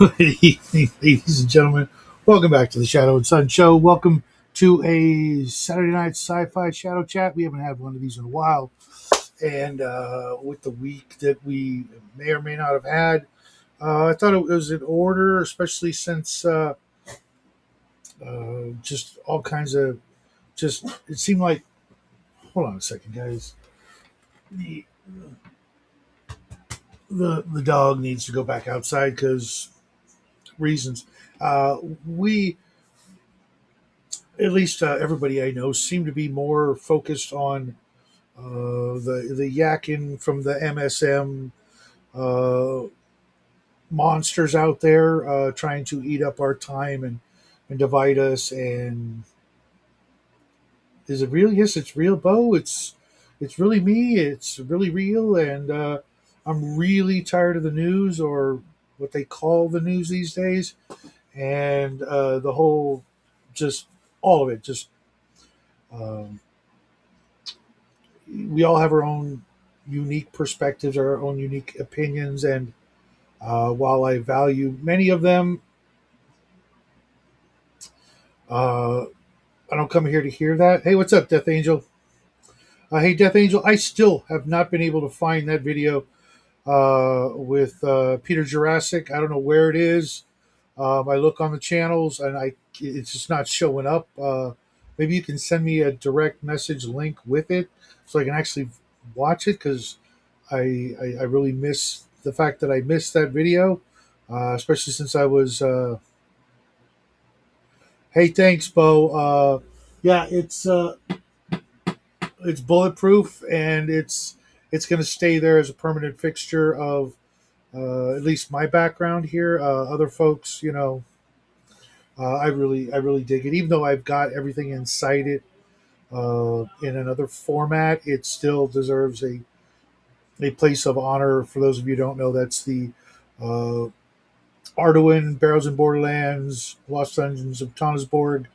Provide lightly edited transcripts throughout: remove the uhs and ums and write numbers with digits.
Good evening, ladies and gentlemen. Welcome back to the Shadow and Sun Show. Welcome to a Saturday night sci-fi shadow chat. We haven't had one of these in a while, and with the week that we may or may not have had, I thought it was in order, especially since just all kinds of just. It seemed like. Hold on a second, guys. The the dog needs to go back outside because reasons. We at least everybody I know seem to be more focused on the yakking from the MSM uh, monsters out there trying to eat up our time and divide us. And is it real? Yes, it's real, Bo. It's really me. It's really real, and I'm really tired of the news or what they call the news these days, and the whole just all of it just. Um, we all have our own unique perspectives, our own unique opinions, and while I value many of them, uh, I don't come here to hear that. Hey, what's up, Death Angel? Hey, Death Angel, I still have not been able to find that video with Peter Jurassic. I don't know where it is. I look on the channels and it's just not showing up. Maybe you can send me a direct message link with it so I can actually watch it because I really miss the fact that I missed that video, especially since I was. Hey, thanks, Bo. Yeah, it's bulletproof and it's going to stay there as a permanent fixture of at least my background here. Other folks, I really dig it. Even though I've got everything inside it in another format, it still deserves a place of honor. For those of you who don't know, that's the uh, Arduin Barrows and Borderlands Lost Dungeons of Tanasborg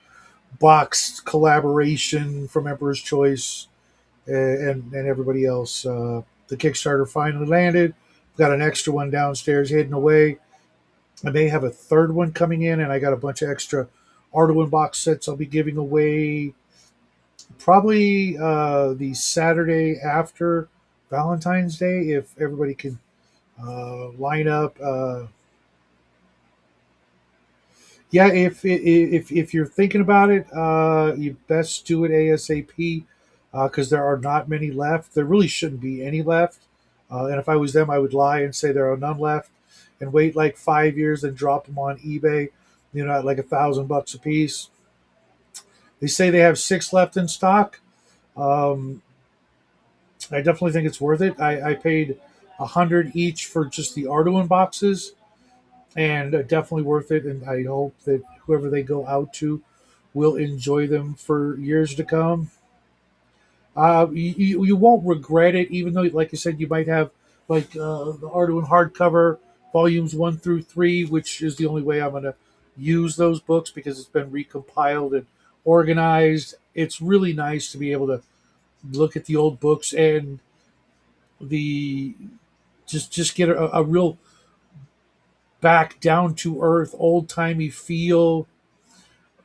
box collaboration from Emperor's Choice and everybody else. The Kickstarter finally landed. We've got an extra one downstairs hidden away. I may have a third one coming in, and I got a bunch of extra Arduin box sets I'll be giving away probably the Saturday after Valentine's Day if everybody can line up. Yeah, if you're thinking about it, you best do it ASAP because there are not many left. There really shouldn't be any left. And if I was them, I would lie and say there are none left, and wait like 5 years and drop them on eBay. At like $1,000 a piece. They say they have six left in stock. Um, I definitely think it's worth it. I paid 100 each for just the Arduin boxes, and definitely worth it. And I hope that whoever they go out to will enjoy them for years to come. You won't regret it, even though, like you said, you might have like the Arduin hardcover volumes 1 through 3, which is the only way I'm going to use those books because it's been recompiled and organized. It's really nice to be able to look at the old books and the just get a real back down to earth, old timey feel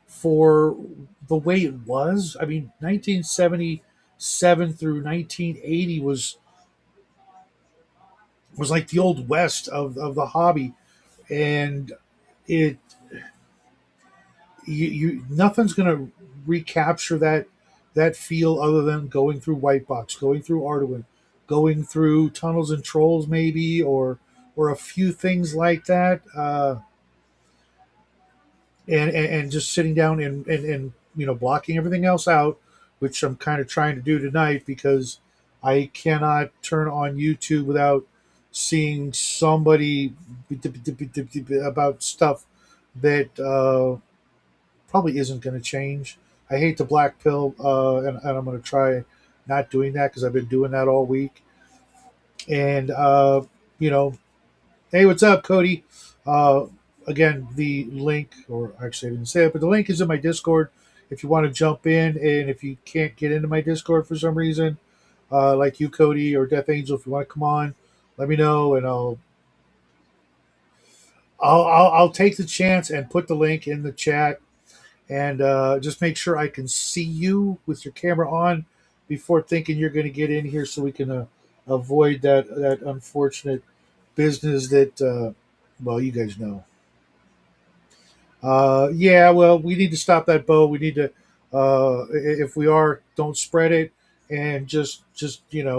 for the way it was. I mean, 1977 through 1980 was like the old west of the hobby, and it you nothing's gonna recapture that feel other than going through Whitebox, going through Arduin, going through Tunnels and Trolls, maybe, or a few things like that. And just sitting down and blocking everything else out, which I'm kind of trying to do tonight because I cannot turn on YouTube without seeing somebody about stuff that probably isn't going to change. I hate the black pill, and I'm going to try not doing that because I've been doing that all week. And you know, hey, what's up, Cody? Uh, Again, the link, or actually, I didn't say it, but the link is in my Discord. If you want to jump in, and if you can't get into my Discord for some reason, like you, Cody, or Death Angel, if you want to come on, let me know, and I'll take the chance and put the link in the chat, and just make sure I can see you with your camera on before thinking you're going to get in here, so we can avoid that unfortunate business that well, you guys know. Yeah, well, we need to stop that, Bo. We need to, if we are, don't spread it, and just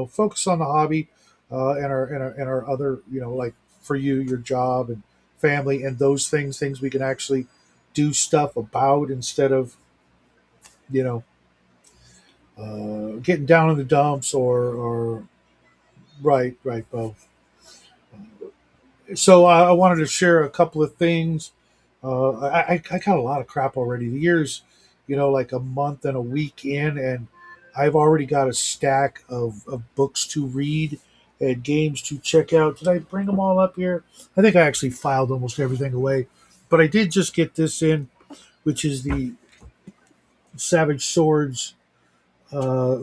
focus on the hobby, and our other, like for you, your job and family and those things we can actually do stuff about, instead of you know getting down in the dumps, or right, Bo. So I wanted to share a couple of things. I got a lot of crap already. The year's, like a month and a week in, and I've already got a stack of books to read and games to check out. Did I bring them all up here? I think I actually filed almost everything away, but I did just get this in, which is the Savage Swords uh,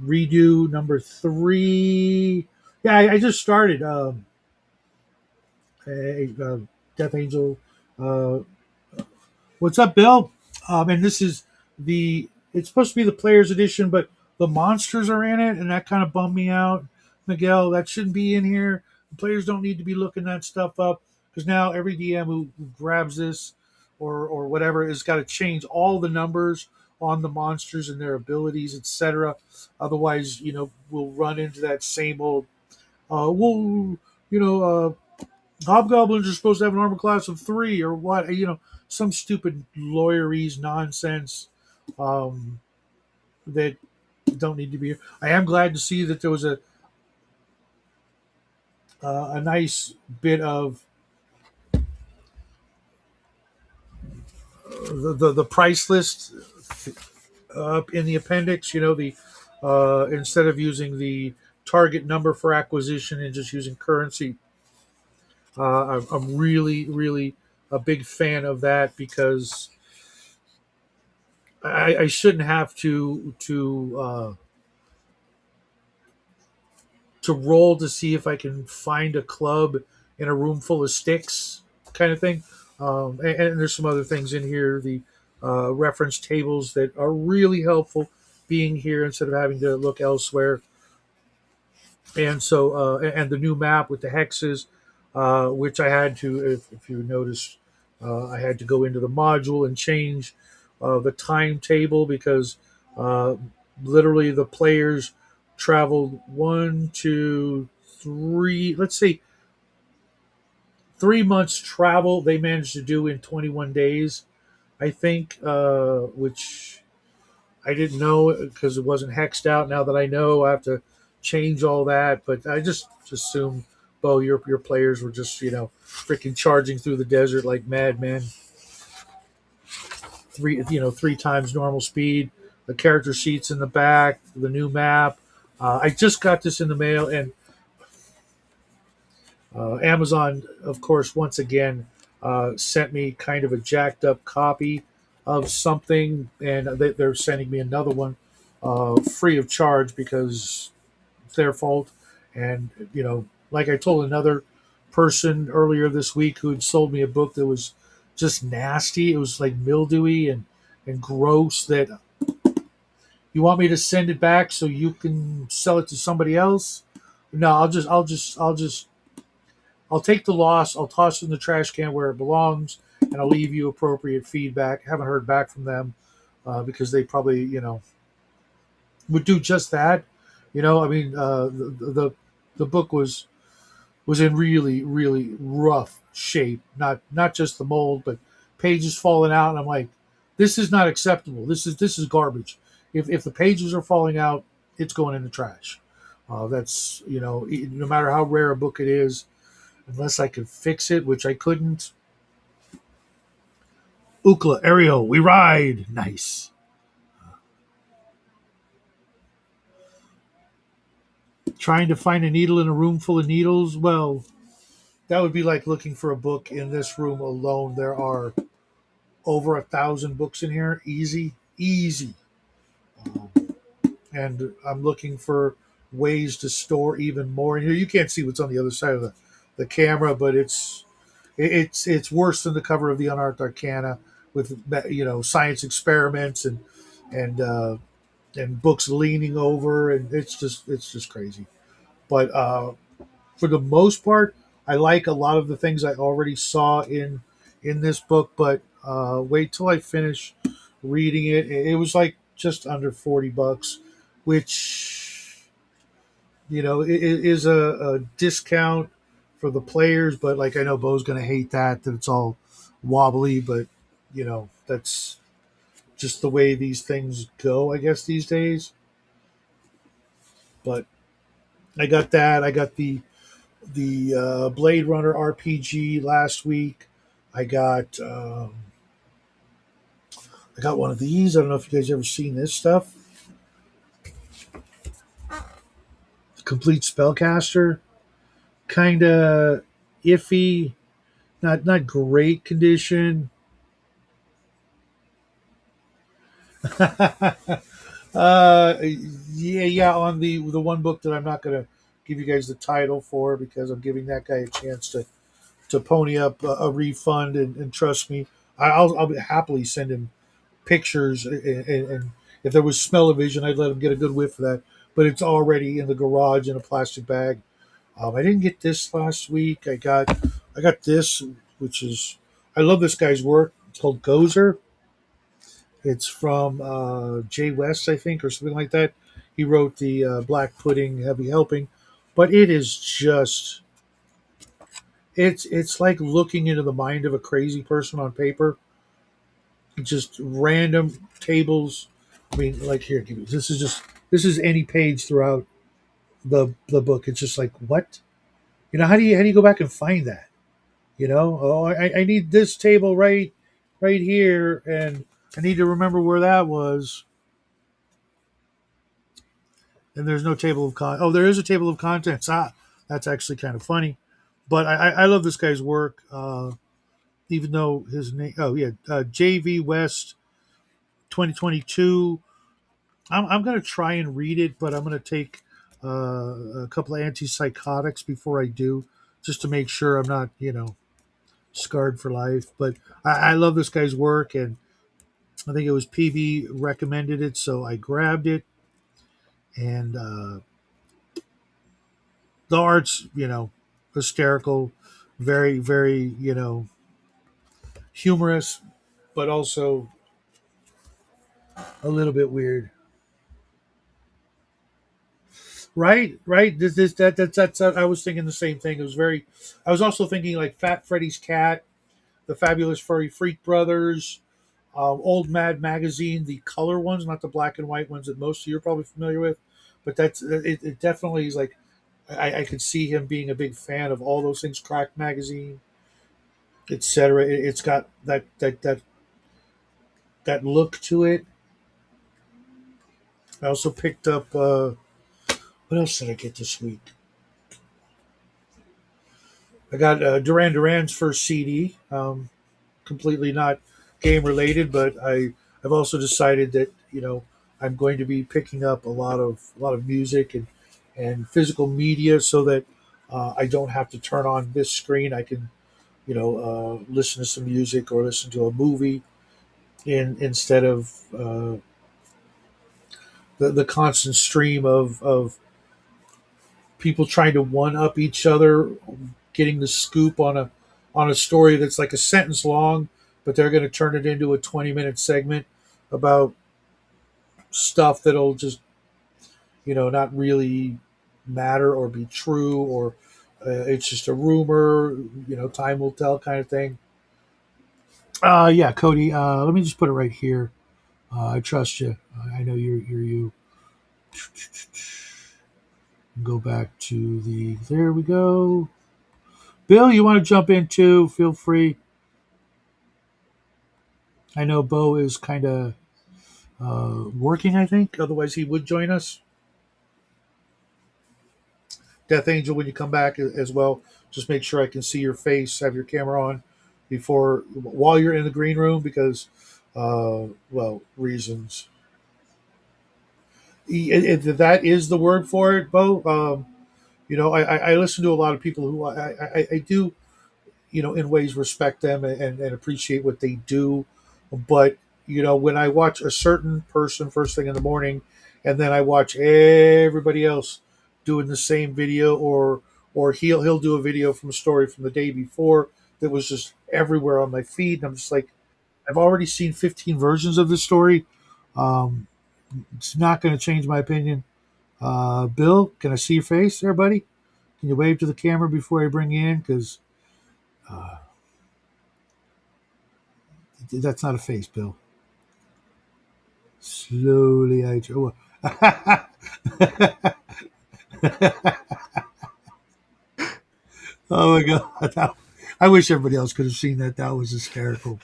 redo number 3. Yeah, I just started. Uh, Death Angel. Uh, what's up, Bill? And this is the. It's supposed to be the players edition, but the monsters are in it, and that kind of bummed me out. Miguel, that shouldn't be in here. The players don't need to be looking that stuff up, because now every DM who grabs this, or whatever, has got to change all the numbers on the monsters and their abilities, etc. Otherwise, we'll run into that same old. Well, you know, hobgoblins are supposed to have an armor class of 3, or what? Some stupid lawyerese nonsense um, that don't need to be here. I am glad to see that there was a nice bit of the price list up in the appendix. The instead of using the target number for acquisition and just using currency. I'm really, really a big fan of that, because I shouldn't have to roll to see if I can find a club in a room full of sticks, kind of thing. And there's some other things in here, the reference tables that are really helpful being here instead of having to look elsewhere. And so, and the new map with the hexes, which I had to, if you notice, I had to go into the module and change the timetable, because uh, literally the players traveled 1, 2, 3, let's see, 3 months travel they managed to do in 21 days, I think, which I didn't know because it wasn't hexed out. Now that I know, I have to change all that. But I just assumed, Bo, your players were just freaking charging through the desert like madmen, 3 times normal speed. The character sheets in the back, the new map. I just got this in the mail, and Amazon, of course, once again sent me kind of a jacked up copy of something, and they're sending me another one free of charge, because it's their fault. And like I told another person earlier this week who had sold me a book that was just nasty. It was like mildewy and gross. That you want me to send it back so you can sell it to somebody else? No, I'll take the loss. I'll toss it in the trash can where it belongs, and I'll leave you appropriate feedback. Haven't heard back from them, because they probably, would do just that. I mean, the book was in really, really rough shape. Not just the mold, but pages falling out. And I'm like, this is not acceptable. This is garbage. If the pages are falling out, it's going in the trash. That's no matter how rare a book it is, unless I could fix it, which I couldn't. Ukla, Ariel, we ride. Nice. Trying to find a needle in a room full of needles. Well, that would be like looking for a book in this room alone. There are over 1,000 books in here. Easy, easy. Um, and I'm looking for ways to store even more in here. You can't see what's on the other side of the camera, but it's It's worse than the cover of the Unarked Arcana with science experiments and and books leaning over, and it's just crazy. But for the most part, I like a lot of the things I already saw in this book. But wait till I finish reading it. It was like just under $40, which is a discount for the players. But like I know Bo's going to hate that it's all wobbly. But that's just the way these things go, I guess, these days. But I got that. I got the Blade Runner RPG last week. I got I got one of these. I don't know if you guys ever seen this stuff. Complete Spellcaster, kind of iffy, not great condition. Yeah. On the one book that I'm not gonna give you guys the title for because I'm giving that guy a chance to pony up a refund and trust me, I'll happily send him pictures and if there was smell-o-vision, I'd let him get a good whiff of that. But it's already in the garage in a plastic bag. I didn't get this last week. I got this, which is I love this guy's work. It's called Gozer. It's from Jay West, I think, or something like that. He wrote the Black Pudding Heavy Helping, but it is just it's like looking into the mind of a crazy person on paper. Just random tables. I mean, like here, this is any page throughout the book. It's just like what how do you go back and find that? Oh, I need this table right here, and I need to remember where that was. And there's no table of con. Oh, there is a table of contents. That's actually kind of funny. But I love this guy's work. Even though his name, oh yeah, JV West 2022. I'm going to try and read it, but I'm going to take a couple of antipsychotics before I do, just to make sure I'm not, scarred for life. But I love this guy's work, and I think it was PV recommended it, so I grabbed it. And the art's, hysterical, very, very, humorous, but also a little bit weird. Right. This that's I was thinking the same thing. It was very. I was also thinking like Fat Freddy's Cat, the Fabulous Furry Freak Brothers, Old Mad Magazine, the color ones, not the black and white ones that most of you are probably familiar with. But it definitely is like I could see him being a big fan of all those things. Crack Magazine, etc. It's got that look to it. I also picked up. What else did I get this week? I got Duran Duran's first CD. Completely not game related, but I've also decided that I'm going to be picking up a lot of music and physical media so that I don't have to turn on this screen. I can listen to some music or listen to a movie instead of the constant stream of people trying to one up each other, getting the scoop on a story that's like a sentence long, but they're going to turn it into a 20-minute segment about stuff that'll just not really matter or be true or it's just a rumor. Time will tell kind of thing. Yeah, Cody. Let me just put it right here. I trust you. I know you're you. Go back to the. There we go. Bill, you want to jump in too? Feel free. I know Bo is kind of working, I think. Otherwise, he would join us. Death Angel, when you come back as well, just make sure I can see your face, have your camera on while you're in the green room because, well, reasons. That is the word for it, Bo. I listen to a lot of people who I do. in ways respect them and appreciate what they do. But when I watch a certain person first thing in the morning, and then I watch everybody else doing the same video, or he'll do a video from a story from the day before that was just everywhere on my feed, and I'm just like, I've already seen 15 versions of this story. Um, it's not going to change my opinion. Bill, can I see your face there, buddy? Can you wave to the camera before I bring you in? Because uh, that's not a face, Bill. Slowly, I. Oh. Oh my god! I wish everybody else could have seen that. That was hysterical.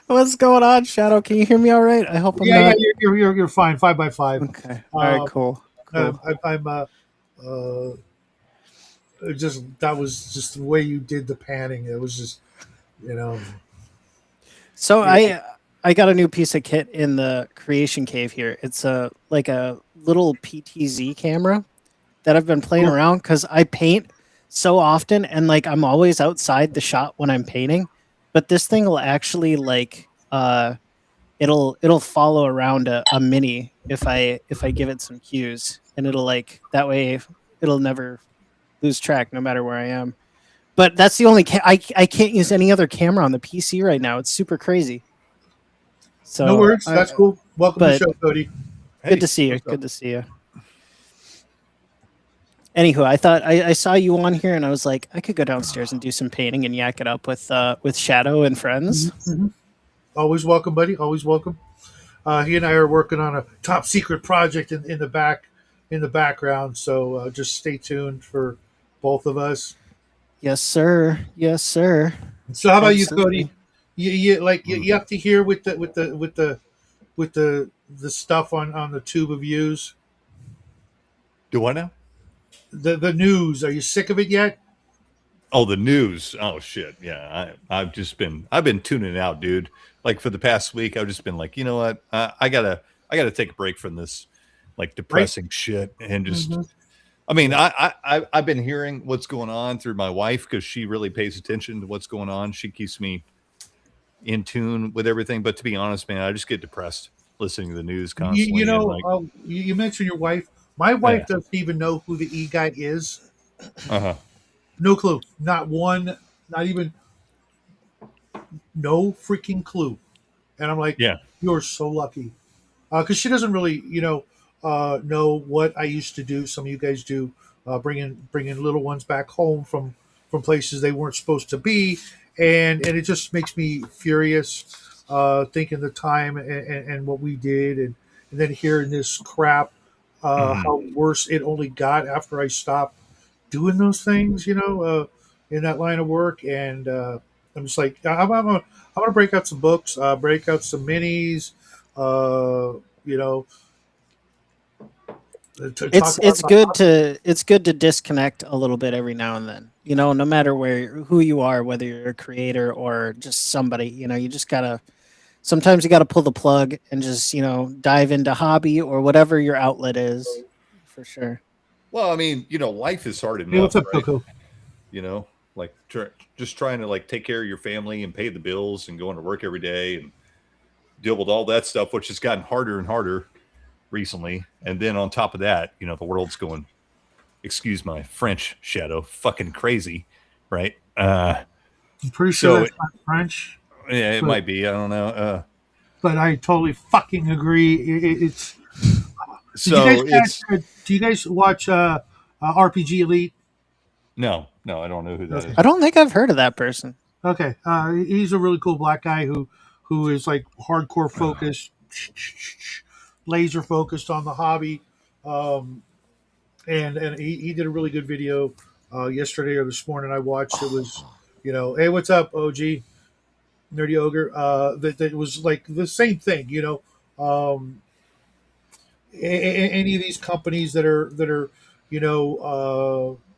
What's going on, Shadow? Can you hear me all right? I hope I'm Yeah, not. you're fine. 5 by 5. Okay. All right. Um, Cool. Cool. I'm uh, just that was just the way you did the panning. It was just you know. So It, I got a new piece of kit in the creation cave here. It's a like a little PTZ camera that I've been playing cool. around because I paint so often and like I'm always outside the shot when I'm painting. But this thing will actually it'll follow around a mini if I give it some cues, and it'll like that way it'll never lose track no matter where I am. But that's the only I can't use any other camera on the PC right now. It's super crazy. No So words. That's cool. Welcome to the but show, Cody. good Hey, to see you. what's up? Good to see you. Anywho, I thought I saw you on here, and I was like, I could go downstairs and do some painting and yak it up with Shadow and friends. Mm-hmm. Always welcome, buddy. Always welcome. He and I are working on a top secret project in the background. So just stay tuned for both of us. Yes, sir. Yes, sir. So how about you, Cody? Absolutely. You have to hear with the stuff on the tube of views. Do I now? The news. Are you sick of it yet? Oh, the news. Oh shit. Yeah, I've been tuning out, dude. Like for the past week, I've just been like, you know what? I gotta take a break from this like Right. depressing shit and just. Mm-hmm. I mean, Yeah. I've been hearing what's going on through my wife because she really pays attention to what's going on. She keeps me in tune with everything. But to be honest, man, I just get depressed listening to the news constantly and like, You mentioned your wife. My wife yeah, doesn't even know who the E guy is. uh huh, No clue. Not one. Not even. No freaking clue. And I'm like, yeah, you're so lucky, because she doesn't really, know what I used to do. Some of you guys do, bringing little ones back home from places they weren't supposed to be, and it just makes me furious, thinking the time and what we did, and then hearing this crap, hmm, how worse it only got after I stopped doing those things, in that line of work. And I'm just like, I'm gonna break out some books, break out some minis, you know, to talk It's about it's the good hobby. to disconnect a little bit every now and then. You know, no matter who you are, whether you're a creator or just somebody, you just gotta sometimes you gotta pull the plug and just, dive into hobby or whatever your outlet is for sure. Well, I mean, life is hard Hey, what's enough, up, right? Coco? You know, like just trying to like take care of your family and pay the bills and going to work every day and deal with all that stuff, which has gotten harder and harder recently. And then on top of that, the world's going, excuse my French, Shadow, fucking crazy, right? I'm pretty sure So that's not French, yeah, it but might be. I don't know. I totally fucking agree. It's. Did you guys So it's do you guys watch RPG Elite? no, I don't know who that Okay. I is. don't think I've heard of that person. Okay, he's a really cool black guy who is like hardcore focused, laser focused on the hobby, um, and he did a really good video yesterday or this morning. I watched it was, hey, what's up, OG Nerdy Ogre? That was like the same thing, any of these companies that are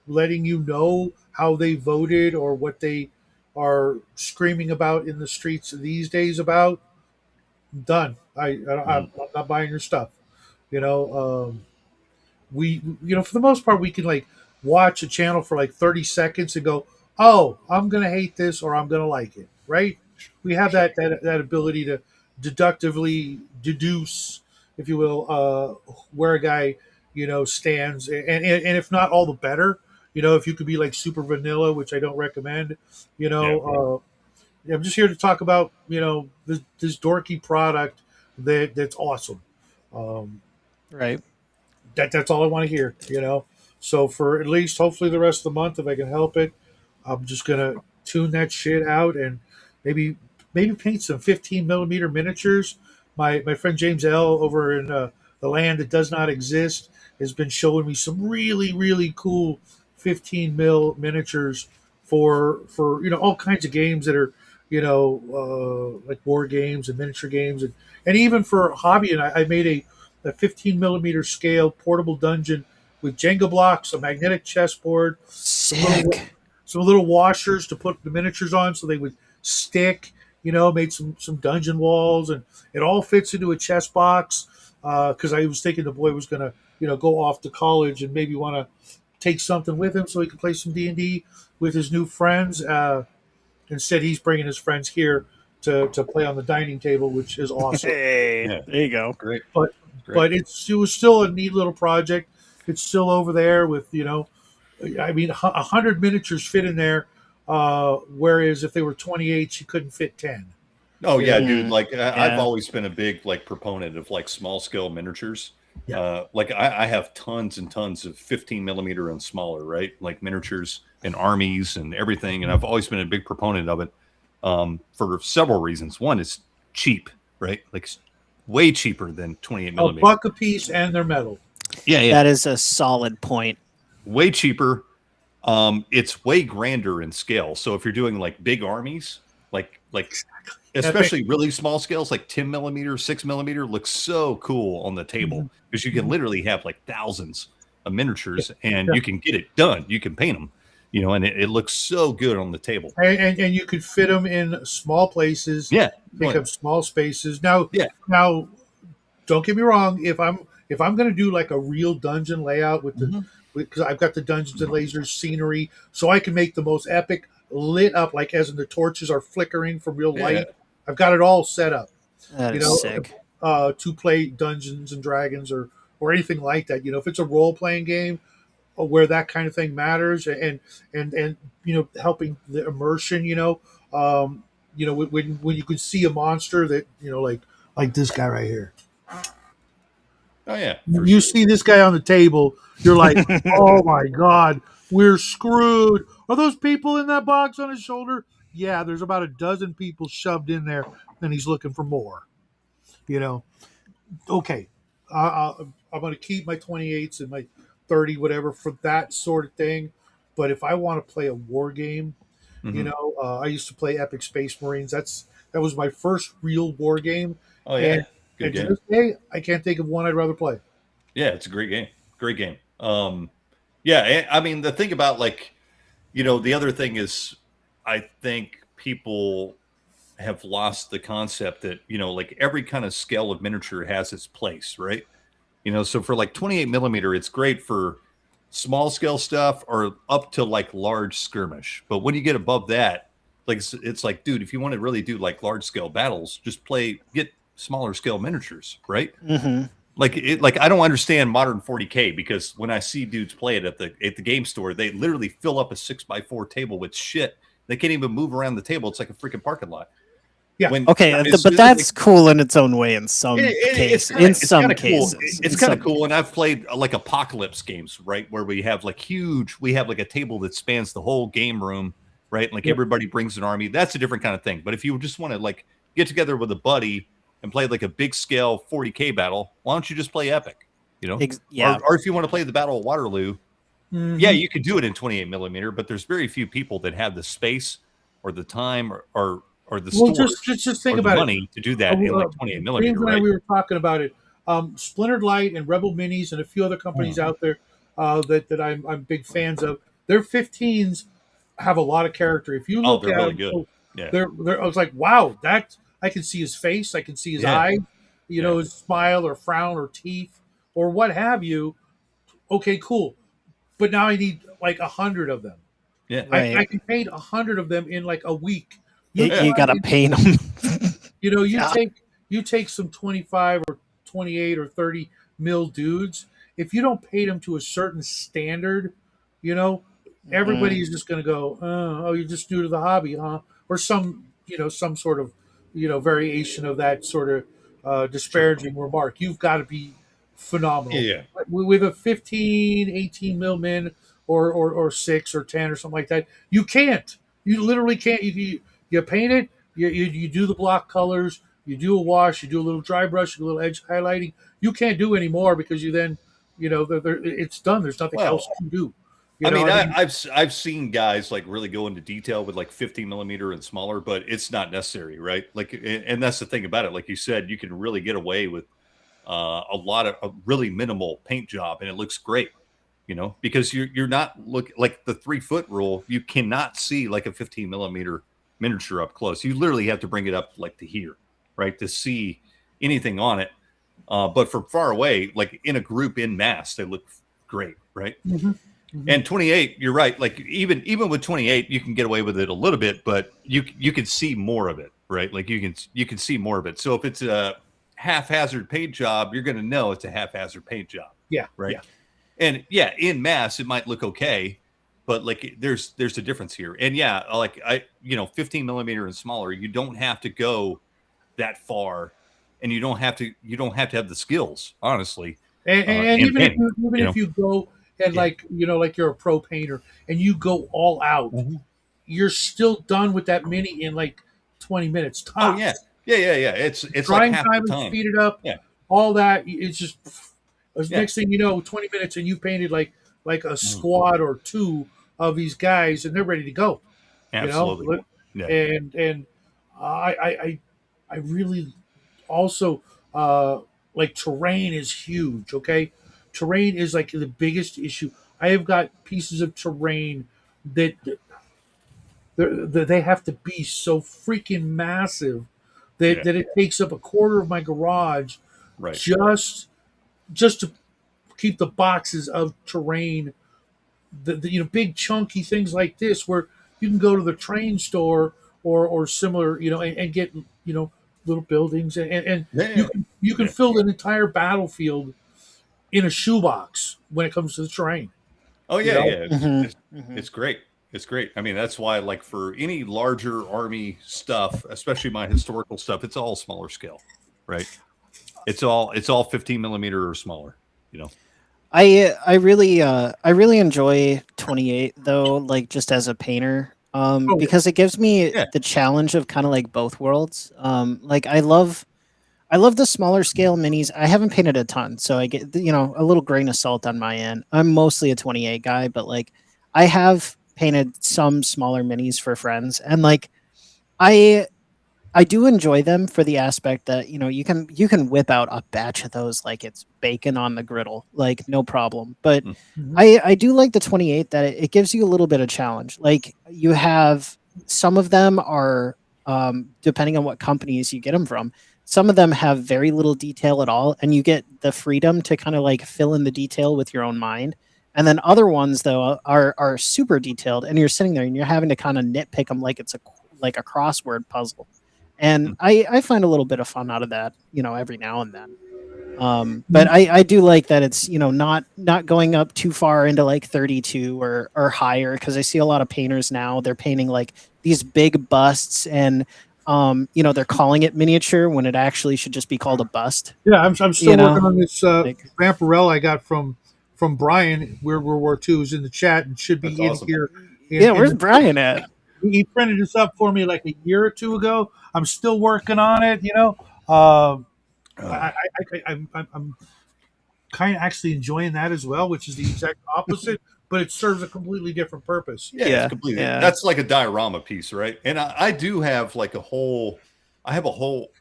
letting you know how they voted or what they are screaming about in the streets these days about done. Mm, I'm not buying your stuff. You know, we for the most part we can like watch a channel for like 30 seconds and go, oh, I'm going to hate this or I'm going to like it, right? We have that ability to deductively deduce, if you will, where a guy, stands. And if not, all the better. If you could be like super vanilla, which I don't recommend, you Yeah. know, I'm just here to talk about, this dorky product that's awesome. Um, Right. that's all I want to hear. So for at least hopefully the rest of the month, if I can help it, I'm just gonna tune that shit out and maybe maybe paint some 15 millimeter miniatures. My friend James L over in the land that does not exist has been showing me some really cool 15 mil miniatures for all kinds of games that are like war games and miniature games and even for hobby. And I made a 15 millimeter scale portable dungeon with Jenga blocks, a magnetic chessboard, some little Sick. some little washers to put the miniatures on so they would stick. Made some dungeon walls, and it all fits into a chess box. Because I was thinking the boy was gonna go off to college and maybe want to take something with him so he could play some D&D with his new friends. Instead, he's bringing his friends here to play on the dining table, which is awesome. Hey, Yeah. there you go. Great. But Great. but it was still a neat little project. It's still over there with I mean, 100 miniatures fit in there, whereas if they were 28, you couldn't fit 10. Oh You yeah, know, dude. Like I've Yeah. always been a big like proponent of like small scale miniatures. Yeah. Like I have tons and tons of 15 millimeter and smaller, right? Like miniatures and armies and everything. And I've always been a big proponent of it for several reasons. One is cheap, right? Like it's way cheaper than 28 a millimeter. buck a piece, and they're metal. Yeah, yeah. That is a solid point. Way cheaper. It's way grander in scale. So if you're doing like big armies, like especially really small scales, like 10 millimeter, 6 millimeter, looks so cool on the table because you can literally have like thousands of Yeah, miniatures and yeah. you can get it done. You can paint them, and it looks so good on the table. And you could fit them in small places, Yeah. take up small spaces. Now, Yeah. now, don't get me wrong. If I'm going to do like a real dungeon layout with the Mhm. because I've got the dungeons and lasers scenery, so I can make the most epic lit up, like as in the torches are flickering from real Yeah. light. I've got it all set up. That You is know, sick. to play Dungeons and Dragons or anything like that. If it's a role playing game where that kind of thing matters and helping the immersion. When you could see a monster that like this guy right here. Oh yeah, for You sure. see this guy on the table, you're like, oh my god, we're screwed. Are those people in that box on his shoulder? Yeah, there's about a dozen people shoved in there, and he's looking for more. You know, okay, I'm going to keep my 28s and my 30, whatever, for that sort of thing. But if I want to play a war game, Mhm. I used to play Epic Space Marines. That was my first real war game, Oh and yeah, good and to game. this day, I can't think of one I'd rather play. Yeah, it's a great game. Great game. Yeah, I mean the thing about like, the other thing is I think people have lost the concept that, like every kind of scale of miniature has its place, right? So for like 28 millimeter, it's great for small scale stuff or up to like large skirmish. But when you get above that, like it's like, dude, if you want to really do like large scale battles, just get smaller scale miniatures, right? Hmm. Like I don't understand modern 40K because when I see dudes play it at the game store, they literally fill up a 6x4 table with shit. They can't even move around the table. It's like a freaking parking lot. Yeah, When Okay, as but soon as they that's cool in its own way. In it, some it, it's case, kind of in it's some kind of cool. cases, It's in kind of some cool, and cases. I've played like apocalypse games, right, where we have like we have like a table that spans the whole game room, right? And like yeah. everybody brings an army. That's a different kind of thing. But if you just want to like get together with a buddy and play like a big scale 40K battle, why don't you just play Epic? Yeah, Or if you want to play the Battle of Waterloo, yeah, Hmm. you could do it in 28 millimeter, but there's very few people that have the space or the time or the Well, just storage just just think or the about it. money to do that in like 28 James millimeter, and I, right? we were talking about it. Splintered Light and Rebel Minis and a few other companies Mm. out there that I'm big fans of. Their 15s have a lot of character. If you Oh, look they're at really them, good. Yeah. I was like, wow, that I can see his face, I can see his Yeah. eyes, Yeah. his smile or frown or teeth or what have you. Okay, cool. But now I need like 100 of them. Yeah. I Right. can paint 100 of them in like a week. You try You gotta it, paint them. you Yeah. take some 25 or 28 or 30 mil dudes. If you don't paint them to a certain standard, you know, Mhm. everybody is just going to go, oh, you're just new to the hobby, huh? Or some, some sort of, variation of that sort of Sure. disparaging remark. You've got to be phenomenal. Yeah. With a 15, 18 mil min or 6 or 10 or something like that, you can't. You literally can't. You paint it, you do the block colors, you do a wash, you do a little dry brush, a little edge highlighting. You can't do any more because you then, it's done. There's nothing else Well, to do. I mean, I mean, I've seen guys like really go into detail with like 15 millimeter and smaller, but it's not necessary, right? Like, and that's the thing about it. Like you said, you can really get away with a lot of a really minimal paint job, and it looks great. Because you're not look like the 3 foot rule. You cannot see like a 15 millimeter miniature up close. You literally have to bring it up like to here, right, to see anything on it. But from far away, like in a group in mass, they look great, right? mhm, mhm. And 28, you're right. Like even with 28, you can get away with it a little bit, but you can see more of it, right? Like you can see more of it. So if it's a haphazard paint job, you're going to know it's a haphazard paint job, Yeah, right? yeah. And yeah, in mass, it might look okay, but like there's a difference here. And yeah, like 15 millimeter and smaller, you don't have to go that far, and you don't have to have the skills, honestly, And in painting. even You if know, you go and yeah. like you're a pro painter and you go all out, Mhm. you're still done with that mini in like 20 minutes Oh yeah, tops. yeah. It's like Drying half the time and time. speed it up, Yeah, all that. It's just yeah, next thing you know, 20 minutes and you've painted like a Mhm. squad or two of these guys and they're ready to go. You know, Absolutely. Yeah, and I I I I really also like terrain is huge. Okay, terrain is like the biggest issue. I have got pieces of terrain that they have to be so freaking massive yeah, that it takes up a quarter of my garage right. just to keep the boxes of terrain, the big chunky things like this, where you can go to the train store or similar, and get little buildings, and Yeah, yeah, you can yeah. fill an entire battlefield in a shoebox when it comes to the terrain. Oh You yeah, know, yeah. Mhm. It's Mhm. it's great. It's great. I mean, that's why like for any larger army stuff, especially my historical stuff, it's all smaller scale, right? It's all 15 millimeter or smaller. You know. I really enjoy 28 though, like just as a painter, oh yeah, because it gives me Yeah. the challenge of kind of like both worlds. Like I love the smaller scale minis. I haven't painted a ton, so I get a little grain of salt on my end. I'm mostly a 28 guy, but like I have painted some smaller minis for friends, and like I I do enjoy them for the aspect that you can whip out a batch of those like it's bacon on the griddle, like no problem. But Mm. mhm. I do like the 28 that it gives you a little bit of challenge. Like you have some of them are depending on what companies you get them from. Some of them have very little detail at all, and you get the freedom to kind of like fill in the detail with your own mind. And then other ones though are super detailed, and you're sitting there and you're having to kind of nitpick them like it's like a crossword puzzle. And Mm. I find a little bit of fun out of that, every now and then. But Mhm. I do like that it's not going up too far into like 32 or higher, because I see a lot of painters now they're painting like these big busts, and they're calling it miniature when it actually should just be called a bust. Yeah, I'm You still know, working on this like Vampirella I got from Brian, where World War II is in the chat and should That's be in awesome. here yeah, in where's the. Brian at? He printed this up for me like a year or two ago. I'm still working on it. Oh, I'm kind of actually enjoying that as well, which is the exact opposite, but it serves a completely different purpose. yeah, it's Yeah, completely. yeah. That's like a diorama piece, right? And I do have like a whole. I have a whole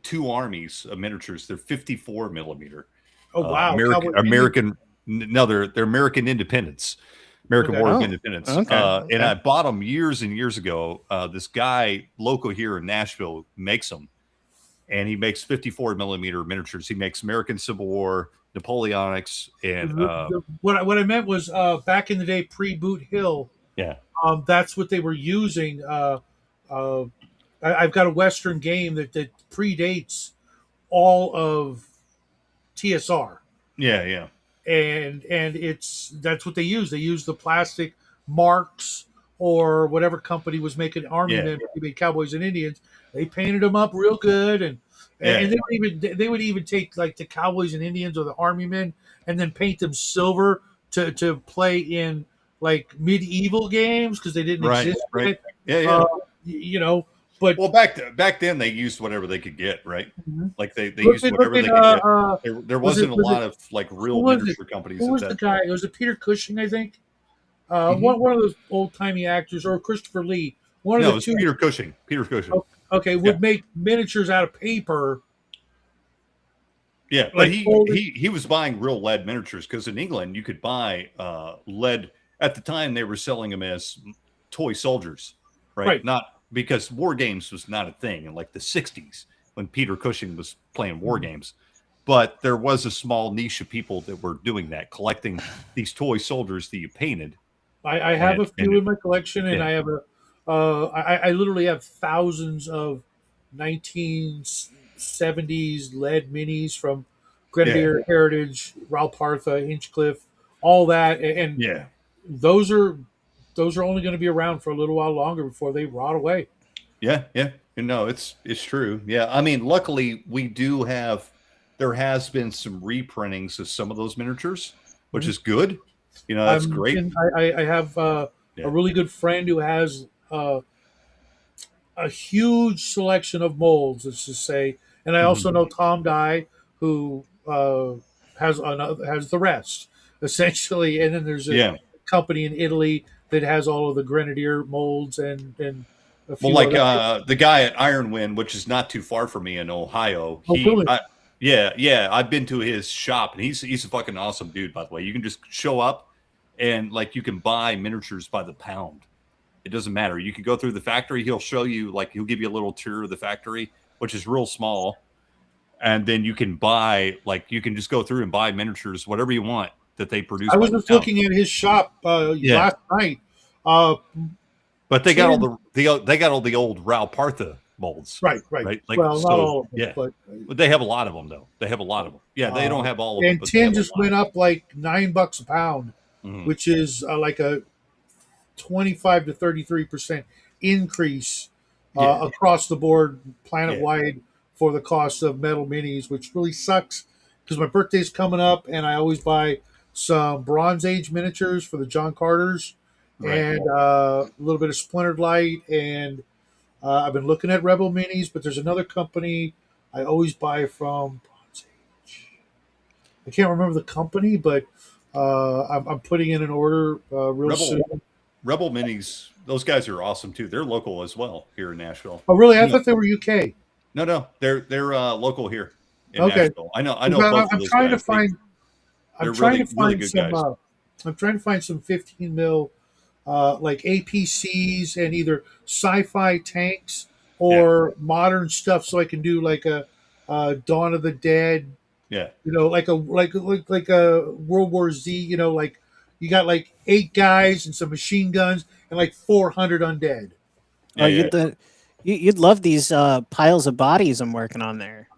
two armies of miniatures. They're 54 millimeter. Oh wow, American Cowboy Indian. American. No, they're American Independence. American Okay. War of Oh, Independence. okay, And okay. I bought them years and years ago. This guy local here in Nashville makes them, and he makes 54 millimeter miniatures. He makes American Civil War, Napoleonics, and What I meant was back in the day, pre-Boot Hill. yeah, That's what they were using. Uh, I've got a Western game that predates all of TSR, yeah, and that's what they use. They use the plastic marks or whatever company was making army yeah, men. They made cowboys and Indians. They painted them up real good, and yeah, they would even take like the cowboys and Indians or the army men and then paint them silver to play in like medieval games because they didn't right, exist right, yet. yeah, yeah. Uh, you know, but Well, back then they used whatever they could get, right? Mhm. Like they look used at look whatever at they could get. There was it wasn't a was it lot of like who real was it? miniature companies Who at was the that. guy? It was it Peter Cushing, I think. Hmm. One of those old timey actors, or Christopher Lee. One of No, the it was two. Peter Cushing. Peter Cushing. Okay, Yeah, would make miniatures out of paper, yeah. But like folded. he was buying real lead miniatures because in England you could buy lead. At the time they were selling them as toy soldiers, right? Right. Not because war games was not a thing in like the '60s when Peter Cushing was playing war Mhm. games. But there was a small niche of people that were doing that, collecting these toy soldiers that you painted. I have And, a and few in my collection, and yeah, I have I literally have thousands of 1970s lead minis from yeah, Grenadier Heritage, Ralpartha, Hinchcliffe, all that, and yeah, those are those are only going to be around for a little while longer before they rot away. yeah, yeah. No, it's true. Yeah, I mean, luckily we do have. There has been some reprintings of some of those miniatures, which Mhm. is good. That's great. I have a Yeah. really good friend who has a huge selection of molds, let's just say. And I Mhm. also know Tom Dye, who has the rest essentially. And then there's a Yeah. company in Italy that has all of the Grenadier molds and a Well, few like other. the guy at Iron Wind, which is not too far from me in Ohio. Oh, brilliant! Yeah, yeah. I've been to his shop, and he's a fucking awesome dude. By the way, you can just show up, and like you can buy miniatures by the pound. It doesn't matter. You can go through the factory. He'll show you, like, he'll give you a little tour of the factory, which is real small, and then you can buy, like, you can just go through and buy miniatures, whatever you want that they produce I by was the just pound. looking at his shop Yeah, last night. Uh, but they got all Tim, they got all the old Raul Partha molds, right, right. right? Like, Well, not so all of them, yeah, but but they have a lot of them though. They have a lot of them. Yeah, they uh, don't have all of them, and but they tin have a just lot. went up like $9 a pound, Mhm. which is like a 25 to 33% increase Yeah, across the board, planet yeah, wide, for the cost of metal minis, which really sucks because my birthday's coming up and I always buy some Bronze Age miniatures for the John Carters right. and a little bit of Splintered Light. And I've been looking at Rebel minis, but there's another company I always buy from. Bronze Age. I can't remember the company, but I'm putting in an order real Rebel soon. Rebel minis. Those guys are awesome too. They're local as well here in Nashville. Oh, really? I No, thought they were UK. no, no. They're local here in Okay, Nashville. I know because both of I'm those trying to guys. find. I'm They're trying to really really find good some. guys. I'm trying to find some 15 mil, like APCs and either sci-fi tanks Yeah, or modern stuff, so I can do like a Dawn of the Dead. yeah, Like a World War Z. Like you got like 8 guys and some machine guns and like 400 undead. Oh, yeah, yeah. you'd love these piles of bodies I'm working on there.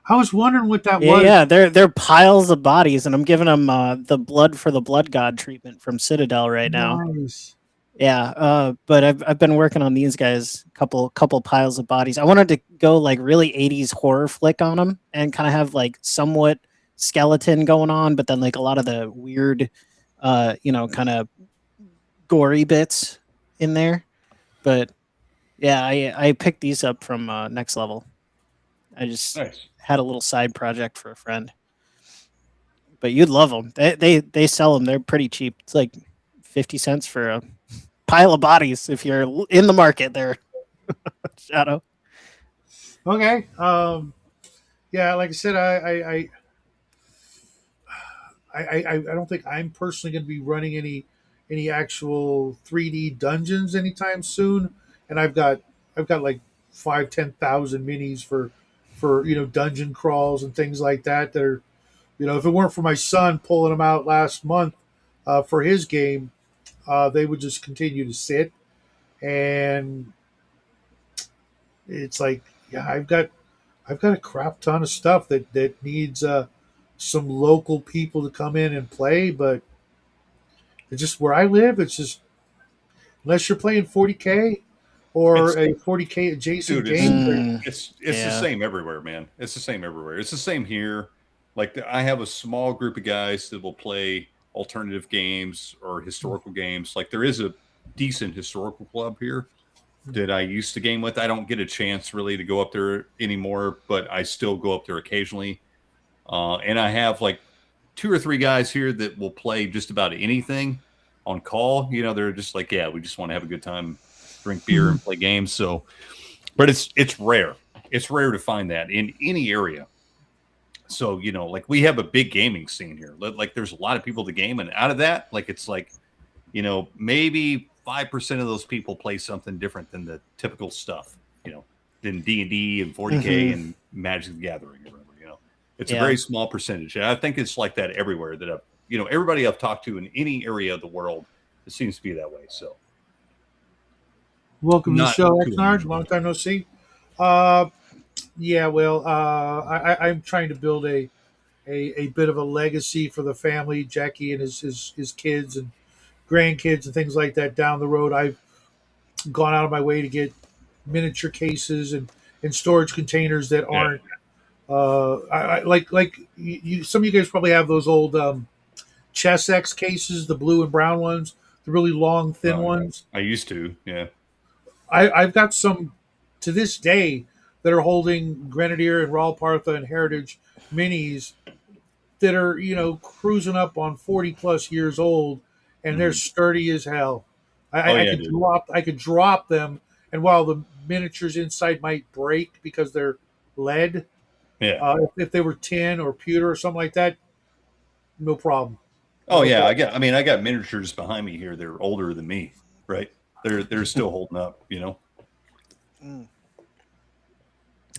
I was wondering what that Yeah, was. yeah, they're piles of bodies, and I'm giving them the blood for the blood god treatment from Citadel right now. Nice. Yeah, but I've been working on these guys, couple piles of bodies. I wanted to go like really 80s horror flick on them and kind of have like somewhat skeleton going on, but then like a lot of the weird, kind of gory bits in there. But yeah, I picked these up from Next Level. I just Nice. had a little side project for a friend. But you'd love them. They sell them. They're pretty cheap. It's like 50 cents for a pile of bodies if you're in the market there. Shadow. Okay. Yeah, like I said, I don't think I'm personally going to be running any actual 3D dungeons anytime soon, and I've got like 5-10,000 minis for dungeon crawls and things like that that are If it weren't for my son pulling them out last month for his game, they would just continue to sit. And it's like, yeah, I've got a crap ton of stuff that needs some local people to come in and play, but it's just where I live. It's just unless you're playing 40K or It's a 40K adjacent dude, it's game. it's the Yeah. same everywhere, man. It's the same everywhere. It's the same here. Like I have a small group of guys that will play alternative games or historical games. Like there is a decent historical club here that I used to game with. I don't get a chance really to go up there anymore, but I still go up there occasionally. And I have like two or three guys here that will play just about anything on call. They're just like, yeah, we just want to have a good time, drink beer, and play games. So, but it's rare. It's rare to find that in any area. So, like we have a big gaming scene here. Like there's a lot of people to game, and out of that, like it's like, maybe 5% of those people play something different than the typical stuff, than D&D and 40K and Magic the Gathering or whatever. It's a very small percentage. And I think it's like that everywhere that everybody I've talked to in any area of the world, it seems to be that way. So Welcome to the not show, too Exnard. unusual. Long time no see. Yeah, well, I'm trying to build a bit of a legacy for the family, Jackie and his kids and grandkids and things like that down the road. I've gone out of my way to get miniature cases and storage containers that Yeah. aren't like you. Some of you guys probably have those old Chess X cases, the blue and brown ones, the really long, thin ones. I used to. Yeah. I've got some to this day that are holding Grenadier and Raw Partha and Heritage minis that are cruising up on 40 plus years old, and they're sturdy as hell. Oh I yeah, could dude. drop them, and while the miniatures inside might break because they're lead, Yeah. if they were tin or pewter or something like that, no problem. Oh No yeah. problem. I got miniatures behind me here. They're older than me, right? They're still holding up.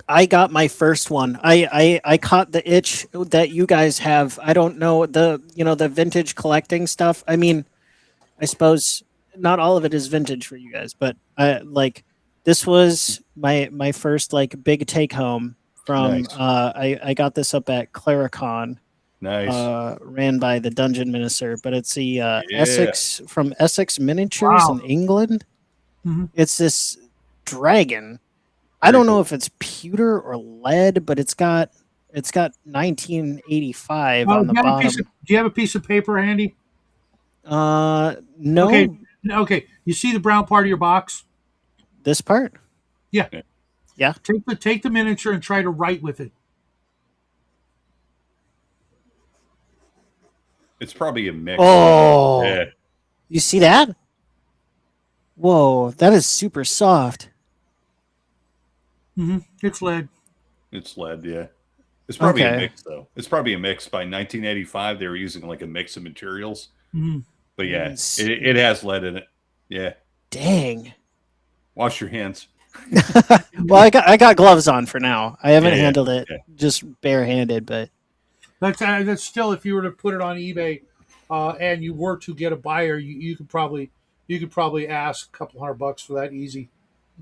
I got my first one. I caught the itch that you guys have. I don't know the vintage collecting stuff. I mean, I suppose not all of it is vintage for you guys, but like this was my first like big take home from Nice. I got this up at Claricon, Nice. ran by the dungeon minister, but it's the Yeah. Essex Miniatures in Wow. England. Mhm. It's this dragon. I Very don't know cool. if it's pewter or lead, but it's got 1985 on the bottom. Do you have a piece of paper handy? No, Okay. Okay. You see the brown part of your box? this part. Yeah. Yeah. Yeah. Take the miniature and try to write with it. It's probably a mix. Oh, Yeah. you see that? Whoa, that is super soft. It's lead. It's lead. Yeah. It's probably a Okay. mix, though. It's probably a mix. By 1985, they were using like a mix of materials. Mhm. But yeah, Yes. it has lead in it. Yeah. Dang. Wash your hands. Well, I got gloves on for now. I haven't Yeah, handled it yeah. just barehanded, but That's still, if you were to put it on eBay, and you were to get a buyer, you could probably ask a couple $100 for that easy.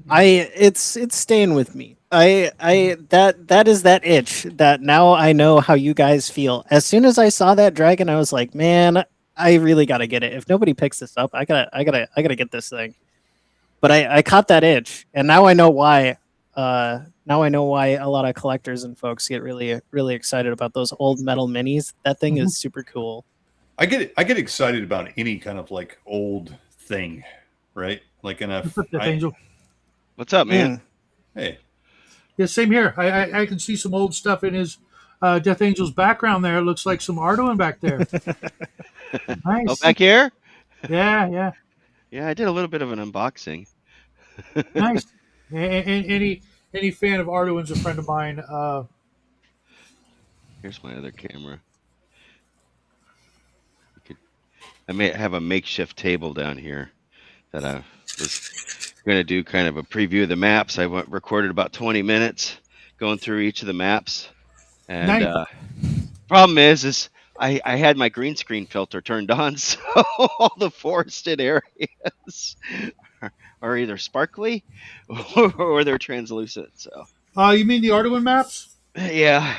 it's staying with me. That is that itch that now I know how you guys feel. As soon as I saw that dragon, I was like, man, I really gotta get it. If nobody picks this up, I gotta get this thing. But I caught that itch, and now I know why. Now I know why a lot of collectors and folks get really excited about those old metal minis. That thing is super cool. I get excited about any kind of like old thing, right? Like enough. Death Angel. What's up, man? Hey, Yeah, same here. I can see some old stuff in his Death Angel's background there. It looks like some Arduin back there. Nice. Oh, back here? Yeah. Yeah, I did a little bit of an unboxing. Nice. And any fan of Arduin's a friend of mine. Here's my other camera. I may have a makeshift table down here that I was going to do kind of a preview of the maps. I recorded about 20 minutes going through each of the maps. And Nice. Problem is I had my green screen filter turned on, so all the forested areas are either sparkly or they're translucent. So You mean the Arduin maps? yeah.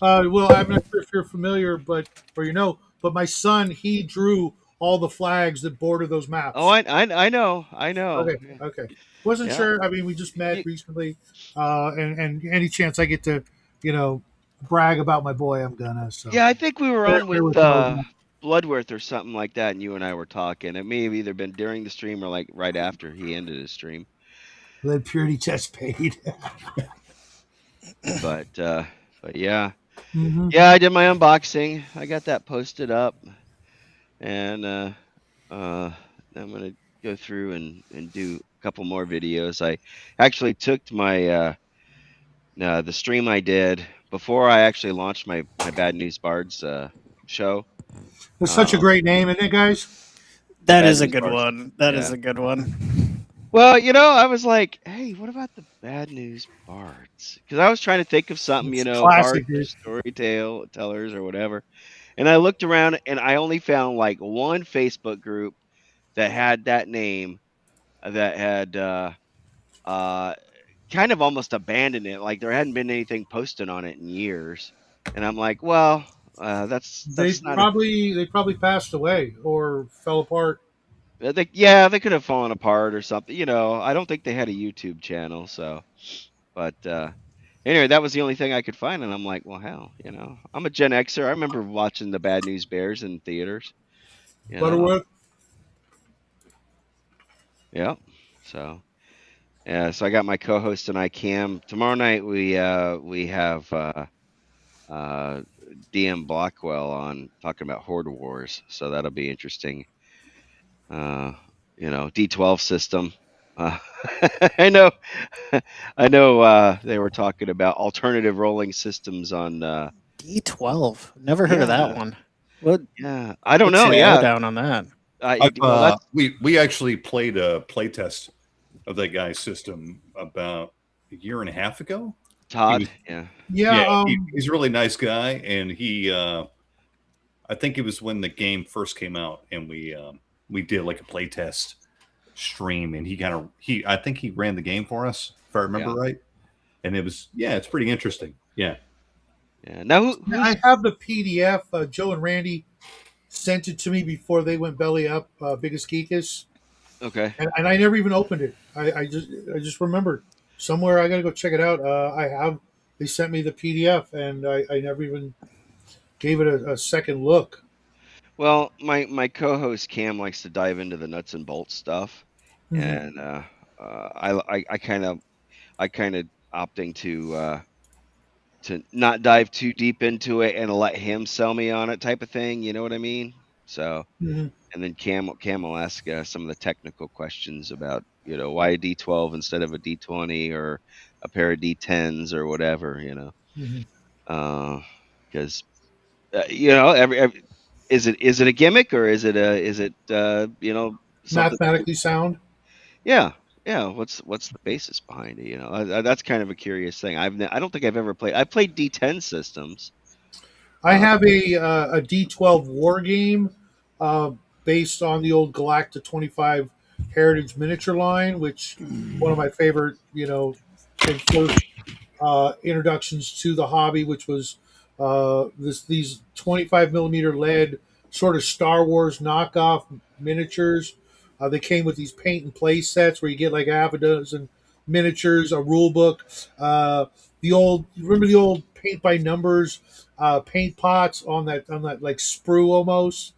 Well, I'm not sure if you're familiar, but or but my son he drew all the flags that border those Oh, maps. I know, I know. Okay, okay. Wasn't Yeah. sure. I mean, we just met You, recently, and any chance I get to, you know, brag about my boy, I'm gonna. So yeah, I think we were on bear with with an old man. Bloodworth or something like that, and you and I were talking. It may have either been during the stream or like right after he ended his stream. Lead purity test paid. But uh, but yeah, hmm yeah, I did my unboxing. I got that posted up, and uh, I'm gonna go through and do a couple more videos. I actually took my the stream I did before I actually launched my Bad News Bards show. It's such a Um, great name, isn't it, guys? the That Bad is a News good Bards. one. That is Yeah. a good one. Well, I was like, hey, what about the Bad News Bards? Because I was trying to think of something, It's bards classic, or dude. storytale tellers or whatever. And I looked around and I only found like one Facebook group that had that name that had uh, kind of almost abandoned it. Like there hadn't been anything posted on it in years. And I'm like, well, that's not a. They probably passed away or fell apart. They could have fallen apart or something. I don't think they had a YouTube channel. So, but anyway, that was the only thing I could find, and I'm like, well, hell, I'm a Gen Xer. I remember watching the Bad News Bears in theaters. You know, Butterworth. yeah. So yeah, so I got my co-host and I, Cam. Tomorrow night we have uh, DM Blackwell on talking about Horde Wars, so that'll be interesting. Uh, D12 system. Uh, I know, I know. They were talking about alternative rolling systems on. D12. Never heard of that Yeah, one. What? yeah. I don't What's know. the Yeah. lowdown on that? Well, that's We actually played a playtest of that guy's system about a year and a half ago. He Todd. was Yeah. Yeah. yeah, he's a really nice guy, and he I think it was when the game first came out, and we did like a playtest stream, and he I think he ran the game for us if I remember Yeah. right, and it's pretty interesting. Yeah, Yeah. Now I who's have the PDF. Joe and Randy sent it to me before they went belly up. Biggest Geekus. okay? And I never even opened it. I just remembered somewhere I got to go check it out. I have they sent me the PDF and I never even gave it a second look. Well, my co-host Cam likes to dive into the nuts and bolts stuff, hmm and I kind of opting to not dive too deep into it and let him sell me on it type of thing. You know what I mean? So, hmm and then Cam will ask some of the technical questions about why a D12 instead of a D20 or a pair of D10s or whatever. hmm Because every is it a gimmick or is it something? Mathematically sound. Yeah, yeah. What's the basis behind it? That's kind of a curious thing. I don't think I've ever played. I played D10 systems. I Uh, have a D12 war game uh, based on the old Galacta 25 Heritage miniature line, which one of my favorite and first introductions to the hobby, which was these 25 millimeter lead sort of Star Wars knockoff miniatures. They came with these paint and play sets where you get like half a dozen miniatures, a rule book. The old remember the old paint by numbers paint pots on that like sprue almost.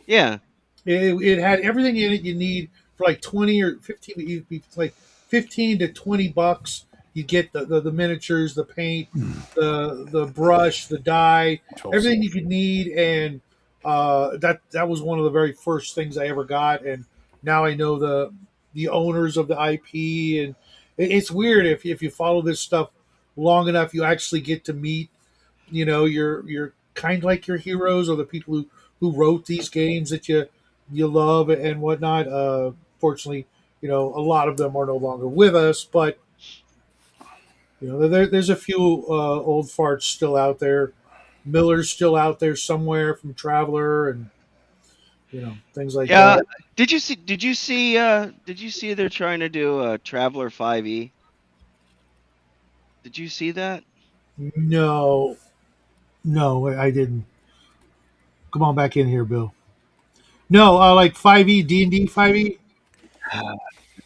yeah, It had everything in it you need for like 20 or 15, like 15 to 20 bucks. You get the miniatures, the paint, the brush, the dye, 12 everything you cents. could need. And that was one of the very first things I ever got. And now I know the owners of the IP. And it's weird if you follow this stuff long enough, you actually get to meet you're kind of like your heroes or the people who wrote these games that you love and whatnot. Fortunately, a lot of them are no longer with us, but there's a few old farts still out there Miller's still out there somewhere from Traveler, and things like Yeah. that. Did you see? Did you see? Did you see they're trying to do a Traveler 5e? Did you see that? No, no, I didn't. Come on back in here, Bill. No, like 5e D&D 5e.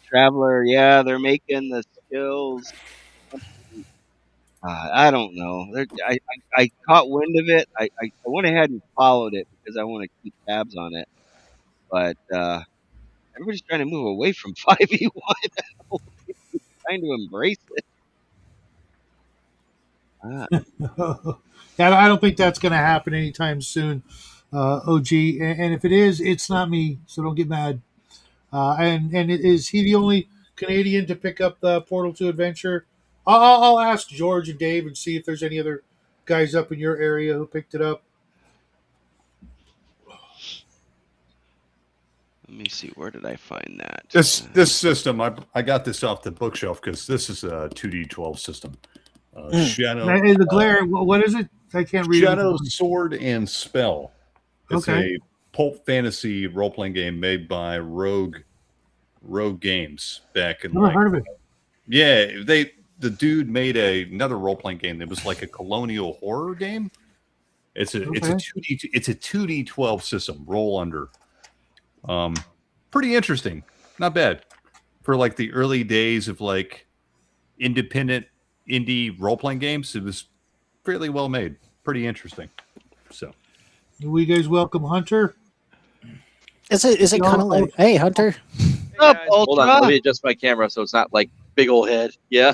Traveler, yeah, they're making the skills. I don't know. I caught wind of it. I went ahead and followed it because I want to keep tabs on it. But everybody's trying to move away from 5e1, trying to embrace it. Uh, Yeah, I don't think that's going to happen anytime soon, OG. And if it is, it's not me, so don't get mad. And is he the only Canadian to pick up the Portal 2 adventure? I'll ask George and Dave and see if there's any other guys up in your area who picked it up. Let me see. Where did I find that? This system, I got this off the bookshelf because this is a 2D12 system. Shadow. Hey, the glare. What is it? I can't read Shadow, it. Sword, and Spell. It's Okay. a pulp fantasy role playing game made by Rogue Games back in Never heard of it. Yeah, the dude made another role playing game that was like a colonial horror game. It's a 2D12 system. Roll under. Pretty interesting. Not bad for like the early days of like independent indie role playing games. It was fairly well made. Pretty interesting. So, We guys welcome Hunter. Is it kind of like, hey, Hunter? Up, Hold on, Ultra. let me adjust my camera so it's not like big old head. Yeah,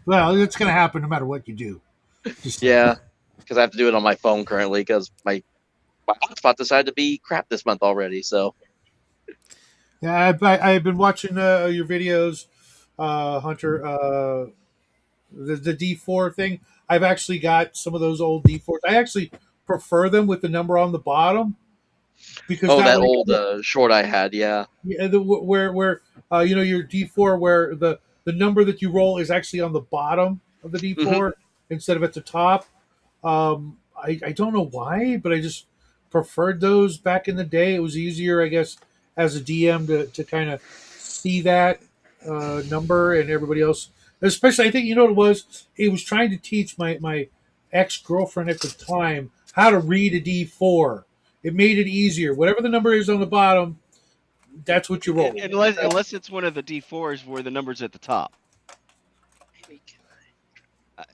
Well, it's going to happen no matter what you do. Just yeah, because I have to do it on my phone currently because my hotspot decided to be crap this month already. So Yeah, I've been watching your videos, Hunter. The D4 thing. I've actually got some of those old D4s. I actually prefer them with the number on the bottom because that way, old short I had, yeah, where your D4 where the number that you roll is actually on the bottom of the D4 instead of at the top. I don't know why, but I just preferred those back in the day. It was easier, I guess, as a DM to kind of see that number and everybody else. Especially, I think you know what it was. It was trying to teach my ex girlfriend at the time how to read a D4. It made it easier. Whatever the number is on the bottom, that's what you roll. Unless it's one of the D4s where the number's at the top.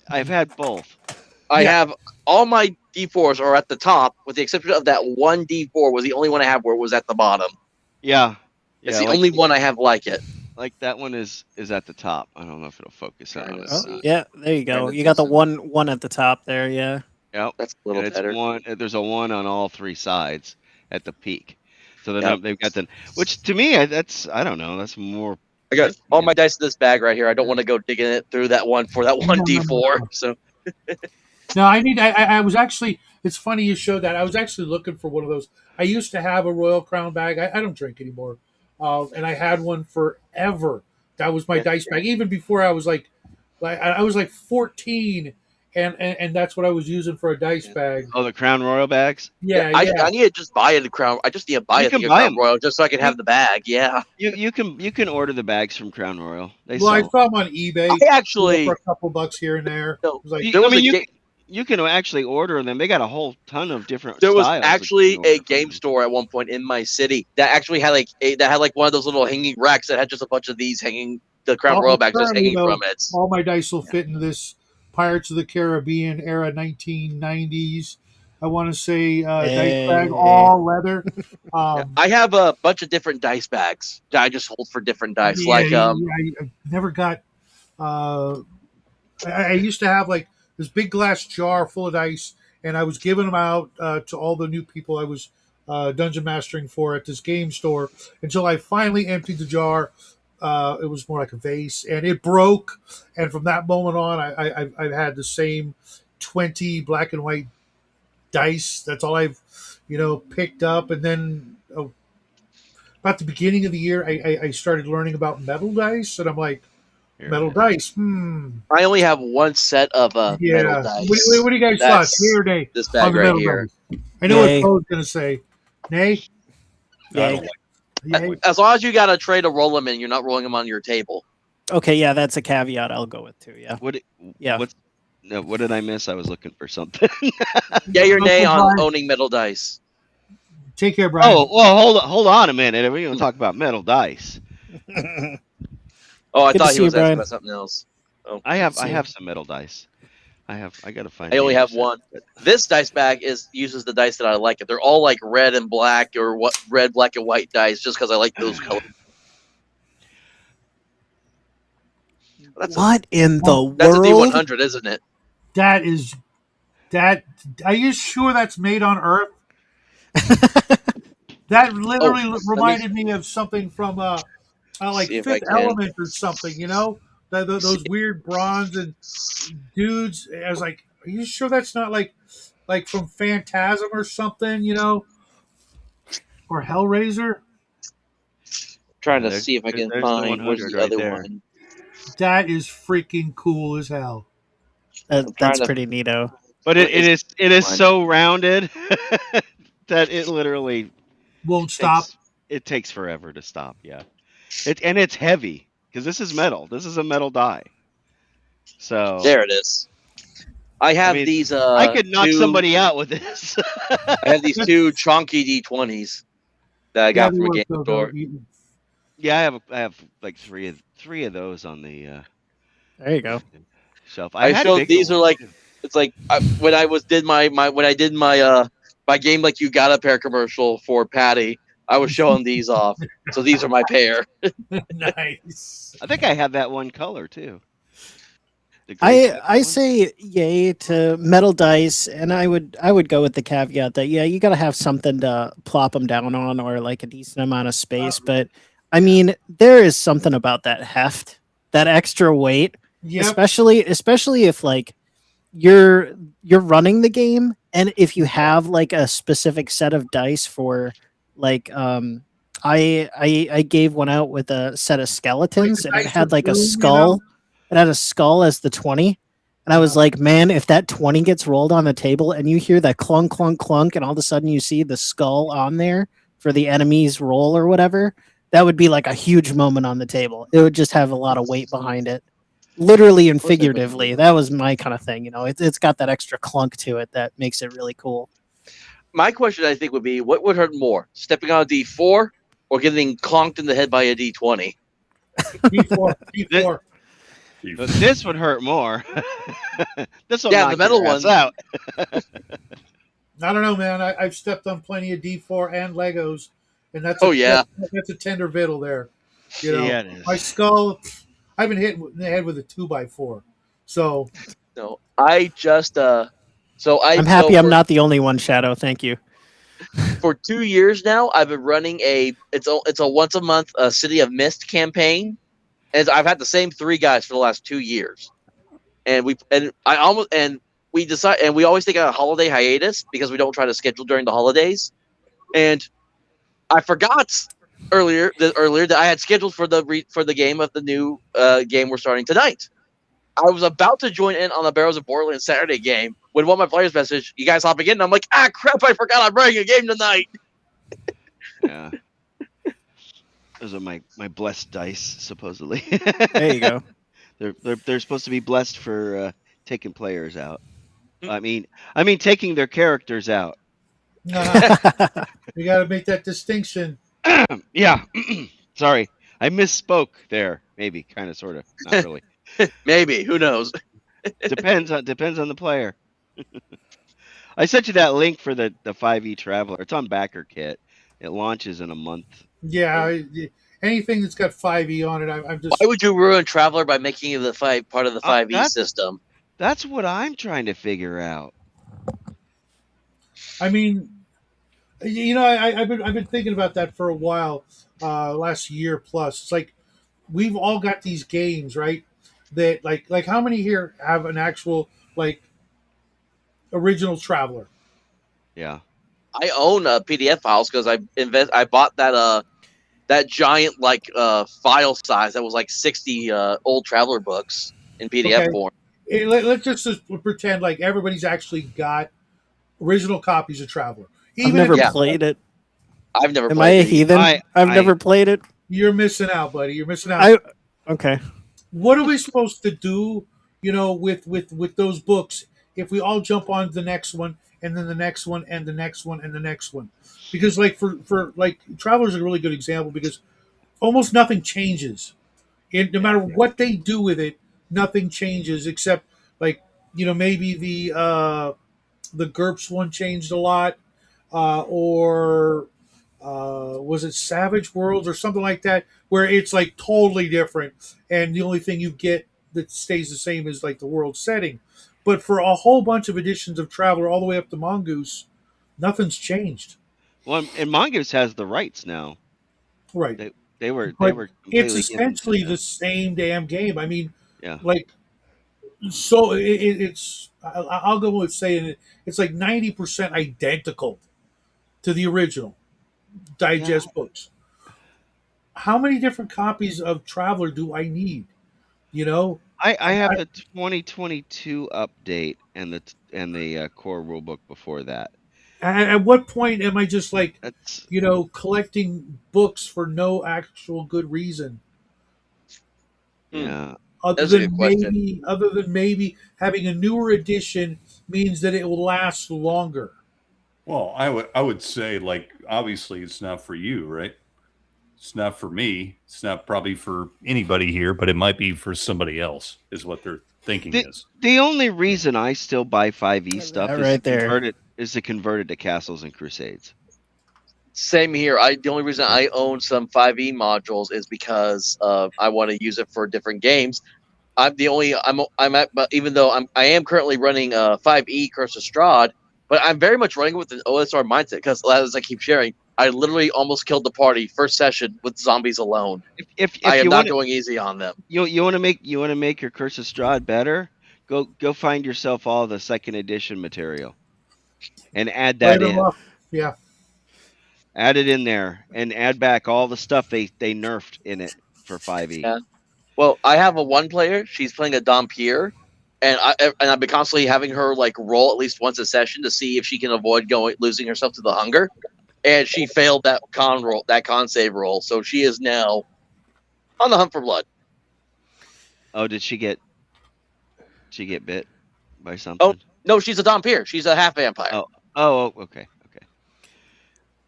I've had both. I have all my D4s are at the top, with the exception of that one D4 was the only one I have where it was at the bottom. Yeah, It's the only one I have like it. Like that one is at the top. I don't know if it'll focus on it. Oh, yeah, there you go. You got the one at the top there. Yeah. Yep. That's a little better. There's a 1 on all 3 sides at the peak. So they've got which to me, that's I don't know. That's more. I got all my dice in this bag right here. I don't want to go digging it through that one for that one D4. So. No, I was actually. It's funny you showed that. I was actually looking for one of those. I used to have a Royal Crown bag. I don't drink anymore, and I had one forever. That was my dice bag, even before I was I was like 14, and that's what I was using for a dice bag. Oh, the Crown Royal bags. Yeah. I need to just buy the Crown. I just need to buy Crown Royal just so I can have the bag. Yeah. You can order the bags from Crown Royal. I saw them on eBay. I actually for a couple bucks here and there. No, you can actually order them. They got a whole ton of different. There was styles actually a game store at one point in my city that actually had one of those little hanging racks that had just a bunch of these hanging, the Crown Royal bags just hanging from it. All my dice will fit in this Pirates of the Caribbean era 1990s. I want to say dice bag, all leather. I have a bunch of different dice bags that I just hold for different dice. I never got. I used to have like this big glass jar full of dice, and I was giving them out to all the new people I was dungeon mastering for at this game store until I finally emptied the jar. It was more like a vase, and it broke. And from that moment on, I've had the same 20 black and white dice. That's all I've picked up. And then about the beginning of the year, I started learning about metal dice, and I'm like, Here Metal it is. dice. I only have one set of metal Yeah. dice. What do you guys That's thoughts? Yay or nay this on bag the right metal here. dice? I know Yay. what Poe's going to say. Nay? I Yay. don't like Yay? As long as you got a tray to roll them in, you're not rolling them on your table. Okay, yeah, that's a caveat I'll go with too. Yeah. What? Yeah. What did I miss? I was looking for something. Yay or nay Okay, on Brian. owning metal dice. Take care, Brian. Oh, well, hold on a minute. We're going to talk about metal dice. Oh, I Good to thought he see you, was asking Brian. about something else. Oh, I See. have some metal dice. I got to find. I only the other have set, one. but- This dice bag uses the dice that I like. They're all like red and black or what red, black, and white dice, just because I like those colors. That's What in the that's a world? D100, isn't it? That is that. Are you sure that's made on Earth? That literally reminded me of something from like See if I Fifth can. Element or something. You know, those weird bronze and dudes. I was like, are you sure that's not like from Phantasm or something? You know, or Hellraiser? Trying to There's see if I can there's the find. Where's 100 the right other there. one? That is freaking cool as hell. I'm trying That's to. pretty neato. But Where it is is one? so rounded that it literally Won't stop. takes forever to stop. Yeah, it's heavy because this is metal. This is a metal die. So There it is. I have mean, these I could knock two. somebody out with this. I have these two chunky D20s that I Yeah, got they from a were game so store. dope. Yeah, I have like three of those on the There you go. shelf. I I had showed bigger these are ones like too. it's like when I did my game like you got a pair commercial for Patty. I was showing these off, so these are my pair. Nice. I think I had that one color too. The gray strip I one. say yay to metal dice, and I would go with the caveat that yeah, you got to have something to plop them down on or like a decent amount of space. But I mean, there is something about that heft, that extra weight, Yep. especially if like you're running the game, and if you have like a specific set of dice for like I gave one out with a set of skeletons, and it Dice for had like a doom, you know? skull. It had a skull as the 20. And I was Yeah. like, man, if that 20 gets rolled on the table and you hear that clunk, clunk, clunk, and all of a sudden you see the skull on there for the enemy's roll or whatever, that would be like a huge moment on the table. It would just have a lot of weight behind it. Literally and figuratively. That was my kind of thing. You know, it's got that extra clunk to it that makes it really cool. My question, I think, would be, what would hurt more, stepping on a D4 or getting conked in the head by a D20? D4. D4. This would hurt more. This will Yeah, knock the metal your ass one. out. I don't know, man. I've stepped on plenty of D4 and Legos, and that's Oh, yeah. that's a tender victual there. You know, Yeah, it is. my skull. I've been hit in the head with a 2x4. So No, I just I'm happy I'm not the only one, Shadow. Thank you. for 2 years now. I've been running it's a once a month City of Mist campaign, and I've had the same 3 guys for the last 2 years. And we always take a holiday hiatus because we don't try to schedule during the holidays. And I forgot earlier that I had scheduled for the game of the new game we're starting tonight. I was about to join in on the Barrows of Borderland Saturday game when one of my players messaged, "You guys hopping in?" And I'm like, "Ah, crap! I forgot I'm running a game tonight." Yeah. Those are my blessed dice, supposedly. There you go. They're supposed to be blessed for taking players out. I mean taking their characters out. you got to make that distinction. Yeah. Sorry, I misspoke there. Maybe, kind of, sort of, not really. Maybe, who knows? Depends on the player. I sent you that link for the 5e Traveler. It's on Backer Kit. It launches in a month. Yeah, anything that's got 5e on it, I'm just. Why would you ruin Traveler by making it part of the 5e system? That's what I'm trying to figure out. I mean, you know, I've been thinking about that for a while, last year plus. It's like we've all got these games, right? That like how many here have an actual like original Traveler? Yeah. I own PDF files because I bought that that giant like file size that was like 60 old Traveler books in PDF Okay, form. let's just pretend like everybody's actually got original copies of Traveler. I've Even if never you Yeah. played it. I've never Am I played a it either. heathen? I've I never played it. you're missing out, buddy. You're missing out. I okay. What are we supposed to do? With those books, if we all jump on the next one and then the next one and the next one and the next one, because like for like Traveler's a really good example because almost nothing changes. No matter what they do with it, nothing changes except like maybe the GURPS one changed a lot, or was it Savage Worlds or something like that, where it's like totally different, and the only thing you get that stays the same is like the world setting. But for a whole bunch of editions of Traveler, all the way up to Mongoose, nothing's changed. well, and Mongoose has the rights now. Right. They they But were it's completely given to essentially the them. same damn game. I mean, Yeah. like, so it's. I'll go with saying it's like 90% identical to the original Yeah. digest books. How many different copies of Traveler do I need? You know, I have I, the 2022 update and the core rulebook before that. at what point am I just like, That's collecting books for no actual good reason, Hmm. yeah. other That's a good than question. maybe having a newer edition means that it will last longer. Well, I would say, like, obviously it's not for you, right? It's not for me. It's not probably for anybody here, but it might be for somebody else, is what they're thinking The is. the only reason I still buy 5e That stuff right there. is to convert it to Castles and Crusades. Same here. The only reason I own some 5e modules is because I want to use it for different games. I'm at, but even though I am currently running 5e Curse of Strahd, but I'm very much running with an OSR mindset because as I keep sharing, I literally almost killed the party first session with zombies alone. I If am you not want going easy on them. you want to make your Curse of Strahd better, go find yourself all the second edition material and add Right that or in. wrong. Yeah. Add it in there and add back all the stuff they nerfed in it for 5e. Yeah. Well, I have a one player. She's playing a Dompier, and I've been constantly having her like roll at least once a session to see if she can avoid losing herself to the hunger. And she failed that con save roll, so she is now on the hunt for blood. Oh, did she get bit by Oh something? no, she's a Dompier. She's a half vampire. Okay.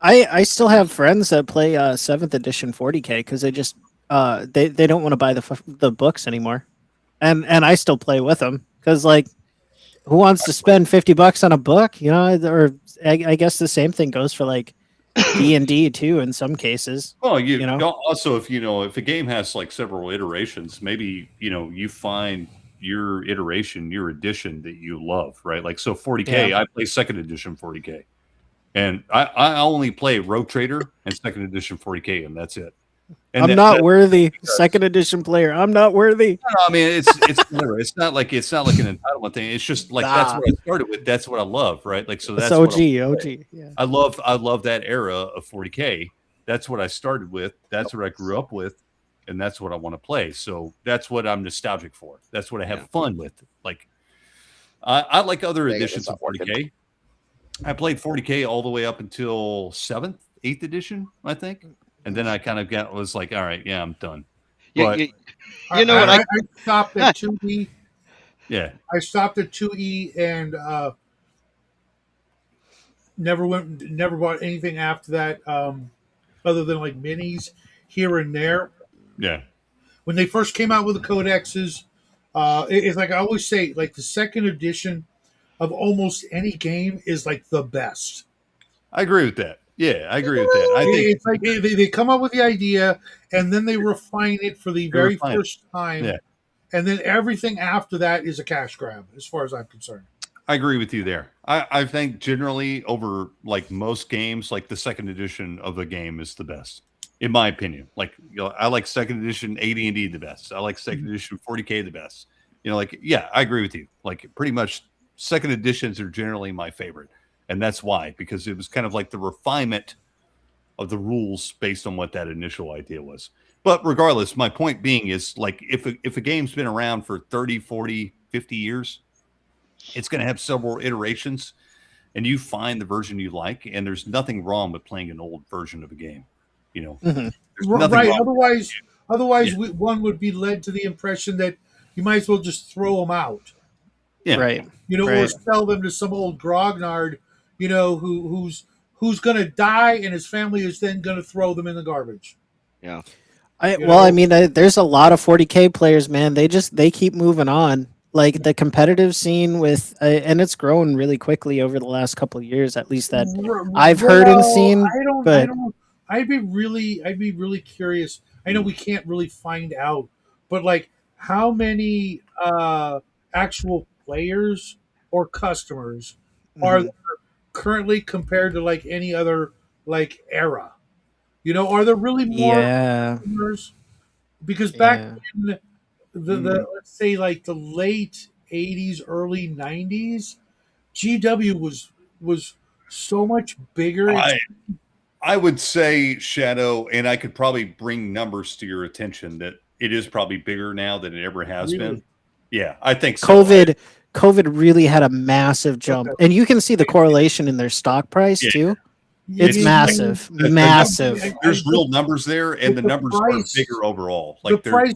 I still have friends that play 7th edition 40k because they just they don't want to buy the books anymore, and I still play with them because like who wants to spend $50 on a book, or I guess the same thing goes for like D&D too in some cases. Well, You know? also, if a game has like several iterations, maybe you find your iteration, your edition that you love, right? Like, so 40k, Yeah. I play second edition 40k, and I only play Rogue Trader and second edition 40k, and that's it. And I'm not worthy. because- Second edition player. I'm not worthy. No, I mean, whatever. It's not like an entitlement thing. It's just like that's Nah. what I started with. That's what I love, right? Like, so It's that's what OG. Yeah. I love that era of 40k. That's what I started with. That's what I grew up with, and that's what I want to play. So that's what I'm nostalgic for. That's what I have fun with. Like, I like other Dang it, editions it's of not working. 40k. I played 40k all the way up until 7th, 8th edition, I think, and then I kind of was like, all right, yeah, I'm done. But You know what I stopped at 2E. yeah, I stopped at 2E and never bought anything after that, other than like minis here and there. yeah. When they first came out with the codexes, it's like I always say, like the second edition of almost any game is like the best. I agree with that. Yeah, I agree with that. I think It's like they come up with the idea and then they refine it for the very refine it. first time. Yeah. And then everything after that is a cash grab, as far as I'm concerned. I agree with you there. I think generally over like most games, like the second edition of a game is the best, in my opinion. Like, I like second edition AD&D the best. I like second edition 40k the best. Like, yeah, I agree with you. Like, pretty much second editions are generally my favorite, and that's why, because it was kind of like the refinement of the rules based on what that initial idea was. But regardless, my point being is like if a game's been around for 30, 40, 50 years, it's going to have several iterations, and you find the version you like, and there's nothing wrong with playing an old version of a game. You know, Mhm. there's nothing Right. wrong. Otherwise, Yeah. one would be led to the impression that you might as well just throw them out, Yeah. Right. or Right. sell them to some old grognard, who's going to die, and his family is then going to throw them in the garbage. Yeah. You Well, I know, mean, there's a lot of 40K players, man. They keep moving on. Like the competitive scene and it's grown really quickly over the last couple of years, at least that I've heard and well, seen. I But don't. I'd be really curious. I know we can't really find out, but like, how many actual players or customers are mhm. currently compared to like any other like era? Are there really more Yeah, customers? Because back yeah, in the let's say like the late '80s, early '90s, GW was so much bigger. I would say Shadow, and I could probably bring numbers to your attention that it is probably bigger now than it ever has Really? been. Yeah, I think so. COVID really had a massive jump, Okay. and you can see the correlation in their stock price Yeah, too. You, It's you, you, massive, the massive. there's real numbers there, and the the numbers are price, bigger overall. the Like they're price.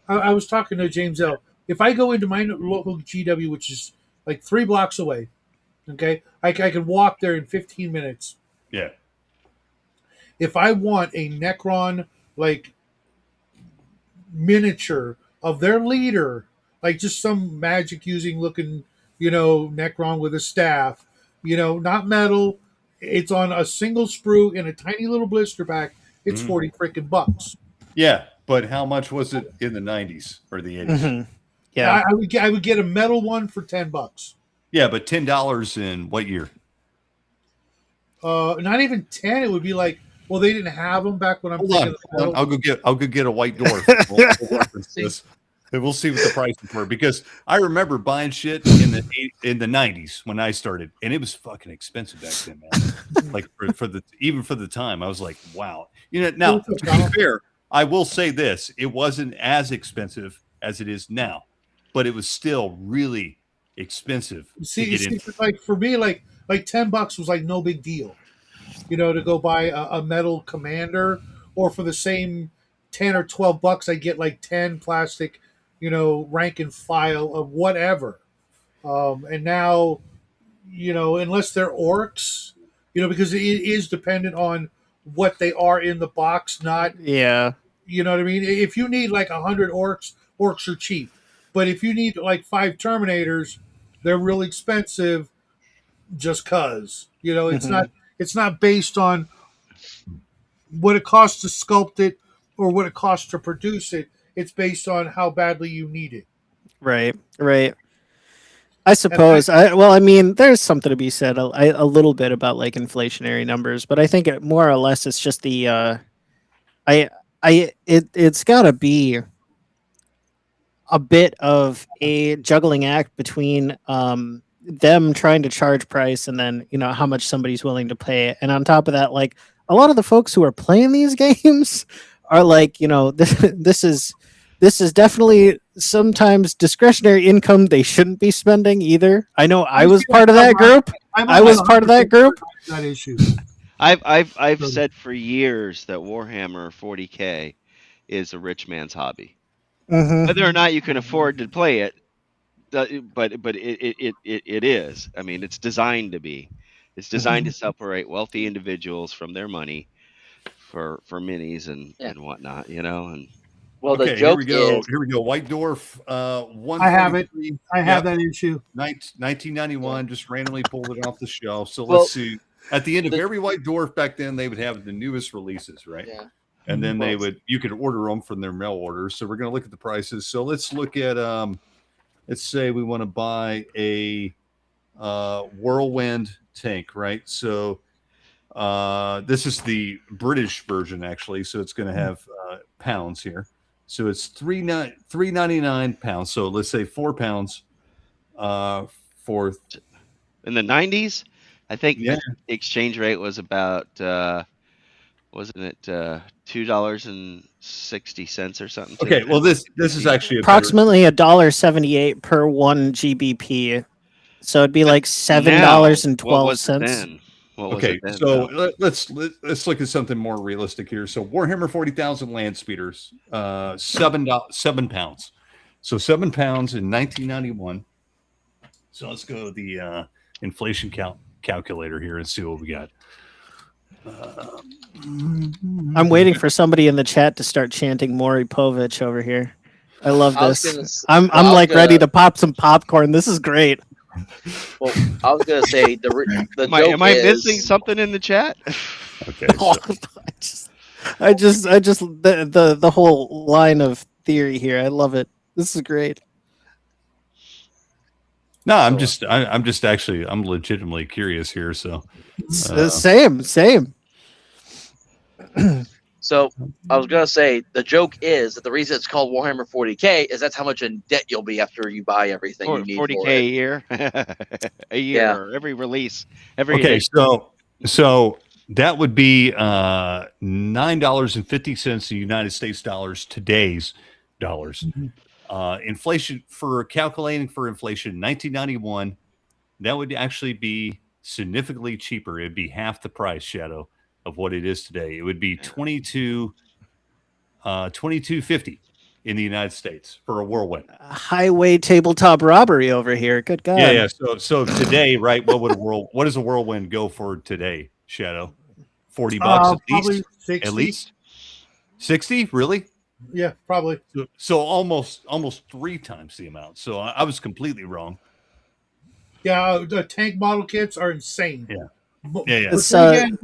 I was talking to James L. If I go into my local GW, which is like 3 blocks away, okay, I can walk there in 15 minutes. yeah, If I want a Necron like miniature of their leader, like just some magic using looking, Necron with a staff, not metal. It's on a single sprue in a tiny little blister pack. It's Mhm. 40 freaking bucks. yeah. But how much was it in the '90s or the '80s? Mhm. Yeah, I would get a metal one for $10. Yeah, but $10 in what year? Not even 10. It would be like, well, they didn't have them back when I'm Hold thinking on, of hold on. metal. I'll go get a white dwarf. We'll reference this. And we'll see what the prices were because I remember buying shit in the '90s when I started, and it was fucking expensive back then, man. Like for the even for the time, I was like, wow. Now What's up, to be Donald? fair, I will say this: it wasn't as expensive as it is now, but it was still really expensive to get in. Like for me, like $10 was like no big deal. To go buy a metal commander, or for the same 10 or 12 bucks, I get like 10 plastic, rank and file of whatever. And now, unless they're orcs, because it is dependent on what they are in the box, not, yeah. you know what I mean? If you need like 100 orcs, orcs are cheap. But if you need like 5 Terminators, they're real expensive just cause. Mhm. It's not based on what it costs to sculpt it or what it costs to produce it. It's based on how badly you need it. Right, right. I And suppose. I mean, there's something to be said a little bit about like inflationary numbers, but I think more or less it's just the I it's got to be a bit of a juggling act between them trying to charge price and then how much somebody's willing to pay, and on top of that, like a lot of the folks who are playing these games are like, this is definitely sometimes discretionary income they shouldn't be spending either. I know I was part of that group. I was part of that group. That issue. I've said for years that Warhammer 40K is a rich man's hobby. Hmm. Whether or not you can afford to play it, but it is. I mean, it's designed to be. It's designed to separate wealthy individuals from their money for minis Yeah. and whatnot, and Well, the Okay, here joke we go. is Here we go. White dwarf, I have it. 143. I have that issue. 1991. Just randomly pulled it off the shelf. So Well, let's see. At the end of the- every white dwarf back then, they would have the newest releases, right? yeah. And then Well, you could order them from their mail orders. So we're going to look at the prices. So let's look at let's say we want to buy a whirlwind tank, right? So this is the British version actually, so it's going to have pounds here. So it's 399 pounds. So let's say 4 pounds for in the 90s, I think yeah. the exchange rate was about wasn't it $2.60 or something? Okay, well this is actually a better. Approximately $1.78 per 1 GBP. So it'd be like Now, what was it $7.12. then? What was Okay, it then? so though? let's look at something more realistic here. So Warhammer 40,000 land speeders, £7. So £7 in 1991. So let's go to the inflation calculator here and see what we got. I'm waiting for somebody in the chat to start chanting Maury Povich over here. I love I was this. gonna s- I'm well, I was like ready gonna- to pop some popcorn. This is great. Well, I was gonna say the Am joke I is missing something in the chat? Okay, I just the whole line of theory here. I love it. This is great. no, I'm legitimately curious here. So Same. so. I was gonna say the joke is that the reason it's called Warhammer 40K is that's how much in debt you'll be after you buy everything you need 40K for a it. year, a year, Yeah. or every release, every okay, edition. so that would be $9.50 in United States dollars, today's dollars. Inflation, for calculating for inflation, 1991, that would actually be significantly cheaper. It'd be half the price, Shadow, of what it is today. It would be $22.50 in the United States for a whirlwind. Highway tabletop robbery over here. Good God. Yeah. So today, right? What does a whirlwind go for today, Shadow? $40 at Probably least. 60. At least 60, really? Yeah, probably. So almost 3 times the amount. So I was completely wrong. Yeah, the tank model kits are insane. Yeah. But It's, then again,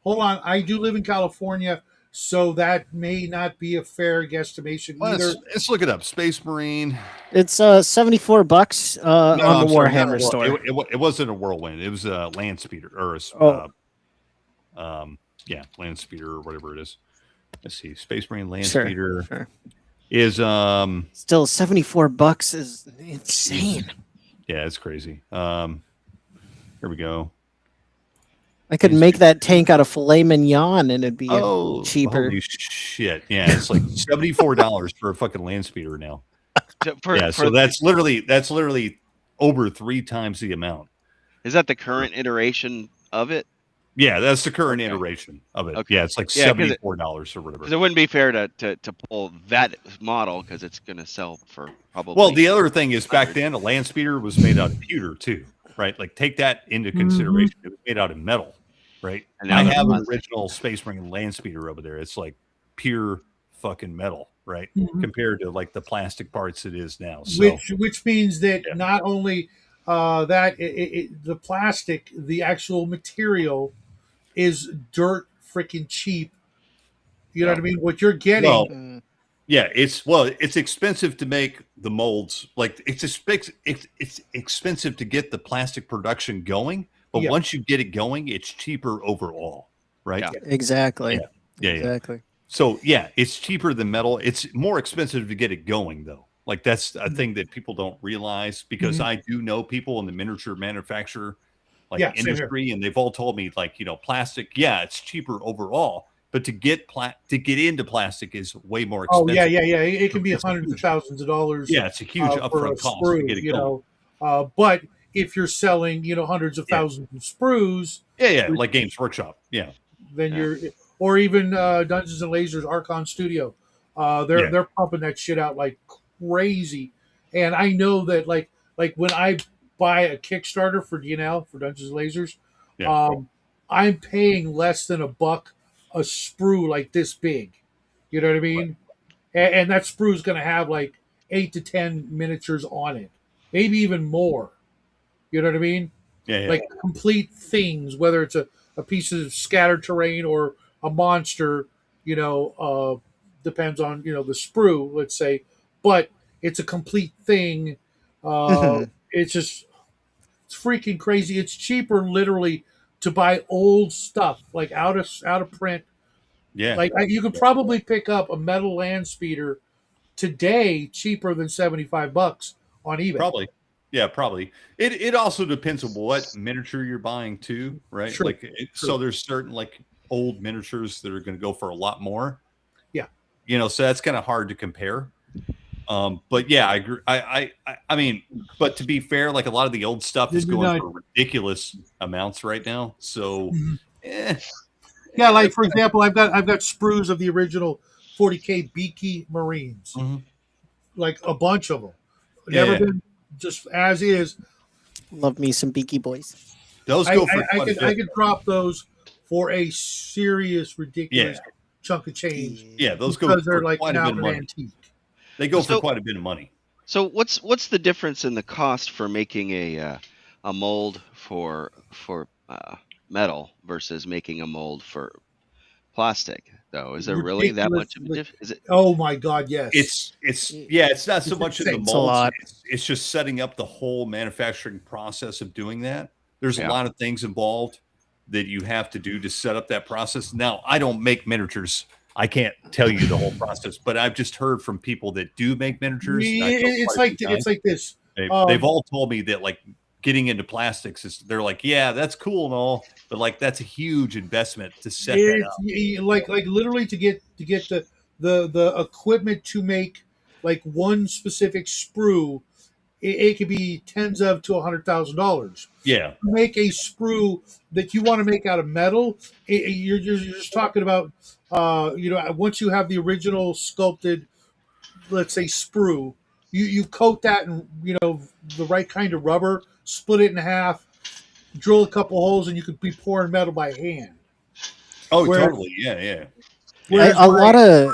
hold on. I do live in California, so that may not be a fair guesstimation Well, either. let's look it up. Space Marine. It's $74 on the I'm sorry, not Warhammer store. It wasn't a whirlwind. It was a land speeder or land speeder or whatever it is. Let's see. Space Marine land speeder is still $74 is insane. Yeah, it's crazy. Here we go. I could make that tank out of filet mignon and it'd be cheaper. Holy shit. Yeah, it's like $74 for a fucking land speeder now. So that's literally over 3 times the amount. Is that the current iteration of it? Yeah, that's the current iteration of it. Okay. Yeah, it's like $74 or whatever. Because it wouldn't be fair to pull that model because it's going to sell for probably. Well, the other thing is back then a land speeder was made out of pewter too, right? Like take that into consideration. It was made out of metal, right? And I have an original Space Marine land speeder over there. It's like pure fucking metal, right? Compared to like the plastic parts it is now. So, which means that not only the plastic, the actual material is dirt freaking cheap. You know what I mean? What you're getting. Well, yeah, it's expensive to make the molds. Like it's expensive to get the plastic production going, but once you get it going, it's cheaper overall, right? Yeah. Exactly. Yeah. Exactly. So yeah, it's cheaper than metal. It's more expensive to get it going though. Like that's a thing that people don't realize because I do know people in the miniature manufacturer industry, and they've all told me like, plastic, it's cheaper overall, but to get into plastic is way more expensive. Oh yeah. It can be hundreds of thousands of dollars. Yeah, it's a huge upfront cost to get it going. But if you're selling, hundreds of thousands of sprues, like Games Workshop, then you're, or even Dungeons and Lasers Archon Studio, they're pumping that shit out like crazy, and I know that like when I buy a Kickstarter for DNL for Dungeons and Lasers, I'm paying less than $1 a sprue like this big. You know what I mean? And that sprue is going to have like 8 to 10 miniatures on it, maybe even more. You know what I mean? Like complete things, whether it's a piece of scattered terrain or a monster, depends on, the sprue, let's say, but it's a complete thing. It's just, it's freaking crazy. It's cheaper literally to buy old stuff, like out of print. Yeah. Like you could probably pick up a metal land speeder today cheaper than $75 on eBay. Probably. Yeah, probably. It also depends on what miniature you're buying too, right? Sure. So there's certain old miniatures that are going to go for a lot more. Yeah. So that's kind of hard to compare. But yeah, I agree. I mean, but to be fair, like a lot of the old stuff is going for ridiculous amounts right now. So, yeah, like for example, I've got sprues of the original 40K Beaky Marines, like a bunch of them. Never been just as is. Love me some Beaky Boys. Those go for I could drop those for a serious, ridiculous chunk of change. Yeah, those go because for they're like quite a now bit of an money. antique. They go for quite a bit of money. So what's the difference in the cost for making a mold for metal versus making a mold for plastic? Though, is there really that much of a difference? Is it? Oh my God, yes. It's not so much in the It's a molds. lot. It's just setting up the whole manufacturing process of doing that. There's a lot of things involved that you have to do to set up that process. Now, I don't make miniatures. I can't tell you the whole process, but I've just heard from people that do make miniatures. It's like this. They've all told me that like getting into plastics is. They're like, yeah, that's cool and all, but like that's a huge investment to set that up. Like literally to get the equipment to make like one specific sprue. It could be tens of to $100,000. Yeah, to make a sprue that you want to make out of metal, you're just talking about, once you have the original sculpted, let's say sprue, you coat that in the right kind of rubber, split it in half, drill a couple holes, and you could be pouring metal by hand. Oh, totally. Yeah. A lot of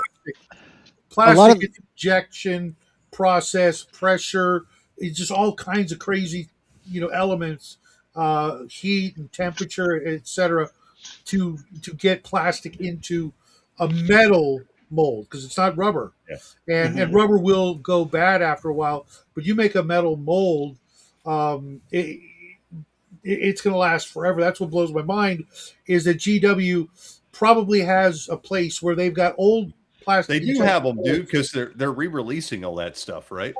plastic injection process, pressure, it's just all kinds of crazy, elements, heat and temperature, etc., to get plastic into a metal mold because it's not rubber, and rubber will go bad after a while. But you make a metal mold, it's going to last forever. That's what blows my mind is that GW probably has a place where they've got old plastic. They do have them, dude, because they're re-releasing all that stuff, right?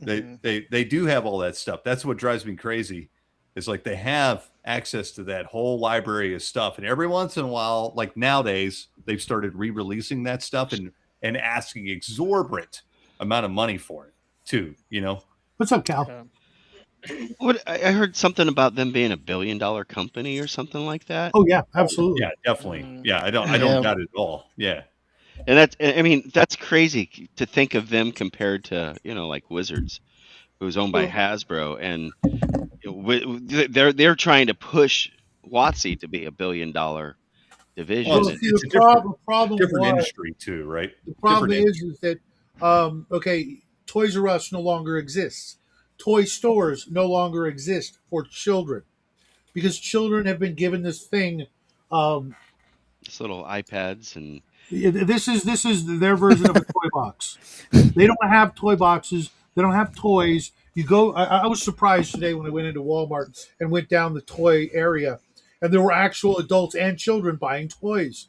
They do have all that stuff. That's what drives me crazy. It's like they have access to that whole library of stuff, and every once in a while, like nowadays, they've started re-releasing that stuff and asking exorbitant amount of money for it too. What's up, Cal? What I heard something about them being $1 billion company or something like that. Oh yeah, absolutely. Yeah, definitely. Yeah, I don't doubt it at all. Yeah. And that's crazy to think of them compared to like Wizards, who's owned by Hasbro, and they're trying to push WotC to be $1 billion division. Well, the problem different industry too, right? The problem is that Toys R Us no longer exists. Toy stores no longer exist for children because children have been given this thing. This little iPads and. This is their version of a toy box. They don't have toy boxes. They don't have toys. You go. I was surprised today when I went into Walmart and went down the toy area, and there were actual adults and children buying toys.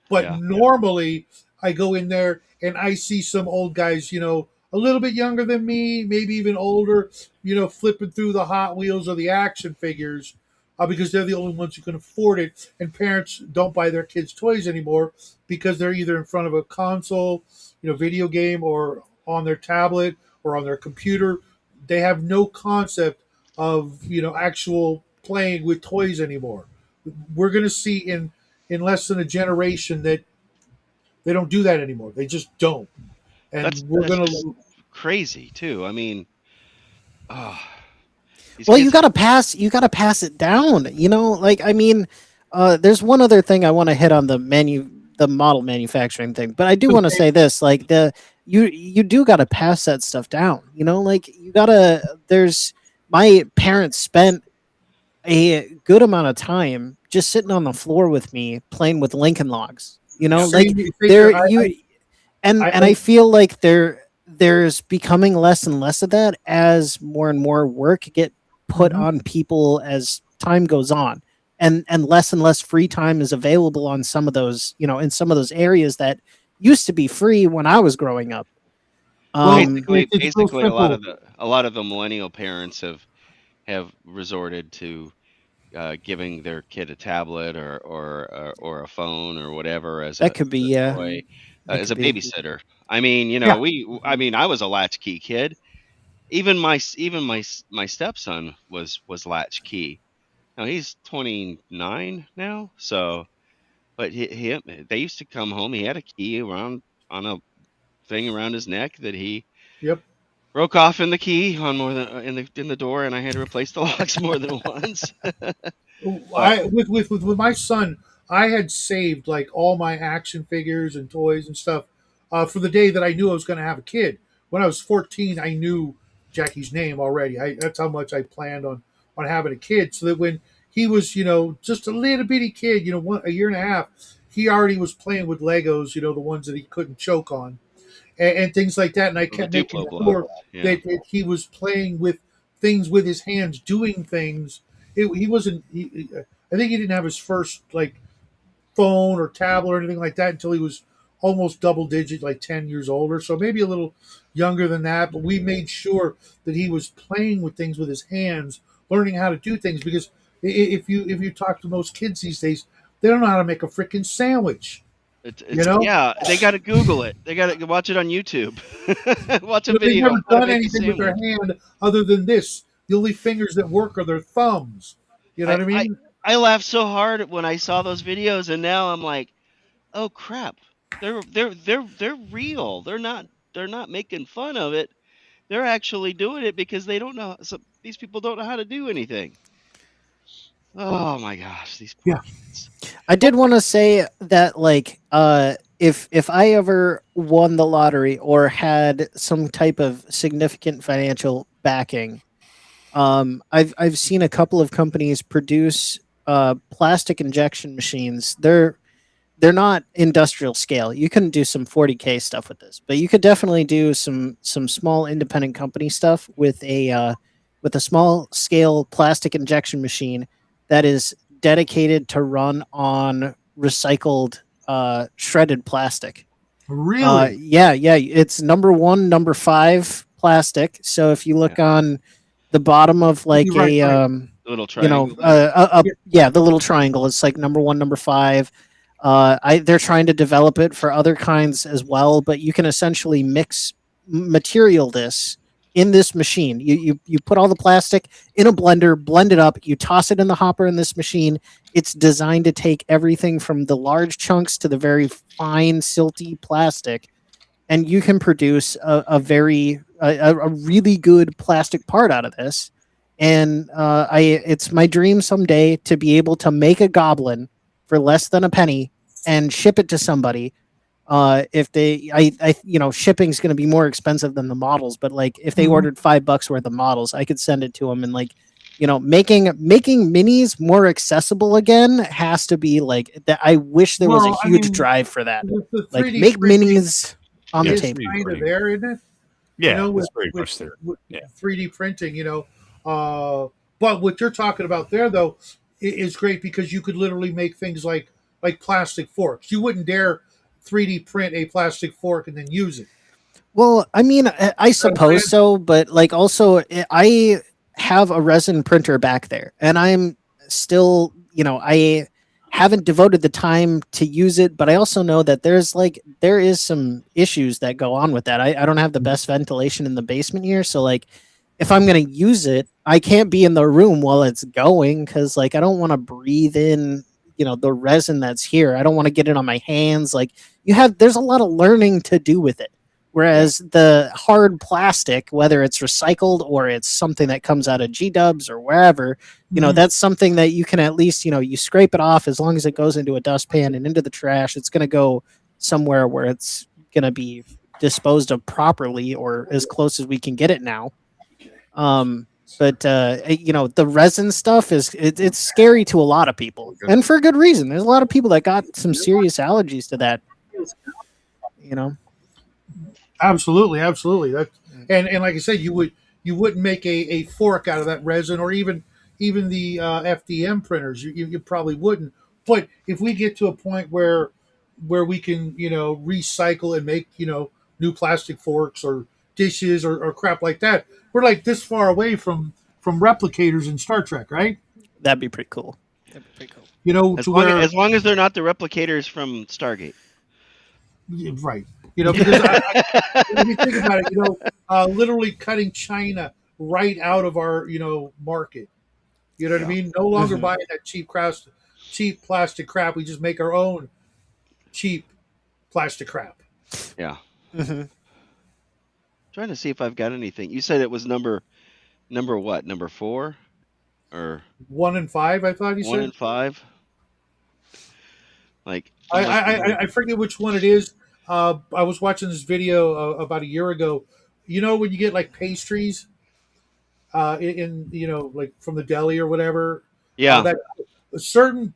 But normally, I go in there and I see some old guys, a little bit younger than me, maybe even older, flipping through the Hot Wheels or the action figures. Because they're the only ones who can afford it, and parents don't buy their kids toys anymore because they're either in front of a console, video game, or on their tablet or on their computer. They have no concept of actual playing with toys anymore. We're going to see in less than a generation that they don't do that anymore. They just don't, and that's crazy too. I mean, well, you gotta pass it down. There's one other thing I want to hit on the model manufacturing thing, but I do want to say this: like you do gotta pass that stuff down. My parents spent a good amount of time just sitting on the floor with me playing with Lincoln Logs. I feel like there's becoming less and less of that as more and more work get put on people as time goes on, and less free time is available on some of those, in some of those areas that used to be free when I was growing up. Basically, a lot of the millennial parents have resorted to giving their kid a tablet or a phone or whatever as That a could be, yeah. toy, That as could a be. babysitter. I mean, Yeah. I was a latchkey kid. Even my stepson was latchkey. Now he's 29 now, so but they used to come home. He had a key around on a thing around his neck that he Yep. broke off in the key on more than in the door, and I had to replace the locks more than once. But I with my son, I had saved like all my action figures and toys and stuff for the day that I knew I was going to have a kid. When I was 14, I knew Jackie's name already. That's how much I planned on having a kid, so that when he was, just a little bitty kid, a year and a half, he already was playing with Legos, the ones that he couldn't choke on, and things like that. And I the kept making Duplo block, sure yeah. that he was playing with things with his hands, doing things. He wasn't. I think he didn't have his first like phone or tablet or anything like that until he was almost double digit, like 10 years old or so, maybe a little younger than that. But we made sure that he was playing with things with his hands, learning how to do things. Because if you talk to most kids these days, they don't know how to make a freaking sandwich. You It's know, yeah. They got to Google it. They got to watch it on YouTube. Watch a They've video never on how to done make a anything with their sandwich. hand other than this. The only fingers that work are their thumbs. You know I, what I I mean? I laughed so hard when I saw those videos, and now I'm like, oh crap, they're real. They're not making fun of it. They're actually doing it because they don't know. So these people don't know how to do anything. Oh my gosh, these poor Yeah. kids. I did want to say that, like, if I ever won the lottery or had some type of significant financial backing, I've seen a couple of companies produce plastic injection machines. They're not industrial scale. You couldn't do some 40K stuff with this, but you could definitely do some small independent company stuff with a small scale plastic injection machine that is dedicated to run on recycled shredded plastic. Really? Yeah, it's number one, number five plastic. So if you Yeah, look on the bottom of like You're right. a Right. the little triangle there. Yeah. yeah, the little triangle, it's like number one, number five. They're trying to develop it for other kinds as well, but you can essentially mix material this in this machine. You put all the plastic in a blender, blend it up, you toss it in the hopper in this machine. It's designed to take everything from the large chunks to the very fine silty plastic, and you can produce a really good plastic part out of this. And it's my dream someday to be able to make a goblin for less than a penny and ship it to somebody. If they, shipping's going to be more expensive than the models, but like if they Mhm. ordered $5 worth of models, I could send it to them. And like, making minis more accessible again has to be like that. I wish there was a Well, I huge mean, drive for that. the Like, 3D make printing minis on the Yeah, is table. 3D kind of printing. there, isn't it? Yeah, With it's very much there. with Yeah. 3D printing, but what you're talking about there though is great because you could literally make things like plastic forks. You wouldn't dare 3D print a plastic fork and then use it. Well, I mean, I You know what I'm suppose saying? so, but like also, I have a resin printer back there, and I'm still, I haven't devoted the time to use it, but I also know that there is some issues that go on with that. I don't have the best ventilation in the basement here, so like if I'm gonna use it, I can't be in the room while it's going because like I don't want to breathe in, the resin that's here. I don't want to get it on my hands. Like there's a lot of learning to do with it. Yeah. Whereas the hard plastic, whether it's recycled or it's something that comes out of G Dubs or wherever, Mhm. that's something that you can at least, you scrape it off as long as it goes into a dustpan and into the trash. It's going to go somewhere where it's going to be disposed of properly or as close as we can get it now. Um, but the resin stuff it's scary to a lot of people, and for good reason. There's a lot of people that got some serious allergies to that. You know. Absolutely, absolutely. And like I said, you wouldn't make a fork out of that resin, or even the FDM printers. You probably wouldn't. But if we get to a point where we can recycle and make new plastic forks or dishes or crap like that, we're like this far away from replicators in Star Trek, right? That'd be pretty cool. That'd be pretty cool. You know, As to long, where as long as they're not the replicators from Stargate. right. You know, because when you think about it, you know, literally cutting China right out of our market. You know what I Yeah. mean? No longer Mhm. buying that cheap plastic crap. We just make our own cheap plastic crap. Yeah. Hmm. Trying to see if I've got anything. You said it was number what? Number 4 or 1 and 5, I thought you 1 said. and 5? Like I I'm I, looking I here. I forget which one it is. I was watching this video about a year ago. You know when you get like pastries in like from the deli or whatever, Yeah. that certain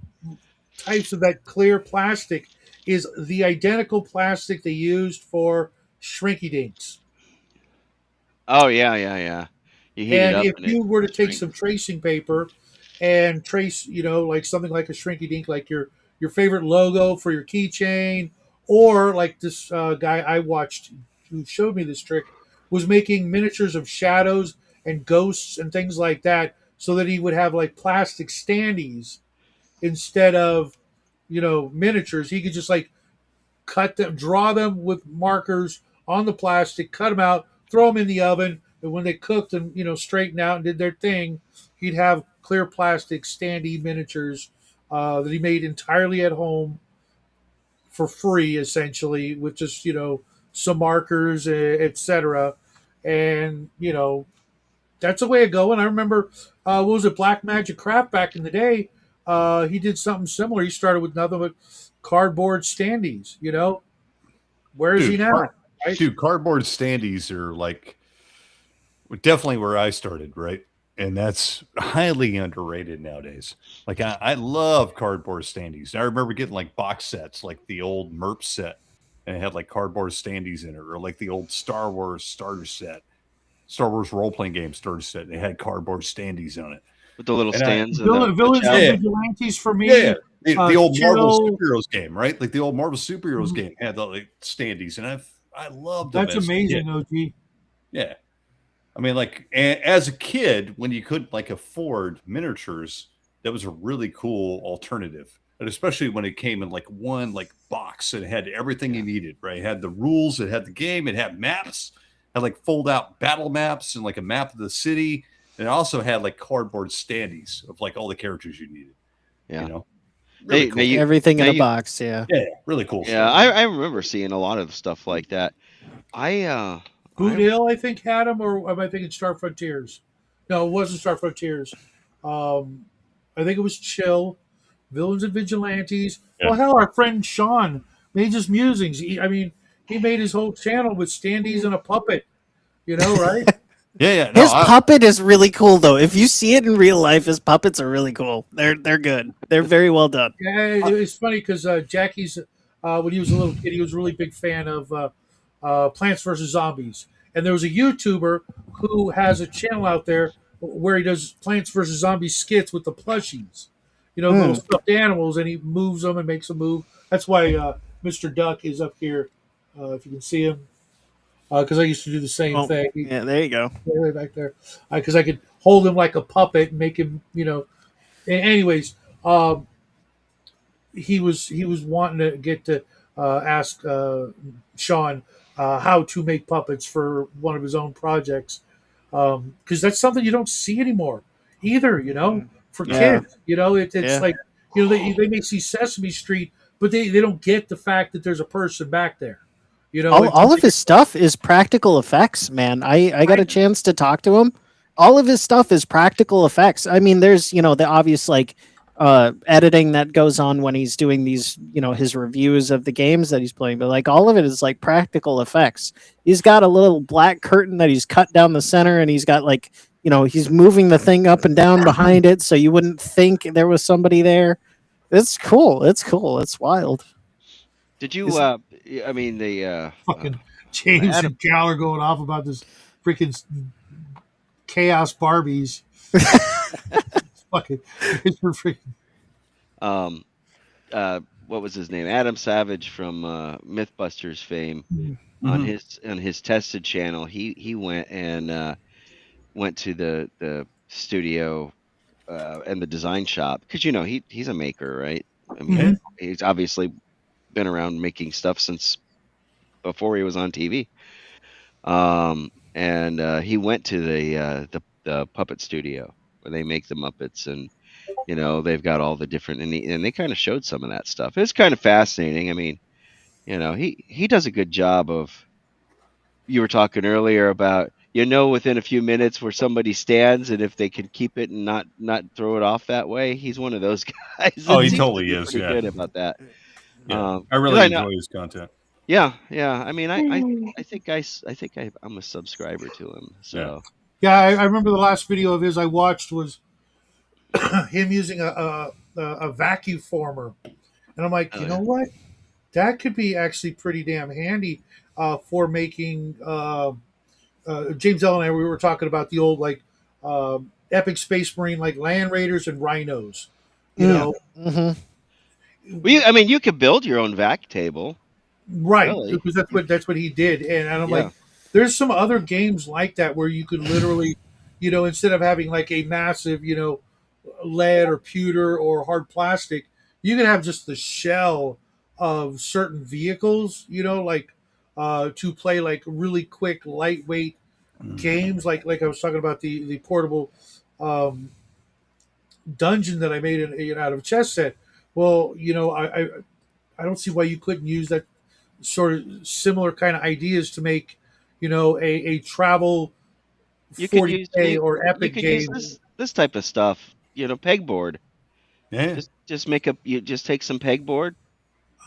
types of that clear plastic is the identical plastic they used for shrinky dinks. Oh yeah. You heat it And up if and it you were to take some shrinks. tracing paper and trace, like something like a shrinky dink, like your favorite logo for your keychain, or like this guy I watched who showed me this trick was making miniatures of shadows and ghosts and things like that, so that he would have like plastic standees instead of miniatures. He could just like cut them, draw them with markers on the plastic, cut them out, throw them in the oven, and when they cooked and straightened out and did their thing, he'd have clear plastic standee miniatures that he made entirely at home for free, essentially, with just some markers, etc. And that's a way of going. I remember what was it, Black Magic Craft back in the day. He did something similar. He started with nothing but cardboard standees. Where is he Dude, now? Right? cardboard standees are like definitely where I started, right? And that's highly underrated nowadays. Like I love cardboard standees. I remember getting like box sets, like the old MERP set, and it had like cardboard standees in it, or like the old Star Wars starter set, Star Wars role playing game starter set, and it had cardboard standees on it. With the little And I, stands and the Villains and yeah, chalice. Vigilantes for yeah, me. the old Marvel Chill. superheroes game, right? Like the old Marvel superheroes Mhm. game had the like standees, and I loved them That's as a kid. amazing, OG. Yeah, I mean, like as a kid, when you couldn't like afford miniatures, that was a really cool alternative. And especially when it came in like one like box and it had everything you needed, right? It had the rules, it had the game, it had maps, had like fold out battle maps and like a map of the city. And it also had like cardboard standees of like all the characters you needed, Yeah. Really Now cool. you Everything now in a you box. Yeah. Yeah, really cool yeah, stuff. I remember seeing a lot of stuff like that. Boot I Hill, I think, had him, or am I thinking Star Frontiers? No, it wasn't Star Frontiers. Um, I think it was Chill, Villains and Vigilantes. Yeah. Well, hell, our friend Sean made his musings. He made his whole channel with standees and a puppet. Right? Yeah. No, His puppet is really cool though. If you see it in real life, his puppets are really cool. They're good. They're very well done. Yeah, it's funny because Jackie's when he was a little kid, he was a really big fan of Plants vs Zombies, and there was a YouTuber who has a channel out there where he does Plants vs Zombies skits with the plushies, the little Hmm. stuffed animals, and he moves them and makes them move. That's why Mr. Duck is up here, if you can see him, because I used to do the same Oh, thing. yeah. There you go. Way back there, because I could hold him like a puppet and make him, Anyways, he was wanting to get to ask Sean how to make puppets for one of his own projects, because that's something you don't see anymore either. For Yeah. kids, it's Yeah. like they may see Sesame Street, but they don't get the fact that there's a person back there. All of his stuff is practical effects, man. I got a chance to talk to him. All of his stuff is practical effects. I mean, there's the obvious like editing that goes on when he's doing these his reviews of the games that he's playing, but like all of it is like practical effects. He's got a little black curtain that he's cut down the center, and he's got like he's moving the thing up and down behind it, so you wouldn't think there was somebody there. It's cool. It's cool. It's wild. did you I mean fucking James Adam and Cal are going off about this freaking chaos Barbies. fucking, it's freaking. um what was his name? Adam Savage from Mythbusters fame. On his tested channel, he went and went to the studio and the design shop, because he's a maker, right? I mean, Mhm. he's obviously been around making stuff since before he was on TV. And he went to the puppet studio where they make the Muppets, and they've got all the different, and they kind of showed some of that stuff. It's kind of fascinating. I mean, he does a good job of. You were talking earlier about within a few minutes where somebody stands, and if they can keep it and not throw it off that way. He's one of those guys Oh, that he seems to totally be is. pretty Yeah. good about that. Yeah. I 'Cause really I know. enjoy his content. Yeah, yeah. I mean, I'm a subscriber to him. Yeah. So Yeah, I remember the last video of his I watched was him using a vacuum former, and I'm like, oh you know yeah, what? That could be actually pretty damn handy for making. James Ellen and I, we were talking about the old epic space marine like land raiders and rhinos. You Mm. yeah. know, Mm-hmm. Well, I mean, you could build your own vac table, right? really. Because that's what he did, and I'm like, Yeah. there's some other games like that where you could literally, instead of having like a massive, lead or pewter or hard plastic, you can have just the shell of certain vehicles, to play like really quick, lightweight games. Like I was talking about the portable um, dungeon that I made out of a chess set. Well, I don't see why you couldn't use that sort of similar kind of ideas to make, a travel You could 40K use you or you epic could use game. this type of stuff. Pegboard. Yeah. Just take some pegboard.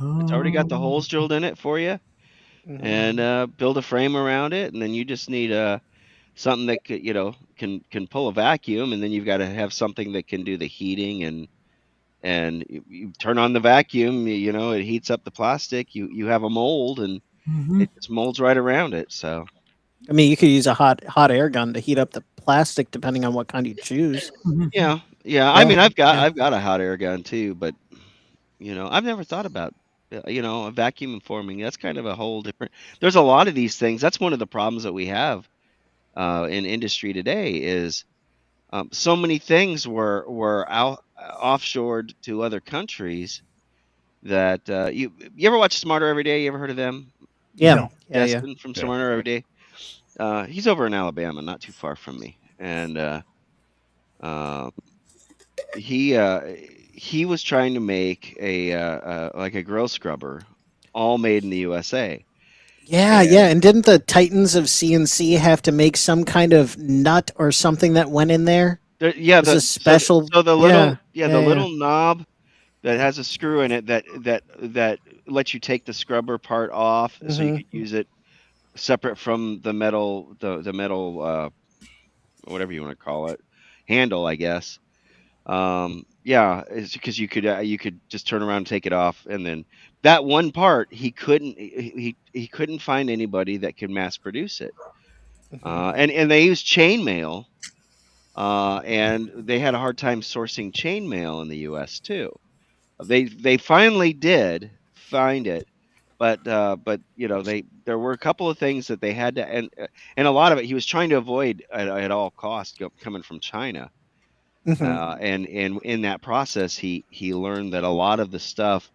It's already got the Um, holes drilled in it for you, Mm-hmm. and build a frame around it, and then you just need something that can pull a vacuum, and then you've got to have something that can do the heating, and you turn on the vacuum, it heats up the plastic. You have a mold, and mhm, it just molds right around it. So I mean, you could use a hot air gun to heat up the plastic, depending on what kind you choose. mhm. yeah, yeah. I Yeah. mean, I've got Yeah. I've got a hot air gun too, but I've never thought about a vacuum informing. That's kind of a whole different. There's a lot of these things. That's one of the problems that we have in industry today is so many things were offshored to other countries that you ever watch Smarter Every Day? You ever heard of them? Yeah. No. Yeah. Yeah. Destin from Yeah. Smarter Every Day. He's over in Alabama, not too far from me, and um, he was trying to make like a grill scrubber, all made in the USA. Yeah, yeah, And and didn't the Titans of CNC have to make some kind of nut or something that went in there? yeah, It was a so special. so the Yeah, little yeah yeah, the yeah. little knob that has a screw in it that lets you take the scrubber part off, so you Mm-hmm. could use it separate from the metal whatever you want to call it, handle, I guess. Yeah, it's because you could just turn around and take it off, and then that one part he couldn't find anybody that could mass produce it. Mm-hmm. And they used chainmail, and they had a hard time sourcing chainmail in the U.S. too. They finally did find it, but there were a couple of things that they had to, and a lot of it he was trying to avoid at all costs coming from China. Mm-hmm. And in that process, he learned that a lot of the stuff,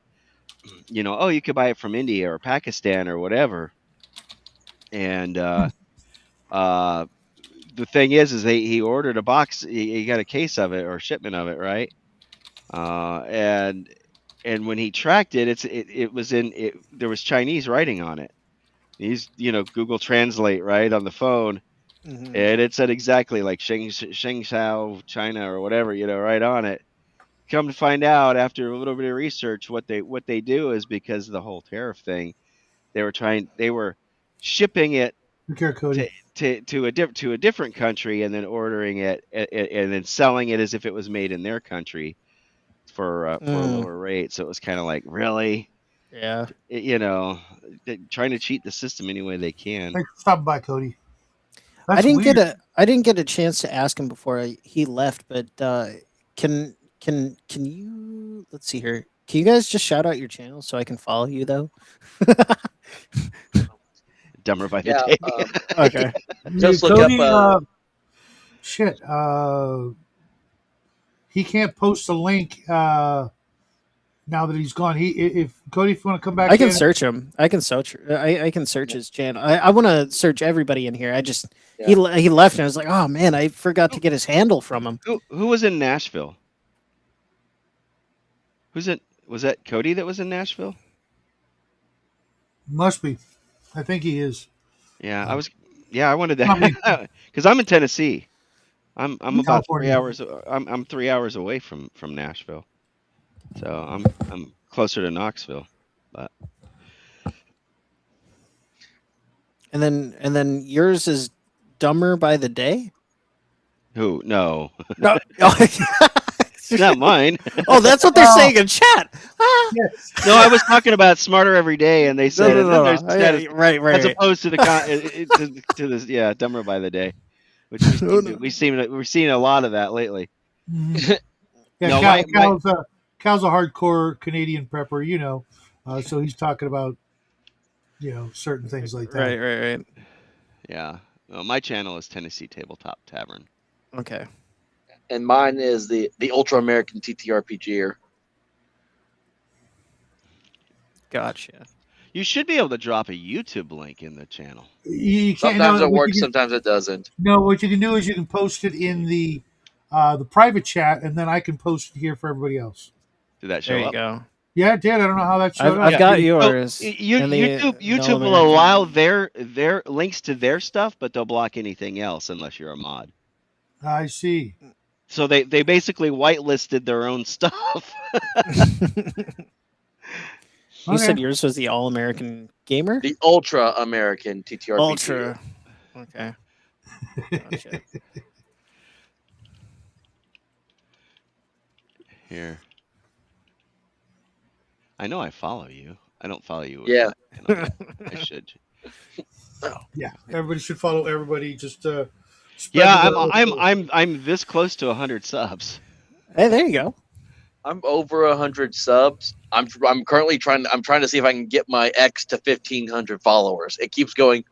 oh, you could buy it from India or Pakistan or whatever. And uh, the thing is he ordered a box, he got a case of it or shipment of it, right? And when he tracked it, it was there was Chinese writing on it. He's Google Translate right on the phone, Mm-hmm. and it said exactly like Shengshao, China or whatever, right on it. Come to find out after a little bit of research, what they do is because of the whole tariff thing, they were shipping it Take care, to Cody. to a different country, and then ordering it, and then selling it as if it was made in their country for a Mm. lower rate. So it was kind of like, really, Yeah. trying to cheat the system any way they can. Thanks for stopping by, Cody. I That's didn't get weird. a chance to ask him before he left, but can you let's see here. Can you guys just shout out your channel so I can follow you though? Dumber by the Yeah. day. Okay. Just look up. Cody, shit. he can't post a link now that he's gone. If Cody, if you want to come back, I can in, search him. I can search. I can search his channel. I want to search everybody in here. I just he left and I was like, oh man, I forgot to get his handle from him. Who was in Nashville? Was that Cody that was in Nashville? must be. I think he is. Yeah, I wanted that because I'm in Tennessee. I'm about California. 3 hours. I'm 3 hours away from Nashville, so I'm closer to Knoxville. But And then yours is dumber by the day. who? No, No, not mine. oh, that's what they're saying in chat. Ah. Yes. No, I was talking about smarter every day, and they said and then there's Yeah, right. as opposed to to this dumber by the day, which we've seen a lot of that lately. Mhm. Yeah, No, Cal's a hardcore Canadian prepper, so he's talking about certain things like that. Right. Yeah. Well, my channel is Tennessee Tabletop Tavern. Okay. And mine is the Ultra American TTRPGer. Gotcha. You should be able to drop a YouTube link in the channel. You can't, Sometimes it works, sometimes it doesn't. No, what you can do is you can post it in the private chat, and then I can post it here for everybody else. Did that show There you up? go. Yeah, it did. I don't know how that showed up. I've got yours. So, and the YouTube will American. allow their links to their stuff, but they'll block anything else unless you're a mod. I see. So they basically whitelisted their own stuff. You said yours was the All American Gamer? The Ultra American TTRPG. Ultra. Okay. Gotcha. Here. I know I follow you. I don't follow you. Yeah. I should. Yeah, everybody should follow everybody. Just spread yeah, the word. I'm this close to 100 subs. Hey, there you go. I'm over 100 subs. I'm currently trying to see if I can get my X to 1,500 followers. It keeps going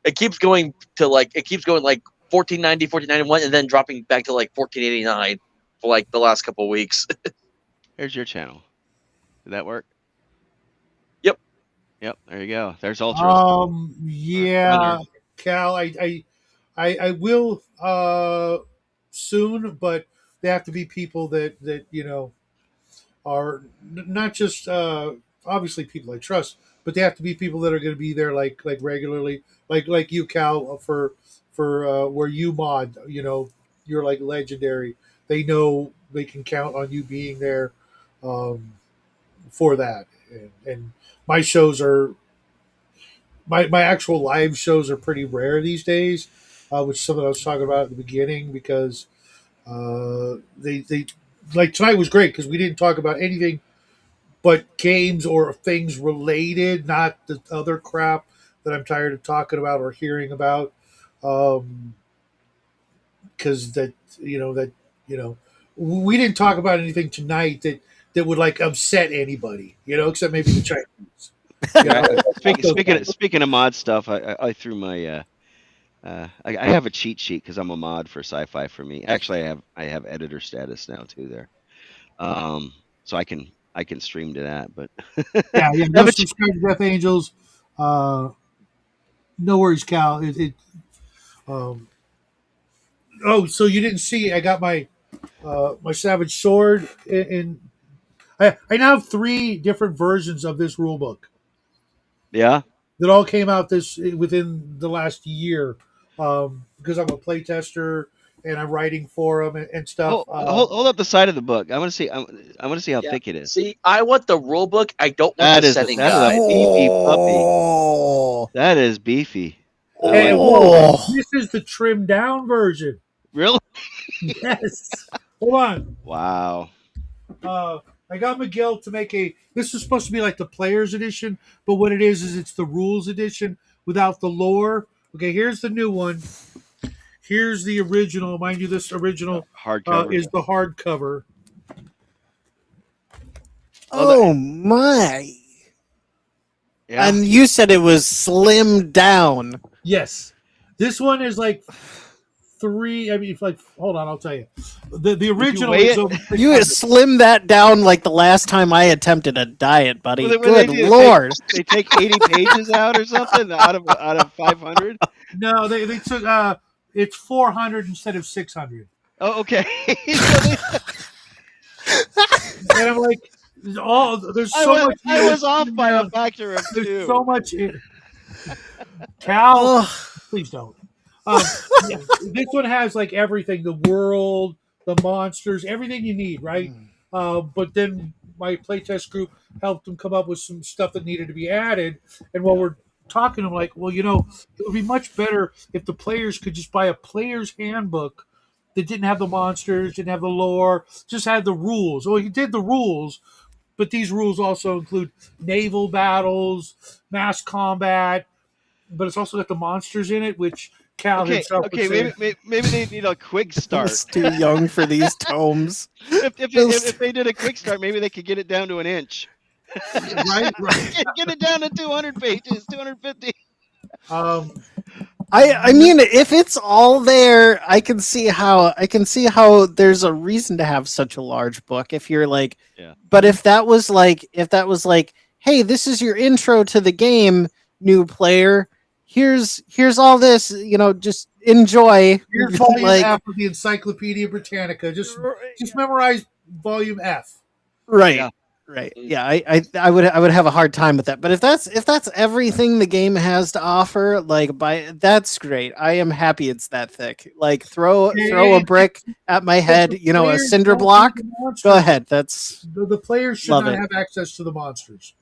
to like 1490, 1491, and then dropping back to like 1489 for like the last couple of weeks. Here's your channel. Did that work? Yep. Yep. There you go. There's Ultra. Yeah, Cal, I will soon, but they have to be people that are not just obviously people I trust, but they have to be people that are going to be there like regularly, like you, Cal, for where you mod. You're like legendary. They know they can count on you being there for that. And my shows are my actual live shows are pretty rare these days, which is something I was talking about at the beginning because they like tonight was great because we didn't talk about anything but games or things related, not the other crap that I'm tired of talking about or hearing about. Because we didn't talk about anything tonight that would like upset anybody, except maybe the Chinese. Speaking of mod stuff, I threw my I have a cheat sheet because I'm a mod for Sci-Fi for me. Actually, I have editor status now too there, so I can stream to that. But yeah, go subscribe to Death Angels. No worries, Cal. So you didn't see? I got my my Savage Sword in. I now have 3 different versions of this rule book. Yeah, that all came out within the last year because I'm a playtester and I'm writing for them and stuff. Hold up the side of the book. I want to see. I want to see how thick it is. See, I want the rule book. I don't want the setting guide. Beefy puppy. That is beefy. Hey, this is the trimmed down version. Really? Yes. Hold on. Wow. I got Miguel to make this is supposed to be like the player's edition, but what it is it's the rules edition without the lore. Okay, here's the new one. Here's the original. Mind you, this original hardcover is the hardcover. Oh my. Yeah. And you said it was slimmed down. Yes. This one is like 3. I mean, like, hold on, I'll tell you. The original weigh is it? over You 600. slim that down like the last time I attempted a diet, buddy. What Good they do? lord. They take 80 pages out or something out of 500. No, they took it's 400 instead of 600. Oh, okay. So And I'm like, there's so much. I was off by a uh, factor of There's 2. so much. Cal, Ugh. please don't. Yeah, this one has like everything: the world, the monsters, everything you need, right? But then my playtest group helped them come up with some stuff that needed to be added. And while we're talking, I'm like, well, it would be much better if the players could just buy a player's handbook that didn't have the monsters, didn't have the lore, just had the rules. Well, he did the rules, but these rules also include naval battles, mass combat, but it's also got the monsters in it, which Cal himself would Okay. say. Maybe they need a quick start. It's too young for these tomes. If they did a quick start, maybe they could get it down to an inch. Right. Get it down to 200 pages, 250. Um, I mean, if it's all there, I can see how there's a reason to have such a large book. If you're like, Yeah. but if that was like, hey, this is your intro to the game, new player. Here's all this, just enjoy. here's volume like, F of the Encyclopedia Britannica. Just memorize volume F. right. Yeah. Right. Yeah, I would have a hard time with that. But if that's everything the game has to offer, that's great. I am happy it's that thick. Like throw a brick at my head, a cinder block. Go ahead. That's The players should Love not it. have access to the monsters.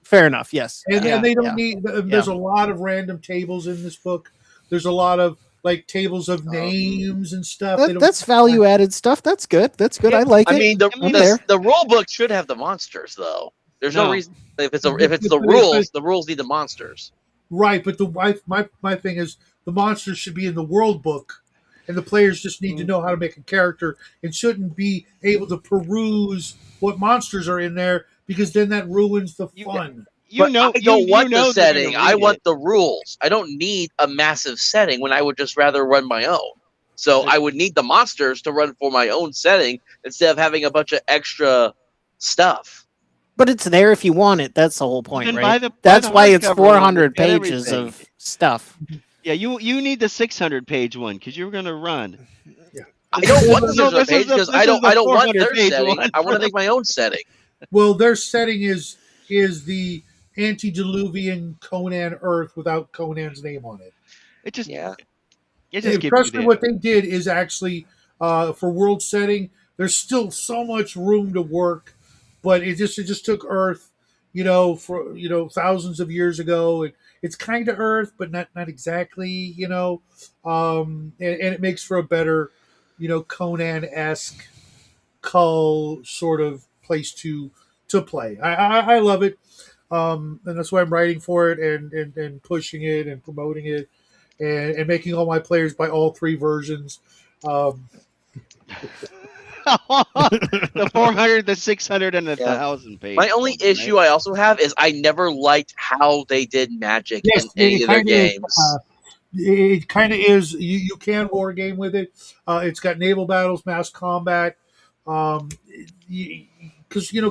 fair enough. Yes. And Yeah, they don't yeah. need. There's a lot of random tables in this book. There's a lot of like tables of names and stuff. That's value added stuff. That's good. That's good. I like I it. mean, I'm there. the rule book should have the monsters, though. There's no No. reason if it's But- the but- rules. The rules need the monsters. Right, but my thing is the monsters should be in the world book, and the players just need to know how to make a character and shouldn't be able to peruse what monsters are in there because then that ruins the fun. But I don't want the they're gonna setting. I read want it. the rules. I don't need a massive setting when I would just rather run my own. So I would need the monsters to run for my own setting instead of having a bunch of extra stuff. But it's there if you want it. That's the whole point, Then right? buy That's the why it's hardcover 400 one, get pages everything. of stuff. Yeah, you need the 600 page one because you're gonna run. I don't want the No, 600 page because I don't want their 400-page setting. one. I want to make my own setting. Well, their setting is the antediluvian Conan Earth without Conan's name on it. It just Yeah. it just gives you Impressively, the what they did is actually for world setting. There's still so much room to work, but it just took Earth, for thousands of years ago, and it's kind of Earth, but not exactly, and it makes for a better, Conan-esque cull sort of place to play. I love it, and that's why I'm writing for it and pushing it and promoting it. And making all my players buy all 3 versions. the 400, the 600, and the Yeah. 1,000 page. My only one, right? issue I also have is I never liked how they did magic Yes, in any of their kinda is, games. it kind of is. You can war game with it. It's got naval battles, mass combat. Because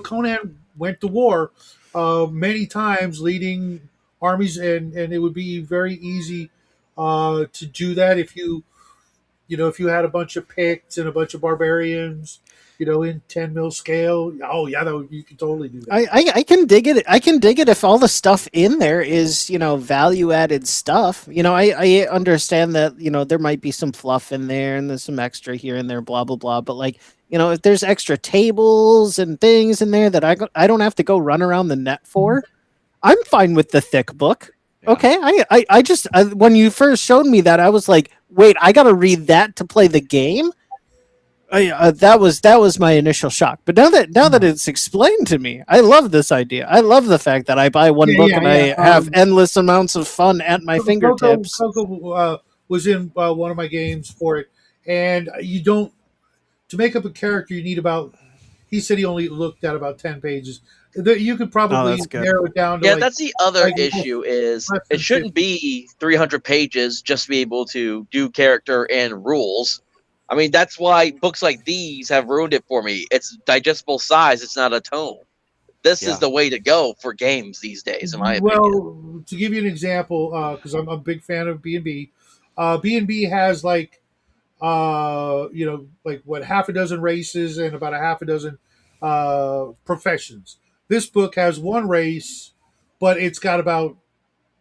Conan went to war many times, leading armies, and it would be very easy to do that if you had a bunch of Picts and a bunch of barbarians, in 10 mil scale. Oh yeah, you can totally do that. I can dig it. I can dig it if all the stuff in there is, value added stuff. I understand that, there might be some fluff in there and there's some extra here and there, blah, blah, blah. But like, if there's extra tables and things in there that I don't have to go run around the net for, I'm fine with the thick book. Yeah. Okay. I just, when you first showed me that, I was like, wait, I got to read that to play the game. That was my initial shock, but now that it's explained to me, I love this idea. I love the fact that I buy one book and I have endless amounts of fun at my fingertips. Coco was in one of my games for it, and to make up a character, you need about. He said he only looked at about 10 pages. You could probably that's good. narrow it down to Yeah, like, that's the other like, issue is less it than shouldn't be 300 pages just to be able to do character and rules. I mean, that's why books like these have ruined it for me. It's digestible size. It's not a tome. This is Yeah. the way to go for games these days, in my opinion. Well, to give you an example, because I'm a big fan of B&B, B&B has like, like what, half a dozen races and about a half a dozen professions. This book has one race, but it's got about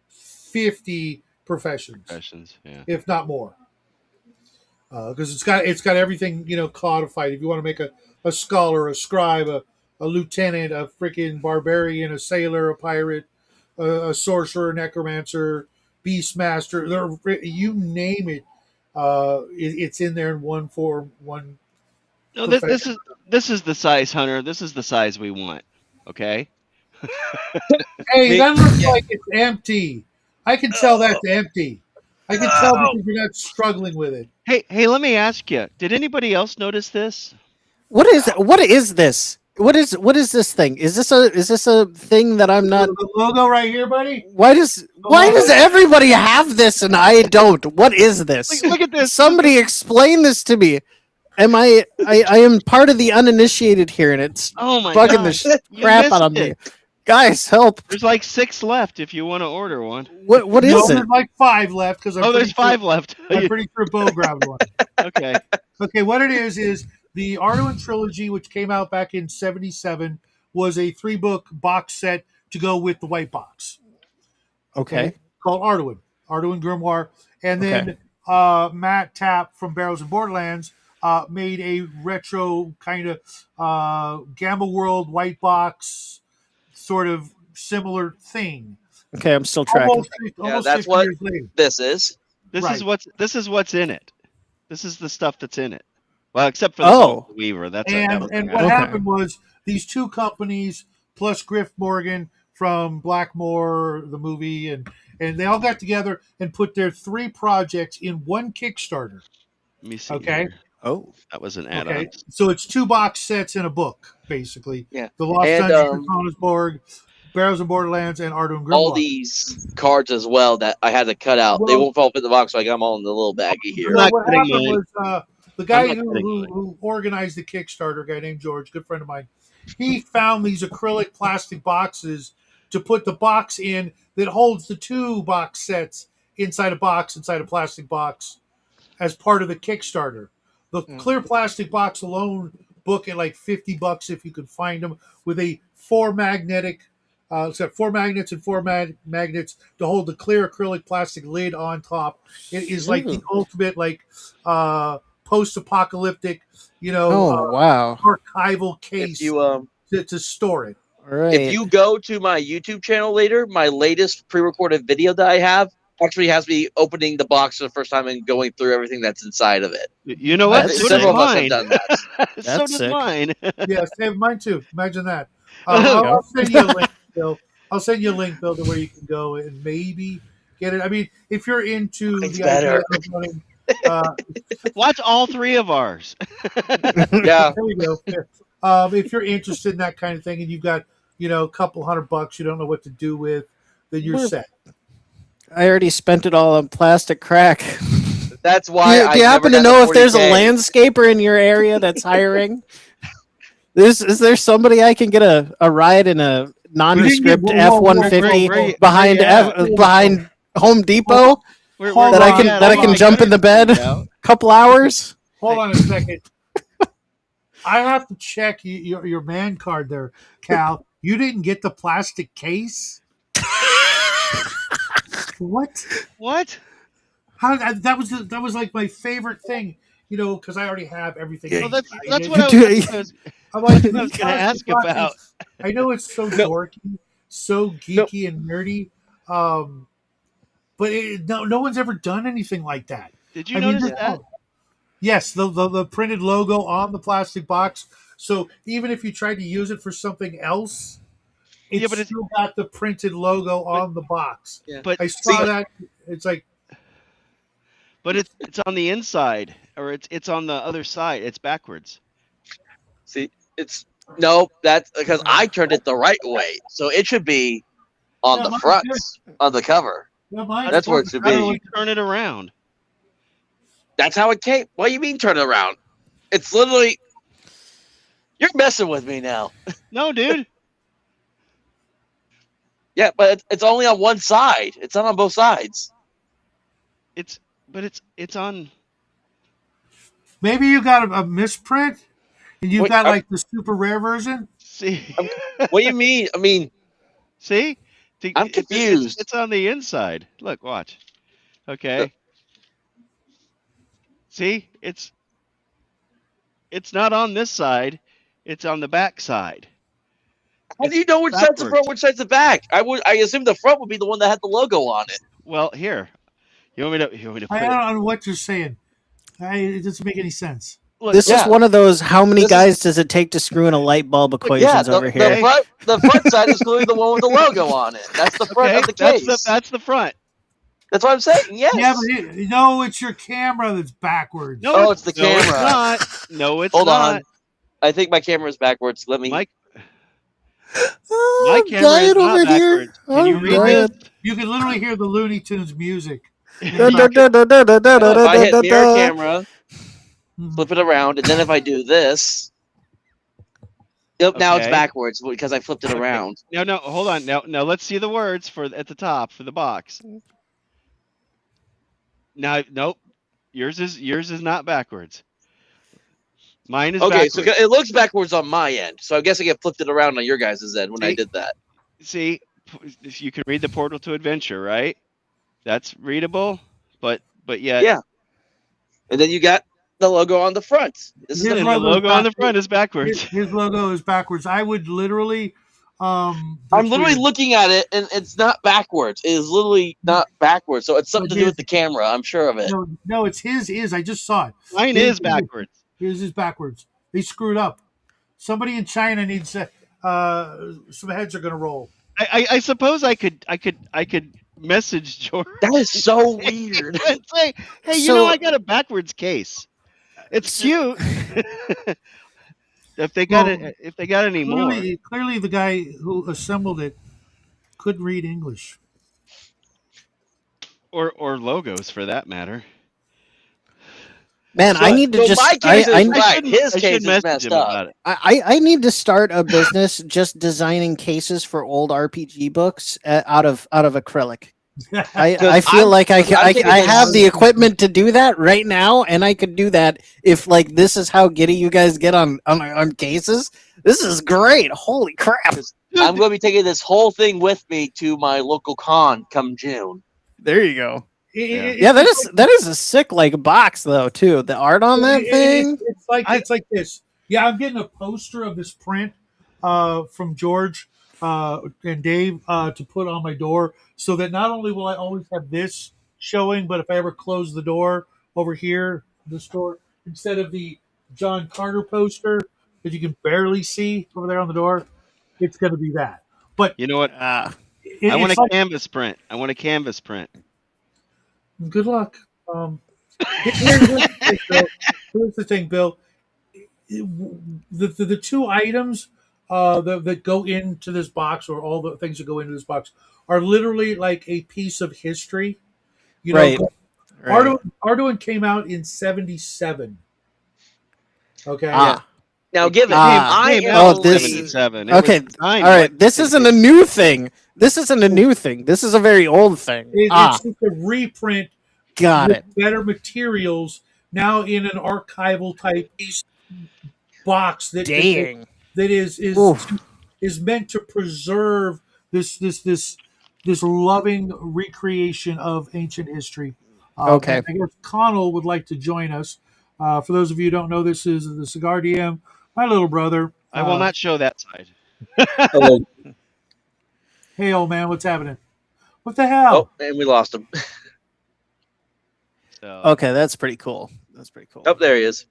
50 professions, Questions. Yeah. if not more. Because it's got everything codified. If you want to make a scholar, a scribe, a lieutenant, a freaking barbarian, a sailor, a pirate, a sorcerer, necromancer, beastmaster, you name it, it's in there in one form, one No, profession. this is the size, Hunter. This is the size we want. Okay. Hey, Me, that looks yeah. like it's empty. I can tell that's empty. I can tell because you're not struggling with it. Hey, let me ask you. Did anybody else notice this? What is this? What is this thing? Is this a thing that I'm not? The logo right here, buddy. Why does everybody have this and I don't? What is this? Look at this. Somebody explain this to me. Am I am part of the uninitiated here, and it's Oh my bugging god. the You crap missed out of me. it. Guys, help! There's like 6 left if you want to order one. What No, is it? there's like 5 left because Oh, there's 5 left. I'm pretty sure Bo grabbed one. Okay. Okay, what it is the Arduin trilogy, which came out back in '77, was a 3-book box set to go with the white box. Okay. Called Arduin Grimoire, and then Matt Tapp from Barrels and Borderlands made a retro kind of Gamma World white box sort of similar thing. Okay, I'm still tracking. Almost that's 50 what years later. this is. This is Right. what's in it. This is the stuff that's in it. Well, except for Oh. the Weaver. That And was and an what Okay. happened was these 2 companies plus Griff Morgan from Blackmore, the movie, and they all got together and put their 3 projects in one Kickstarter. Let me see. Okay. Here. Oh. That was an add-on. Okay, so it's 2 box sets in a book, basically. Yeah. The Lost And, Dungeons of Koningsborg, Barrels and Borderlands, and Arduin Grimoire. All these cards as well that I had to cut out. They Well- won't fall fit the box, so I got them all in the little baggie here. Well, not what kidding, happened Mike. was the guy I'm not kidding, Mike. who organized the Kickstarter, a guy named George, good friend of mine, he found these acrylic plastic boxes to put the box in that holds the 2 box sets inside a plastic box as part of the Kickstarter. The clear plastic box alone book at like $50 if you could find them, with a 4 magnetic. It's got 4 magnets and 4 magnets to hold the clear acrylic plastic lid on top. It is like the ultimate post-apocalyptic, Oh wow. archival case If you to store it. All right. if you go to my YouTube channel later, my latest pre-recorded video that I have actually has me opening the box for the first time and going through everything that's inside of it. You know what? That's So Several did of us have mine. done that. So That's did sick. mine. Yes, hey, mine too. Imagine that. There you go. I'll send you a link, Bill. I'll send you a link, Bill, to where you can go and maybe get it. I mean, if you're into It's the better. idea of running, Watch all 3 of ours. Yeah. there you go. If you're interested in that kind of thing and you've got, a couple $100 you don't know what to do with, then you're We're- set. I already spent it all on plastic crack. That's Do why you, I do you happen to never know got if there's a 40K. landscaper in your area that's hiring? Is there somebody I can get a ride in a nondescript whoa, F whoa, one fifty where you- behind where you at? behind Home Depot Where Hold that I on, can hold on. jump in the bed a couple hours? Hold on a second. I have to check your man card there, Cal. You didn't get the plastic case? What? What? How that was like my favorite thing, because I already have everything. Yeah, Well, that's inside what it. I was. I'm like, I was gonna ask about. I know it's so dorky, so geeky and nerdy, but no one's ever done anything like that. Did you I mean, notice this- that? Yes, the printed logo on the plastic box. So even if you tried to use it for something else, it's Yeah, but it's- still got the printed logo on the box. Yeah. But I saw See- that. It's like, but it's on the inside, or it's on the other side. It's backwards. See, it's No, that's because I turned it the right way, so it should be on Yeah, the mine's front good. of the cover. Yeah, mine's That's where fine. it should How did be. you turn it around? That's how it came. What do you mean turn it around? It's literally you're messing with me now. No, dude. Yeah, but it's only on one side. It's not on both sides. It's on. Maybe you got a misprint, and you've Wait, got like the super rare version. See, what do you mean? I mean, see, I'm confused. It's on the inside. Look, watch. Okay. See, it's not on this side. It's on the back side. How do you know which side's the front, which side's the back? I assume the front would be the one that had the logo on it. Well, here. You want me to put I it? don't know what you're saying. It doesn't make any sense. Look, This is Yeah. one of those how many This is- guys does it take to screw in a light bulb equations over here. The front side is clearly the one with the logo on it. That's the front okay, of the case. that's the front. That's what I'm saying. Yes. Yeah, but no, it's your camera that's backwards. No, Oh, it's the no, it's camera. not. No, it's Hold not. on. I think my camera is backwards. Let me. My Oh, I'm camera is dying not over here. backwards. Can you I'm read dying. this? You can literally hear the Looney Tunes music. Da, da, da, da, da, da, da, If I hit da, mirror da. camera, flip it around, and then if I do this, yep, now it's Okay. backwards because I flipped it Okay. around. No, hold on. Now, let's see the words at the top for the box. Now, nope. Yours is not backwards. Mine is Okay, backwards. so it looks backwards on my end. So I guess I get flipped it around on your guys' end when I did that. See, you can read the Portal to Adventure, right? That's readable, but yet. Yeah. And then you got the logo on the front. This is His And the logo is logo on the backwards. front is backwards. His logo is backwards. I would literally. I'm literally looking at it, and it's not backwards. It is literally not backwards. So it's something to do with the camera. I'm sure of it. No, it's his. I just saw it. Mine is backwards. His is backwards. They screwed up. Somebody in China needs to. Some heads are going to roll. I suppose I could message George. That is so weird. And say, hey, So- I got a backwards case. It's cute. If they got any more. Clearly, the guy who assembled it couldn't read English. Or logos for that matter. Man, I need to So just. my case is I, right. His I case should is message messed him up. about it. I need to start a business just designing cases for old RPG books out of acrylic. I feel like I have the equipment to do that right now, and I could do that if like this is how giddy you guys get on cases. This is great! Holy crap! I'm going to be taking this whole thing with me to my local con come June. There you go. Yeah, that is a sick like box though too. The art on that thing. It's like this. Yeah, I'm getting a poster of this print from George and Dave to put on my door, so that not only will I always have this showing, but if I ever close the door over here, this door, instead of the John Carter poster that you can barely see over there on the door, it's going to be that. But You know what? I want a canvas print. I want a canvas print. Good luck. Here's the thing, Bill. The two items that go into this box, or all the things that go into this box, are literally like a piece of history. You know, Right. Arduin came out in '77. Okay. Now, given I am oh, only- this- 77. Okay. All right. This isn't a new thing. This isn't a new thing. This is a very old thing. It's just a reprint. Got with it. better materials now in an archival type box that Dang. that Oof. is meant to preserve this loving recreation of ancient history. Okay. I guess Connell would like to join us. For those of you who don't know, this is the Cigar DM, my little brother. I will not show that side. Hey, old man, what's happening? What the hell? Oh, and we lost him. So, Okay, that's pretty cool. That's pretty cool. Oh, there he is.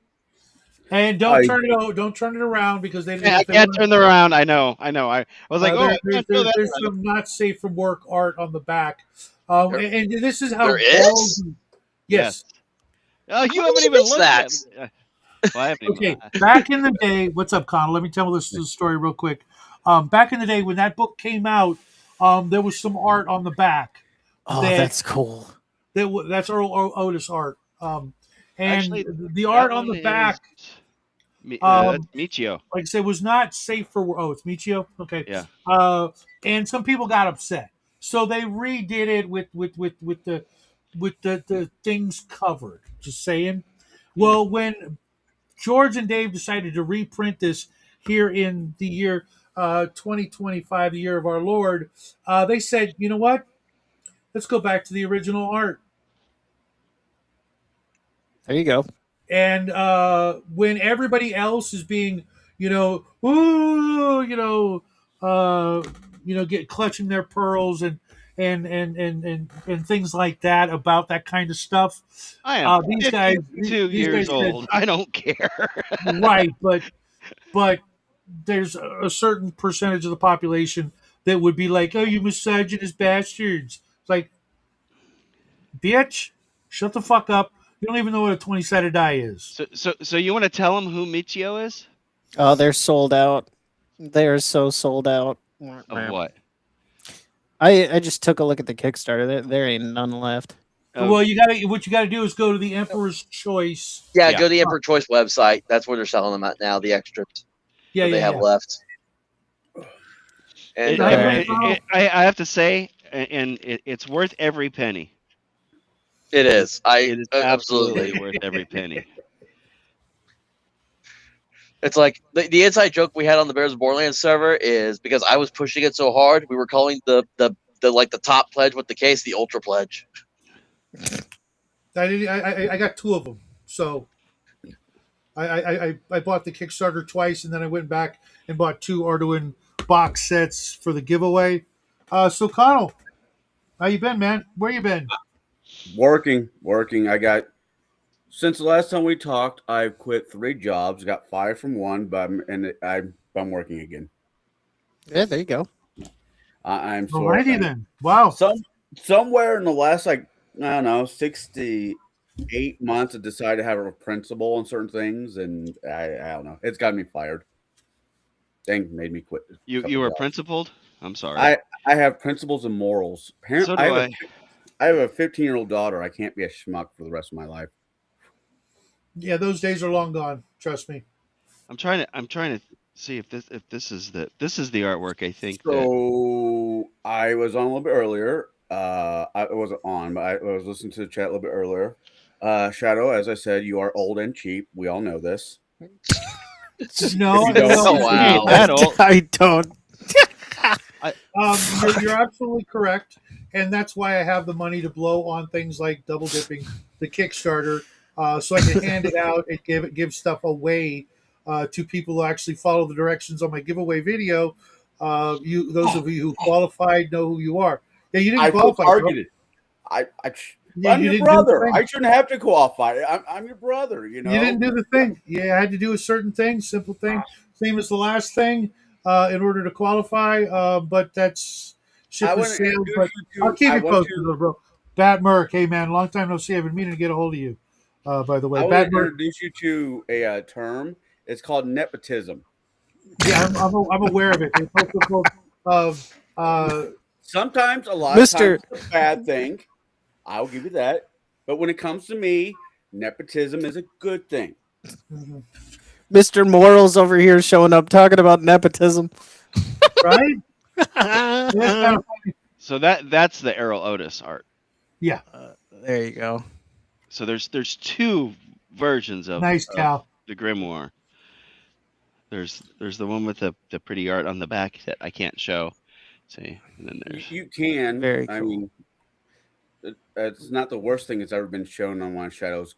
And don't turn it around because they I can't turn them around. I know. I was like, I can't show that there's side. some not safe from work art on the back, There- and this is how there is? Yes. Oh, you How haven't did even miss looked that? at it. Well, I haven't even. Okay, back in the day, what's up, Connor? Let me tell this story real quick. Back in the day when that book came out, there was some art on the back Oh, that that's cool. that's Earl Otis art. And Actually, the that art on one the is back, that's um, Michio. like I said, was not safe for. Oh, it's Michio. Okay. Yeah. And some people got upset, so they redid it with the things covered. Just saying. Well, when George and Dave decided to reprint this here in the year 2025, the year of our Lord, they said, you know what? Let's go back to the original art. There you go. And when everybody else is being, ooh, get clutching their pearls and things like that about that kind of stuff. I am These guys, 52 these years guys said, old. I don't care. right, but there's a certain percentage of the population that would be like, oh, you misogynist bastards. It's like, bitch, shut the fuck up. You don't even know what a 20-sided die is. So you want to tell them who Michio is? Oh, they're sold out. They are so sold out. Of what? I just took a look at the Kickstarter. There ain't none left. Well, what you gotta do is go to the Emperor's Choice. Yeah, Yeah. go to the Emperor Choice website. That's where they're selling them at now. The extras Yeah, that they yeah, have yeah. left. And How you doing, Carl? I have to say, and it's worth every penny. it is. It is Absolutely. absolutely worth every penny. It's like the inside joke we had on the Bears of Borderlands server is because I was pushing it so hard, we were calling the top pledge with the case the Ultra Pledge. I got two of them. So I bought the Kickstarter twice, and then I went back and bought two Arduino box sets for the giveaway. So Connell, how you been, man? Where you been? Working. I got since the last time we talked, I've quit 3 jobs, got fired from one, but I'm working again. Yeah, there you go. I'm sort Alrighty of then. Wow. somewhere in the last I don't know 68 months, I decided to have a principle on certain things, and I don't know. It's got me fired. Thing made me quit. You were principled? I'm sorry. I have principles and morals. So do I. I have a 15-year-old daughter. I can't be a schmuck for the rest of my life. Yeah, those days are long gone. Trust me. I'm trying to see if this is the artwork. I think that So I was on a little bit earlier. I wasn't on, but I was listening to the chat a little bit earlier. Shadow, as I said, you are old and cheap. We all know this. No, If you don't- no, Oh, wow. that old. I don't. you're absolutely correct, and that's why I have the money to blow on things like double dipping the Kickstarter, so I can hand it out and give stuff away to people who actually follow the directions on my giveaway video. Those of you who qualified know who you are. Yeah, you didn't I feel qualify. Bro. targeted. Yeah, I'm you your didn't do the brother. thing. I shouldn't have to qualify. I'm your brother. You know. You didn't do the thing. You had to do a certain thing, simple thing, same as the last thing, in order to qualify. But that's ship I is want to sailed. introduce But you I'll to. keep I you want posted, to. bro. Bat Merc, hey man, long time no see. I've been meaning to get a hold of you. By the way, I want Bat to Merc. introduce you to a term. It's called nepotism. Yeah, I'm aware of it. It's also called of Sometimes, a lot of times, it's a bad thing. I'll give you that. But when it comes to me, nepotism is a good thing. Mr. Morals over here showing up talking about nepotism. right. Yeah, it's kind of funny. So that's the Errol Otis art. Yeah, There you go. So there's two versions of nice Cal. the grimoire. There's the one with the pretty art on the back that I can't show. See, and then there's You can. Very I cool. mean, it's not the worst thing that's ever been shown on one of Shadow's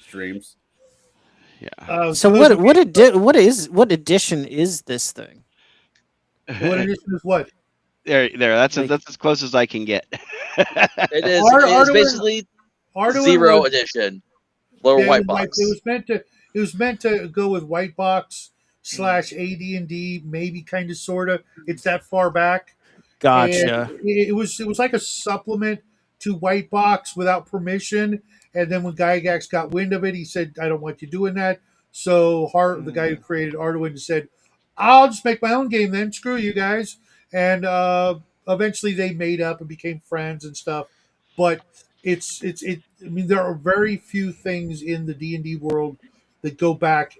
streams. yeah. So for those of what edition is this thing? what edition is what? there. That's Like- that's as close as I can get. It is. Arduino- It's basically Arduino zero was- edition, lower Yeah, white it was box. it was meant to go with white box / AD&D, maybe kind of sorta. It's that far back. Gotcha. And it was like a supplement to white box without permission, And then when Gygax got wind of it, he said, "I don't want you doing that." So the guy who created Arduin, said, "I'll just make my own game then. Screw you guys." And eventually they made up and became friends and stuff. But it. I mean, there are very few things in the D&D world that go back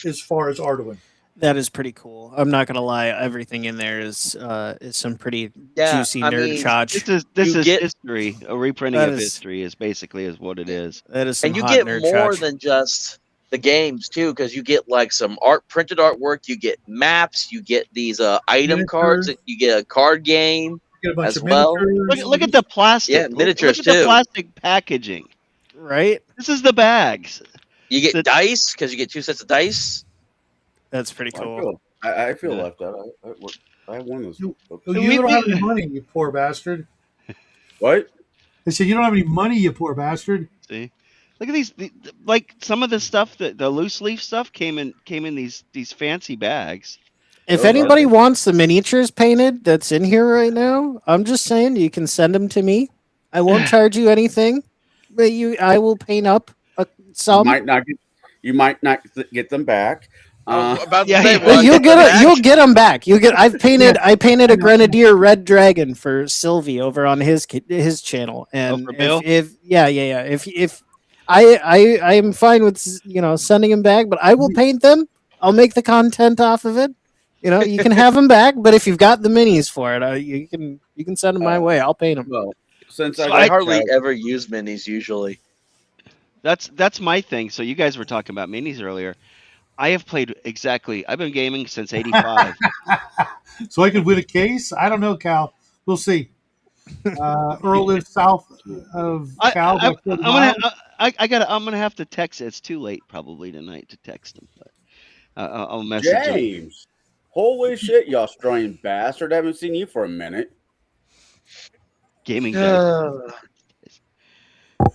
as far as Arduin. That is pretty cool. I'm not gonna lie. Everything in there is some pretty Yeah, juicy I nerd mean, chotch. This you is get history. A reprinting That of is history is basically what it is. that is some and you hot get nerd more chotch. than just the games too, because you get like some printed artwork, you get maps, you get these item cards, Miniatures, and you get a card game get a bunch as of well. miniatures. Look at the Yeah, plastic. Look miniatures at the too. plastic packaging. Right? This is the bags. You get That- dice because you get 2 sets of dice. That's pretty I cool. feel I feel Yeah. left out. I have one of those You, books. you don't have any money, you poor bastard. What? They said you don't have any money, you poor bastard. See, look at these. Like some of the stuff that the loose leaf stuff came in these fancy bags. If Those are anybody things. wants the miniatures painted that's in here right now, I'm just saying you can send them to me. I won't charge you anything, but I will paint up You some. might not get them back. I was about to Yeah, say, yeah. will I You'll get them get it. back? You'll get them back. I painted I a know. grenadier red dragon for Sylvie over on his channel, and for Bill? if yeah, if I am fine with sending him back, but I will paint them. I'll make the content off of it. You can have them back, but if you've got the minis for it, you can send them my way. I'll paint them. Well, since So I got hardly Shadow- ever use minis usually. That's my thing. So you guys were talking about minis earlier. I have played exactly. I've been gaming since '85. So I could win a case? I don't know, Cal. We'll see. Earl lives south of Cal by 40 miles. I'm gonna have to text. It's too late probably tonight to text him, but I'll message him. James. Holy shit, you Australian bastard. I haven't seen you for a minute. Gaming dice.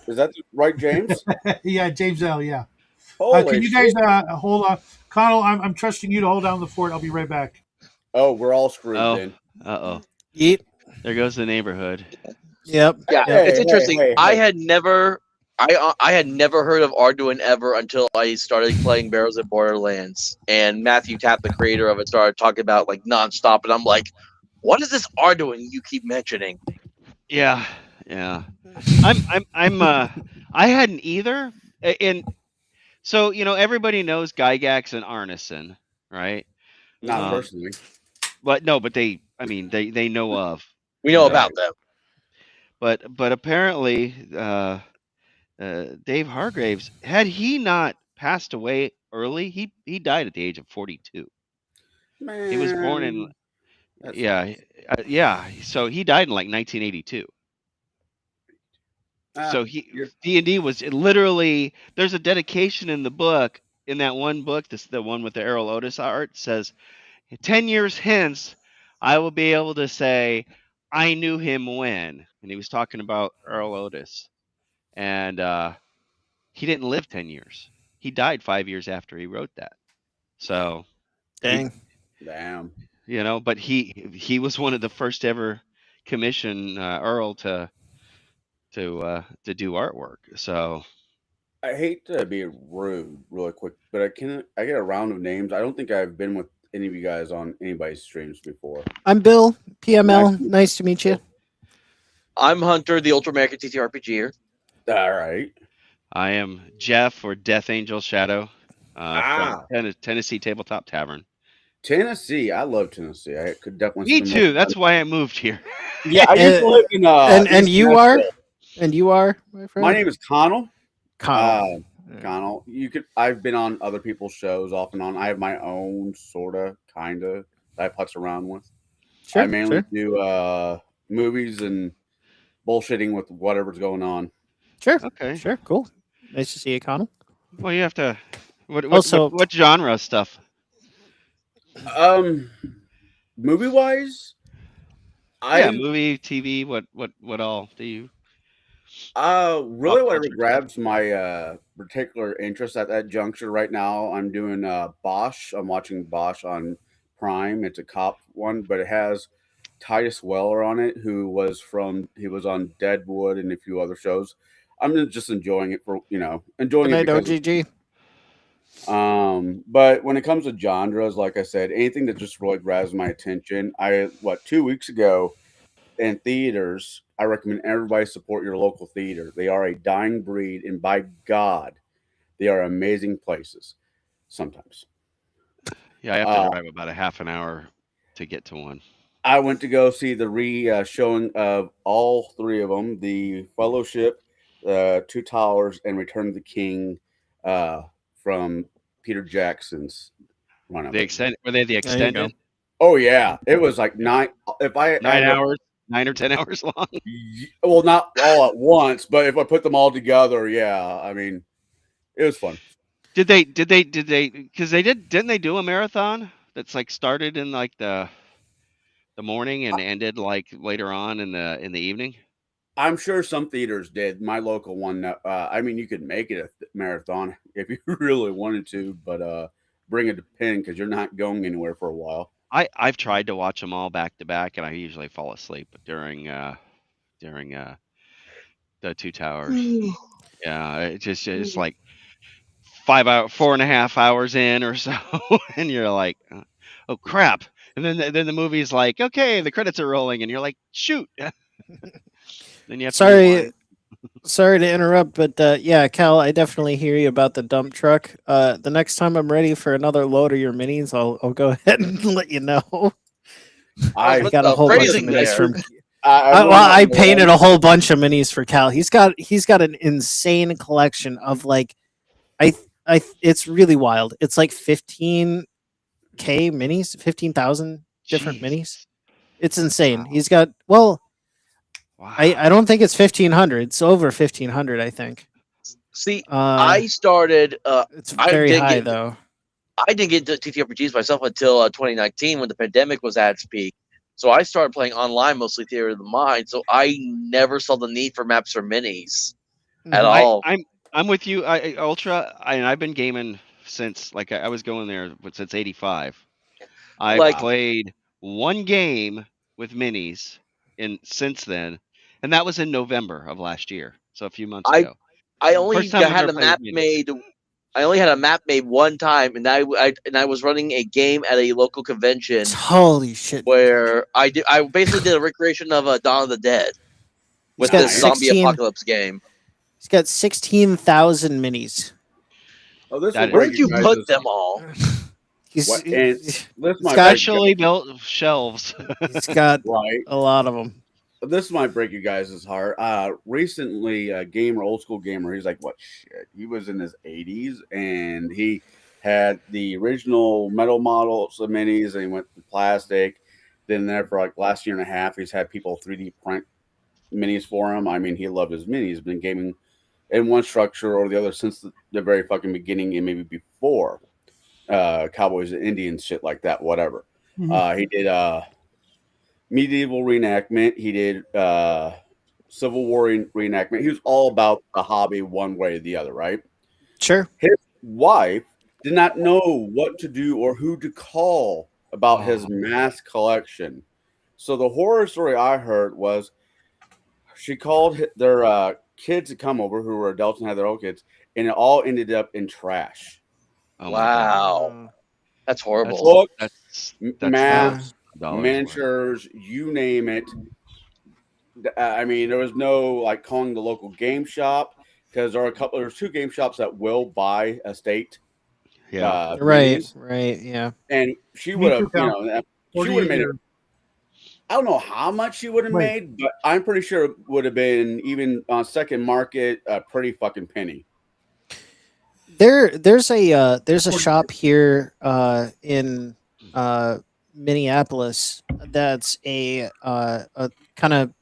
Is that right, James? Yeah, James L. Yeah. Holy Can you shit. guys hold on? Connell, I'm trusting you to hold down the fort. I'll be right back. Oh, we're all screwed Oh, then. oh. Yeet. There goes the neighborhood. Yep. Yeah, Hey, it's interesting. hey. I had never heard of Arduin ever until I started playing Barrows in Borderlands, and Matthew Tapp, the creator of it, started talking about like nonstop, and I'm like, "What is this Arduin you keep mentioning?" Yeah. I hadn't either, and so everybody knows Gygax and Arneson, right? Not personally. But no, but they know of. We know about them. But apparently, Dave Hargraves, had he not passed away early, he died at the age of 42. Man, He was born in that's yeah. So he died in like 1982. So D&D was literally, there's a dedication in the book, in that one book, this the one with the Errol Otis art, says 10 years hence I will be able to say I knew him when, and he was talking about Earl Otis, and he didn't live 10 years. He died 5 years after he wrote that. So Dang. damn. but he was one of the first ever commission Earl to do artwork. So I hate to be rude really quick, but I get a round of names. I don't think I've been with any of you guys on anybody's streams before. I'm Bill, PML. Nice to meet you. I'm Hunter, the Ultra American TTRPGer. All right. I am Jeff, or Death Angel Shadow, from Tennessee Tabletop Tavern. Tennessee. I love Tennessee. I could definitely Me too. That's why I moved here. Yeah, I used to live in and East you are? Nashville. And you are, my friend? My name is Connell. Connell. Connell. I've been on other people's shows off and on. I have my own sorta, kinda that I putz around with. Sure, I mainly do movies and bullshitting with whatever's going on. Sure. Okay. Sure. Cool. Nice to see you, Connell. Well, you have to. Also- What genre stuff? Movie wise, Yeah, movie, TV. What all do you? really Pop whatever culture grabs my particular interest at that juncture right now. I'm doing Bosch. I'm watching Bosch on Prime. It's a cop one, but it has Titus Weller on it, he was on Deadwood and a few other shows. I'm just enjoying it for Good enjoying it night, because OGG. but when it comes to genres, like I said, anything that just really grabs my attention. 2 weeks ago in theaters, I recommend everybody support your local theater. They are a dying breed, and by God, they are amazing places sometimes. Yeah, I have to Uh, drive about a half an hour to get to one. I went to go see the showing of all three of them: the Fellowship, Two Towers, and Return of the King, uh, from Peter Jackson's run of The it. extend were they the There you go. extended Oh yeah, it was like nine. If I nine added up, hours, 9 or 10 hours long? well, not all at once, but if I put them all together, yeah, I mean, it was fun. Did they? Because they didn't they do a marathon that's like started in like the morning and ended like later on in the evening? I'm sure some theaters did. My local one, I mean, you could make it a marathon if you really wanted to, but bring a pin because you're not going anywhere for a while. I've tried to watch them all back to back, and I usually fall asleep during the Two Towers. Yeah, it's like 5 hour, 4.5 hours in or so, and you're like, oh crap! And then the movie's like, okay, the credits are rolling, and you're like, shoot! Then you have to Sorry, rewind. sorry to interrupt, but yeah, Cal, I definitely hear you about the dump truck. The next time I'm ready for another load of your minis, I'll go ahead and let you know. I'll I I put got a the whole bunch of phrasing minis there. from. I I, will well, not I know. painted a whole bunch of minis for Cal. He's got an insane collection of like it's really wild. It's like 15K minis, 15,000 different minis. Jesus! It's insane. Wow! He's got well, I Wow! don't think it's 1,500. It's over 1,500, I think. See, Uh, I started. it's I very didn't high get. though. I didn't get into TTRPGs myself until 2019 when the pandemic was at its peak. So I started playing online, mostly Theater of the Mind. So I never saw the need for maps or minis at Hmm. I all. I'm with you. I've been gaming since like I was going there since '85. I've Like Wow. played one game with minis in since then, and that was in November of last year, so a few months I, ago. I First only time I've had ever a played with map minis. made. I only had a map made one time, and I was running a game at a local convention Holy shit! where I basically did a recreation of Dawn of the Dead He's with got this Nice. zombie 16. apocalypse game. He's got 16,000 minis. Oh, this will That Where break did you you guys. put them all? He's What? And this he's might got break you specially guys. built shelves. he's got Right. a lot of them. This might break you guys' heart. Recently, a gamer, old school gamer, he's like, what shit? He was in his 80s and he had the original metal models of minis and he went to plastic. Then, there for like last year and a half, he's had people 3D print minis for him. I mean, he loved his minis. He's been gaming in one structure or the other since the very fucking beginning and maybe before Cowboys and Indians, shit like that, whatever. He did medieval reenactment. He did Civil War reenactment. He was all about the hobby one way or the other, right? Sure. His wife did not know what to do or who to call about his Oh, mass collection. So the horror story I heard was she called their kids to come over who were adults and had their own kids, and it all ended up in trash. oh my God, Wow, Uh, that's that's horrible. Books, that's yeah. thousands maps, of dollars worth. miniatures, you name it. I mean, there was no like calling the local game shop because there's two game shops that will buy estate Yeah, Right. minis, Right. Yeah. and she Me would too, have, Cal. she 40 would a have made it. year. I don't know how much she would have Wait, made, but I'm pretty sure it would have been even on second market a pretty fucking penny. There's a 40 shop here in uh Minneapolis that's a kind of,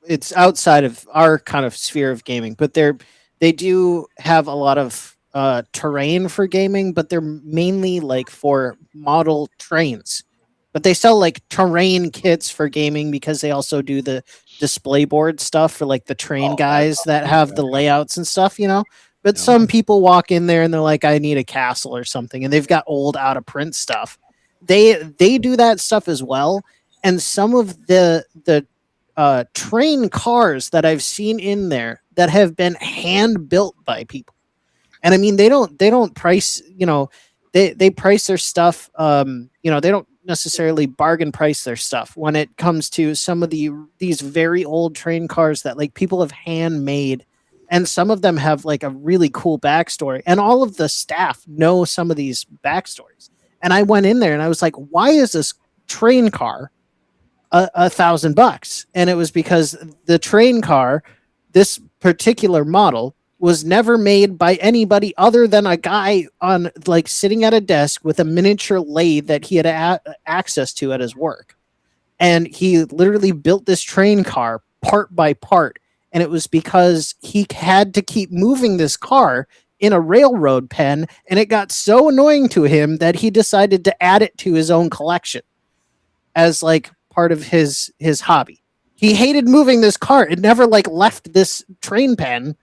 it's outside of our kind of sphere of gaming, but they do have a lot of terrain for gaming, but they're mainly like for model trains. But they sell like terrain kits for gaming because they also do the display board stuff for like the train Oh, that's guys that awesome. have the layouts and stuff. But yeah. some people walk in there and they're like, I need a castle or something, and they've got old out of print stuff. They do that stuff as well. And some of the train cars that I've seen in there that have been hand built by people. And I mean, they don't price, they price their stuff, they don't necessarily bargain price their stuff when it comes to some of these very old train cars that like people have handmade, and some of them have like a really cool backstory, and all of the staff know some of these backstories. And I went in there and I was like, why is this train car $1,000? And it was because the train car, this particular model, was never made by anybody other than a guy on like sitting at a desk with a miniature lathe that he had access to at his work. And he literally built this train car part by part. And it was because he had to keep moving this car in a railroad pen. And it got so annoying to him that he decided to add it to his own collection as like part of his hobby. He hated moving this car. It never like left this train pen,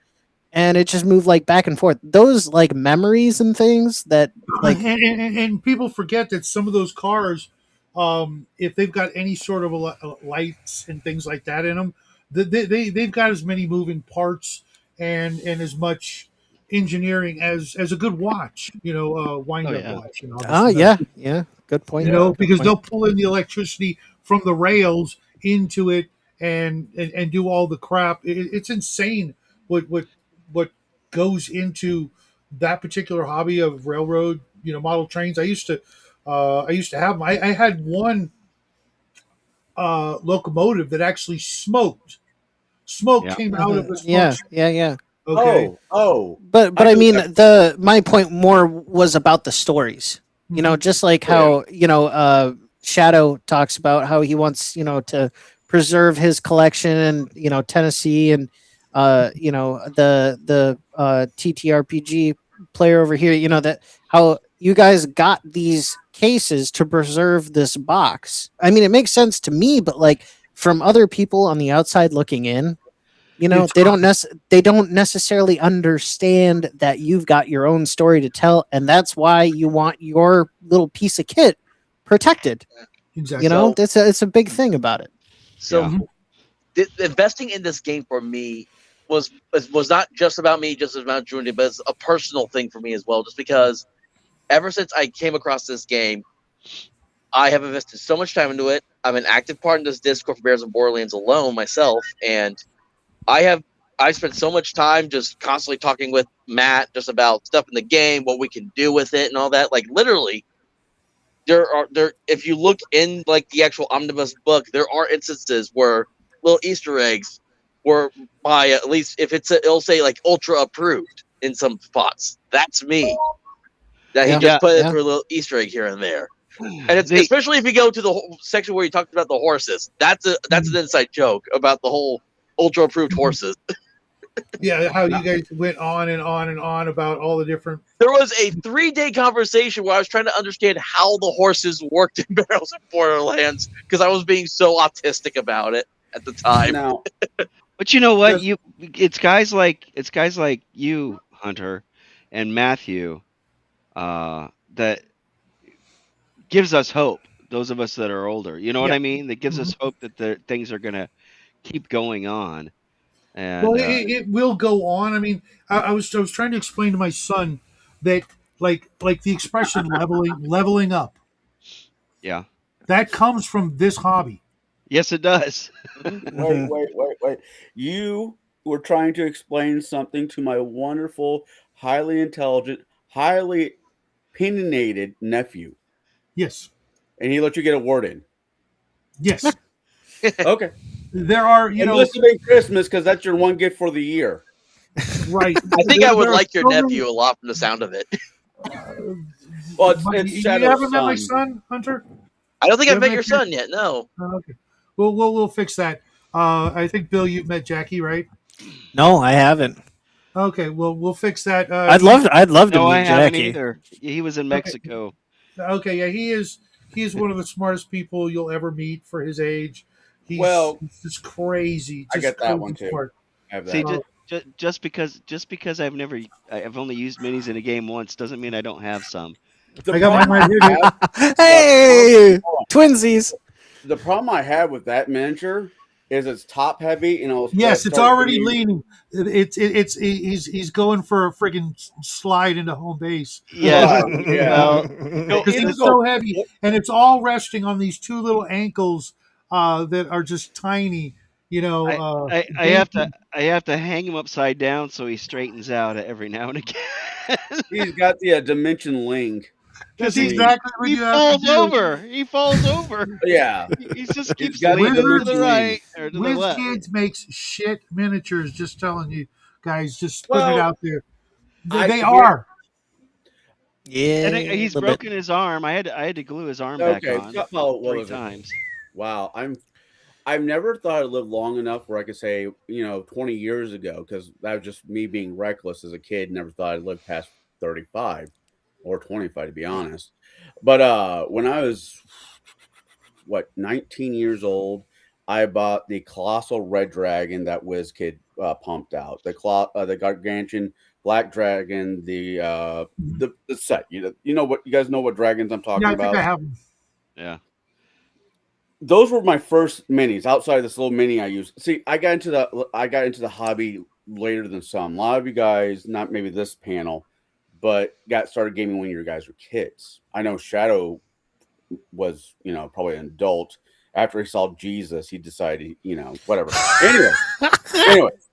and it just moved like back and forth. Those like memories and things that like and people forget that some of those cars, if they've got any sort of lights and things like that in them, they've got as many moving parts and as much engineering as a good watch, wind up watch. Yeah, good point. Because they'll pull in the electricity from the rails into it and do all the crap. It's insane what goes into that particular hobby of railroad, model trains. I used to have them. I had one locomotive that actually smoked. Smoke came out of the smoke. Yeah. Okay. But I mean, my point more was about the stories. Just like how Shadow talks about how he wants to preserve his collection, and Tennessee, and the TTRPG player over here. That how you guys got these cases to preserve this box. I mean, it makes sense to me, but like from other people on the outside looking in, they don't necessarily understand that you've got your own story to tell, and that's why you want your little piece of kit protected. Exactly. It's a big thing about it. So investing in this game for me was not just about me, just about Junie, but it's a personal thing for me as well. Just because ever since I came across this game, I have invested so much time into it. I'm an active part in this Discord for Bears and Borderlands alone myself, and I spent so much time just constantly talking with Matt just about stuff in the game, what we can do with it, and all that. Like literally, if you look in like the actual omnibus book, there are instances where little Easter eggs were by, at least if it'll say like ultra approved in some spots. That's me. That he just put it for a little Easter egg here and there. And it's especially if you go to the section where you talked about the horses. That's an inside joke about the whole ultra approved horses. Yeah, how you guys went on and on and on about all the different. There was a 3-day conversation where I was trying to understand how the horses worked in Barrels of Borderlands because I was being so autistic about it at the time. Now, but you know what? It's guys like you, Hunter, and Matthew, that gives us hope. Those of us that are older, you know what I mean? That gives us hope that things are gonna keep going on. And, well, it will go on. I mean, I was trying to explain to my son that like the expression leveling up. Yeah, that comes from this hobby. Yes, it does. Wait. You were trying to explain something to my wonderful, highly intelligent, highly opinionated nephew. Yes. And he let you get a word in. Yes. Okay. There are, this will be Christmas because that's your one gift for the year. Right. I think I would like your nephew a lot from the sound of it. Well, it's Shadow's you haven't met my son. son, Hunter? I don't think I've met your son yet. No. Okay. We'll fix that. I think Bill, you've met Jackie, right? No, I haven't. Okay. Well, we'll fix that. I'd love to no, meet I haven't Jackie. either. He was in Mexico. Okay. Yeah, he is one of the smartest people you'll ever meet for his age. He's just crazy. I get that one too. See, just because I've only used minis in a game once doesn't mean I don't have some. I got mine right here. Hey, twinsies. The problem I have with that miniature is it's top heavy, and it'll Yes, it's start already hitting. leaning. He's going for a friggin' slide into home base. Yes. Yeah. Well, no, Because It'll he's go. so heavy, and it's all resting on these two little ankles that are just tiny. You know, I have to hang him upside down so he straightens out every now and again. He's got the dimension link. that's Because he exactly what he you have to falls do. over. He falls over. Yeah, He just he's keeps got the leaning to Wizards, the dimension right link. or to the Wiz left. Kids makes shit miniatures. Just telling you guys, just putting it Well, out there. I They here. are. Yeah, And a he's little bit. broken his arm. I had to glue his arm back Okay, on what 3 was it? times. Wow, I've never thought I'd live long enough where I could say, 20 years ago, because that was just me being reckless as a kid. Never thought I'd live past 35 or 25, to be honest. But when I was 19 years old, I bought the colossal red dragon that WizKid pumped out. The gargantuan black dragon, the set. You guys know what dragons I'm talking Yeah, I think about. I have them. Yeah. Those were my first minis outside of this little mini I used. See, I got into the hobby later than some. A lot of you guys, not maybe this panel, but got started gaming when you guys were kids. I know Shadow was, probably an adult. After he saw Jesus, he decided, whatever.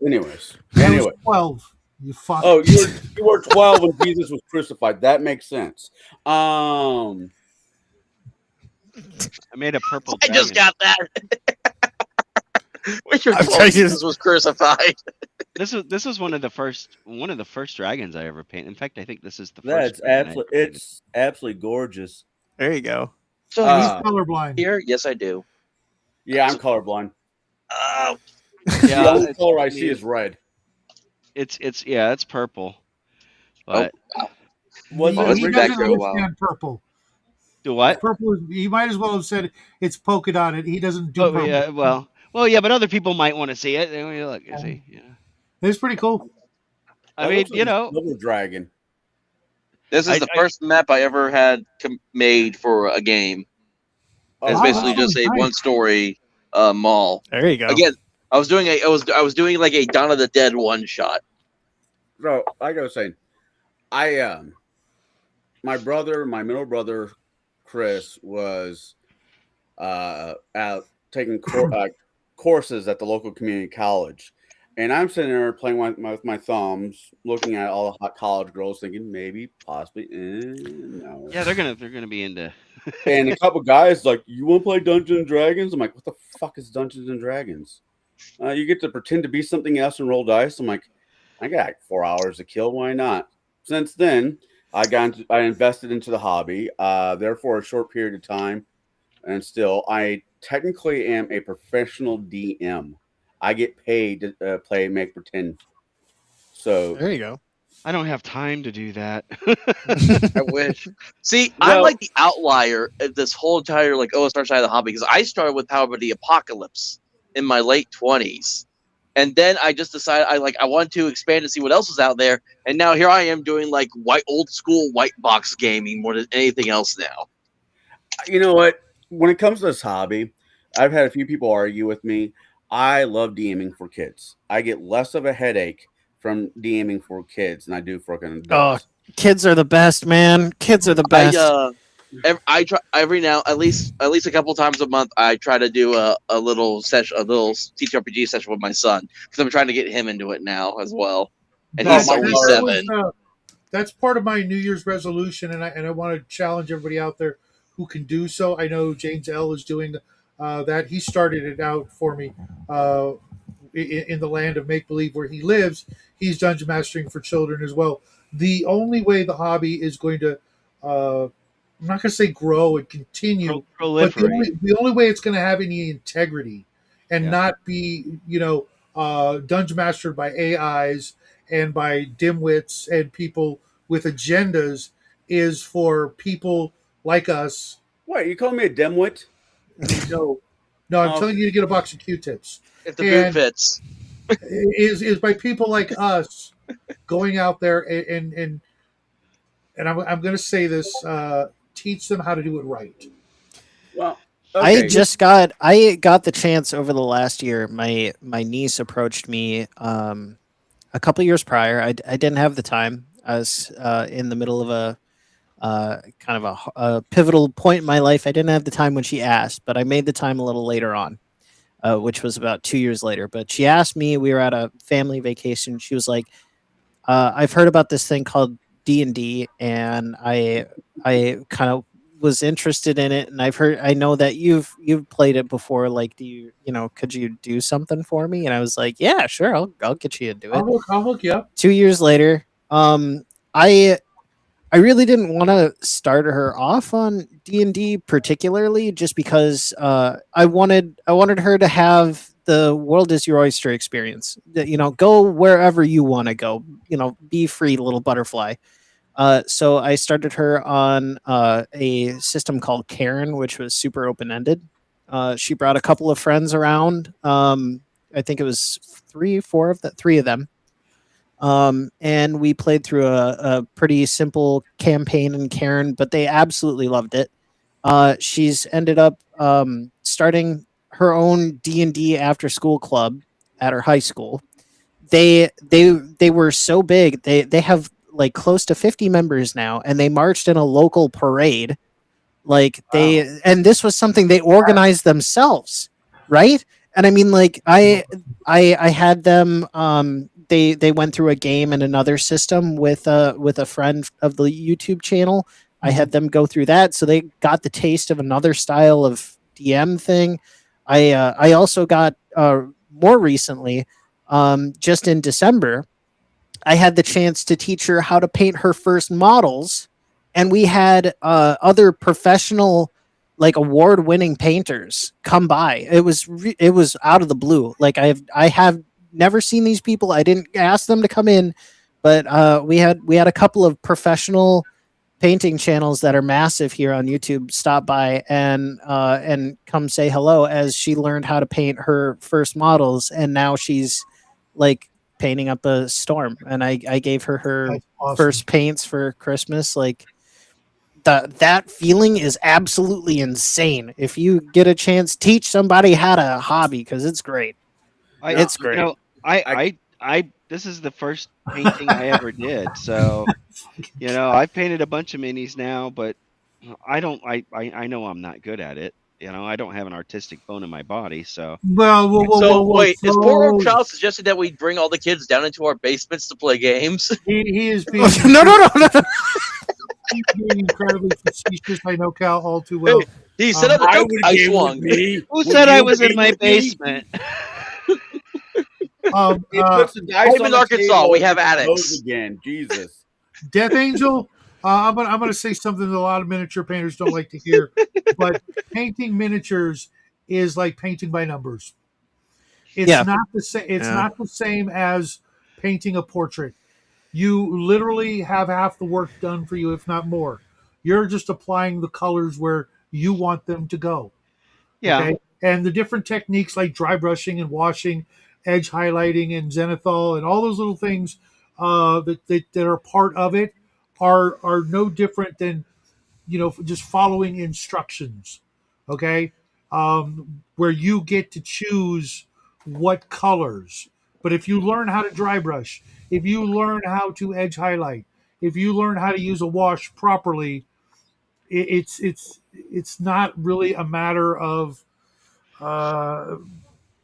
Anyways. I was 12. You fuck. Oh, you were 12 when Jesus was crucified. That makes sense. I made a purple I dragon. just got that. When your I'm 12 telling you- Jesus was crucified. This was one of the first dragons I ever painted. In fact, I think this is the first. That's dragon I ever absolutely painted. it's absolutely gorgeous. There you go. So He's Uh, colorblind. here, yes, I do. Yeah, I'm colorblind. Oh, The Yeah, only color I see is red. it's purple. But Was he it let's he be originally? back doesn't here a while. understand purple. do what? Purple. He might as well have said it's polka dotted. He doesn't do Oh purple. yeah, well yeah, but other people might want to see it. I mean, look, you see, yeah. It's pretty cool. I That mean, looks like a silver dragon. This is the first map I ever had made for a game. It's Oh, basically wow. just a Nice. one-story mall. There you go. Again, I was doing like a Dawn of the Dead one shot. So like I was saying, my middle brother, Chris, was out taking courses at the local community college, and I'm sitting there playing with my thumbs, looking at all the hot college girls, thinking maybe, possibly, no. Yeah, they're gonna be into. And a couple guys like, you want to play Dungeons and Dragons? I'm like, what the fuck is Dungeons and Dragons? You get to pretend to be something else and roll dice. I'm like, I got 4 hours to kill. Why not? Since then, I invested into the hobby. There for a short period of time, and still, I technically am a professional DM. I get paid to play, make pretend. So There you go. I don't have time to do that. I wish. See, I'm Well- like the outlier of this whole entire OSR side of the hobby because I started with Power of the Apocalypse in my late 20s, and then I just decided I wanted to expand and see what else was out there, and now here I am doing old school white box gaming more than anything else now. you know what? When it comes to this hobby, I've had a few people argue with me. I love DMing for kids. I get less of a headache from DMing for kids than I do for an adult. Kids are the best, man. Kids are the best. I try every now at least a couple times a month. I try to do a little session, a little TTRPG session with my son because I'm trying to get him into it now as well. And he's my only daughter 7. That's part of my New Year's resolution, and I want to challenge everybody out there who can do so. I know James L is doing that. He started it out for me in the land of make believe where he lives. He's dungeon mastering for children as well. The only way the hobby is going to I'm not going to say grow and continue, but Proliferate. the only way it's going to have any integrity and Yeah. not be, dungeon mastered by AIs and by dimwits and people with agendas is for people like us. What, you calling me a dimwit? No, I'm Oh. telling you to get a box of Q-tips. If the boot And- fits. Is by people like us going out there and I'm going to say this: teach them how to do it right. Well, I Okay. just got I got the chance over the last year. My niece approached me a couple years prior. I didn't have the time. I was in the middle of a kind of a pivotal point in my life. I didn't have the time when she asked, but I made the time a little later on, which was about 2 years later. But she asked me. We were at a family vacation. She was like, "I've heard about this thing called D&D, and I kind of was interested in it, and I know that you've played it before. Like, do could you do something for me?" And I was like, "Yeah, sure, I'll get you into it." I'll hook you up. 2 years later, I I really didn't want to start her off on D&D particularly, just because I wanted her to have the world is your oyster experience. Go wherever you want to go. Be free, little butterfly. So I started her on a system called Karen, which was super open ended. She brought a couple of friends around. I think it was three of them, and we played through a pretty simple campaign in Karen, but they absolutely loved it. She's ended up starting her own D&D after school club at her high school. They were so big. They have like close to 50 members now, and they marched in a local parade. Like Wow. and this was something they organized themselves, right? And I mean, like I had them. They went through a game in another system with a friend of the YouTube channel. I had them go through that, so they got the taste of another style of DM thing. I also got more recently, just in December, I had the chance to teach her how to paint her first models, and we had other professional, like award-winning painters come by. It was out of the blue. Like I have never seen these people. I didn't ask them to come in, but we had a couple of professional painting channels that are massive here on YouTube stop by and come say hello as she learned how to paint her first models, and now she's like painting up a storm. And I gave her That's awesome. first paints for Christmas. Like that feeling is absolutely insane. If you get a chance, teach somebody how to hobby because it's great. It's great. This is the first painting I ever did. So, I've painted a bunch of minis now, but I don't. I know I'm not good at it. I don't have an artistic bone in my body. So, Well, So wait, is Poor Old so Child suggesting that we bring all the kids down into our basements to play games? he is being No. he's being incredibly facetious. I know Cal all too well. He said on the I joke, would I game swung. with me. who Would said I you was in game my with me? basement? He puts the dice I'm on in the Arkansas. table We and have goes attics. again. Jesus. Death Angel. I'm gonna say something that a lot of miniature painters don't like to hear, but painting miniatures is like painting by numbers. It's Yeah. not the same. It's Yeah. not the same as painting a portrait. You literally have half the work done for you, if not more. You're just applying the colors where you want them to go. Yeah. Okay, and the different techniques like dry brushing and washing, edge highlighting and zenithal and all those little things that are part of it are no different than just following instructions. Okay, where you get to choose what colors. But if you learn how to dry brush, if you learn how to edge highlight, if you learn how to use a wash properly, it's not really a matter of uh,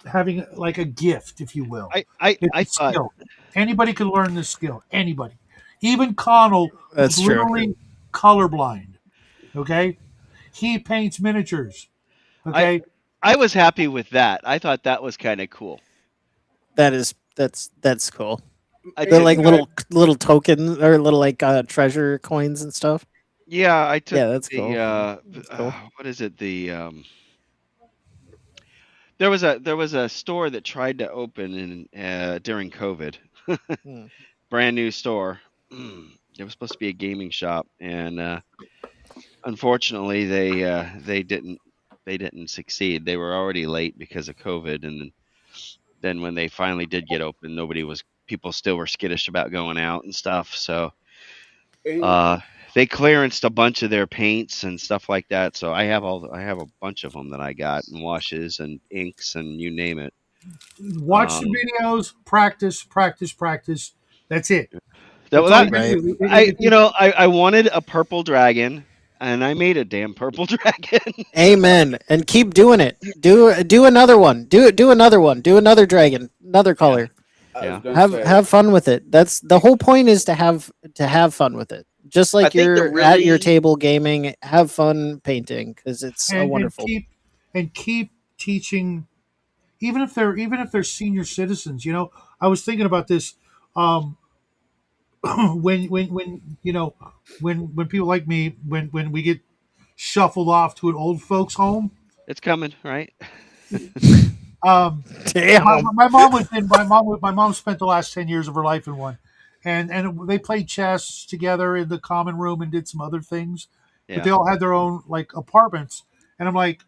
having like a gift, if you will. I I It's I a thought skill. Anybody can learn this skill. Anybody, even Connell, who's That's true. literally colorblind. Okay, he paints miniatures. I Okay, I was happy with that. I thought that was kind of cool. That's cool. I The took like You got little tokens or little like treasure coins and stuff. Yeah, I took Yeah, that's the cool. That's cool. what is it? There was a store that tried to open during COVID. Hmm. Brand new store. It was supposed to be a gaming shop, and unfortunately, they didn't succeed. They were already late because of COVID, and then when they finally did get open, people still were skittish about going out and stuff. So, and uh, they clearanced a bunch of their paints and stuff like that. So I have I have a bunch of them that I got, and washes and inks and you name it. Watch the videos, practice, practice, practice. That's it. That's all you can Right. do. I wanted a purple dragon, and I made a damn purple dragon. Amen. And keep doing it. Do another one. Do another one. Do another dragon. Another color. I was Yeah. gonna say, Have fun with it. That's the whole point, is to have fun with it. Just I like think the you're at your really- table gaming, have fun painting, because it's a and wonderful. keep teaching, even if they're senior citizens. I was thinking about this. When people like me, when we get shuffled off to an old folks home. It's coming, right? Damn. My mom was in. My mom spent the last 10 years of her life in one, and they played chess together in the common room and did some other things. But they Yeah. all had their own like apartments, and I'm like,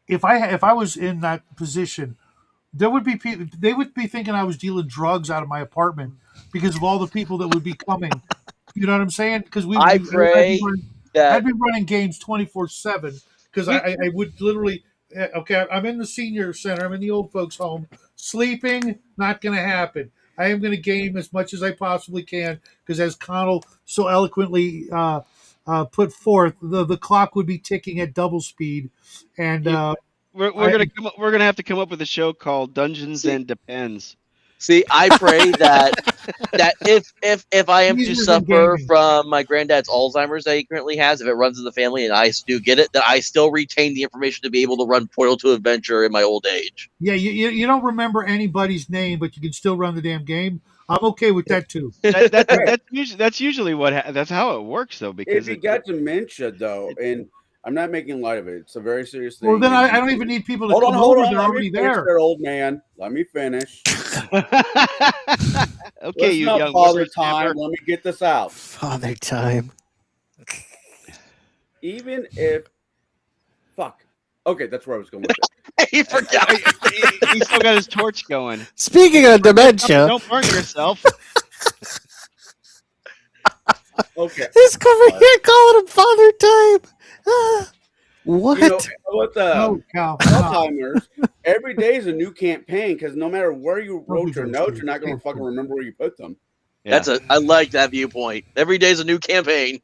if I was in that position, there would be people. They would be thinking I was dealing drugs out of my apartment because of all the people that would be coming. You know what I'm saying? Because I pray that I'd be running games 24/7 because I would literally. Okay, I'm in the senior center. I'm in the old folks' home. Sleeping, not going to happen. I am going to game as much as I possibly can because, as Connell so eloquently put forth, the clock would be ticking at double speed, and We're gonna have to come up with a show called Dungeons and Depends. see. I pray that if I am to Easier than suffer gaming. from my granddad's Alzheimer's that he currently has, if it runs in the family and I do get it, that I still retain the information to be able to run Portal to Adventure in my old age. yeah, you don't remember anybody's name, but you can still run the damn game. I'm okay with that too. That's usually that's how it works though, because if you got dementia though, and I'm not making light of it, it's a very serious thing. Well, then I don't even need people to Hold come on, hold over. on. They're Let already me finish there. there, old man. Let me finish. Okay, Let's you not young bother whippersnapper. time. Let me get this out. Father time. Even if, fuck. Okay, that's where I was going with it. He forgot. He still got his torch going. Speaking of dementia, Don't burn yourself. Okay. he's coming here calling him Father Time. Ah, what? You know, with the No, Cal. Alzheimer's, every day is a new campaign because no matter where you wrote your Don't notes, do you're not going to that. fucking remember where you put them. Yeah. I like that viewpoint. Every day's a new campaign.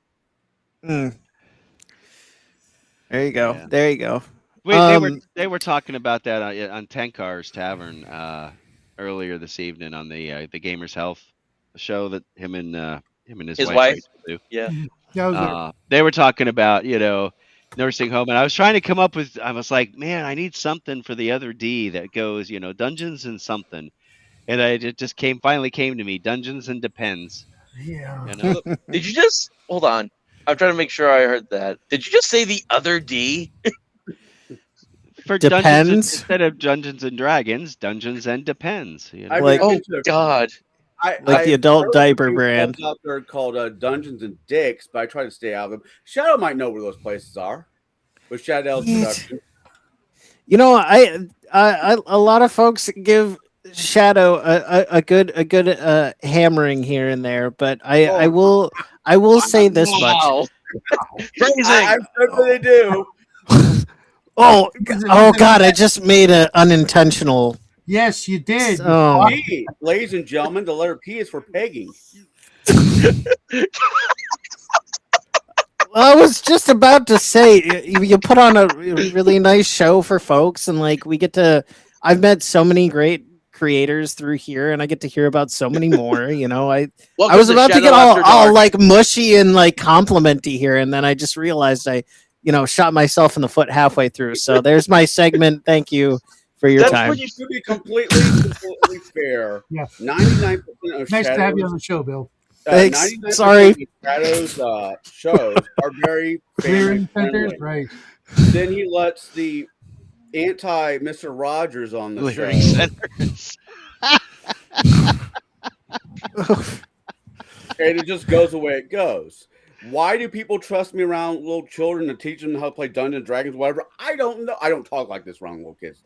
Mm. There you go. Yeah. There you go. They were talking about that on Tenkar's Tavern earlier this evening on the Gamers Health show that him and his wife do. Yeah. Yeah, I was there. They were talking about nursing home, and I was trying to come up with. I was like, man, I need something for the other D that goes Dungeons and something, and it just finally came to me, Dungeons and Depends. Yeah. Did you just hold on? I'm trying to make sure I heard that. Did you just say the other D? For Depends? Dungeons instead of Dungeons and Dragons, Dungeons and Depends. I Like- ran Oh into- God. Like the adult heard diaper a few brand. clubs out there called Dungeons and Dicks, but I try to stay out of them. Shadow might know where those places are. With Shadow's Yes. production. I a lot of folks give Shadow a good hammering here and there, but I will say this much. Wow. Phrasing. I'm sure they do. Oh God! I just made an unintentional. Yes, you did. Oh. P, ladies and gentlemen, the letter P is for pegging. I was just about to say you put on a really nice show for folks, and like we get to. I've met so many great creators through here, and I get to hear about so many more. I Welcome was about to Shadow get After all Dark. like mushy and like complimenty here, and then I just realized I shot myself in the foot halfway through. So there's my segment. Thank you for your That's time. what You should be completely fair. Yeah. 99% of Nice to have you on Shadow's, the show, Bill. Thanks. 99% Sorry. of Shadow's shows are very Clearing family centers, friendly. right? Then he lets the anti Mr. Rogers on the show. Clearing centers. And it just goes the way it goes. Why do people trust me around little children to teach them how to play Dungeons and Dragons, whatever? I don't know. I don't talk like this around little kids.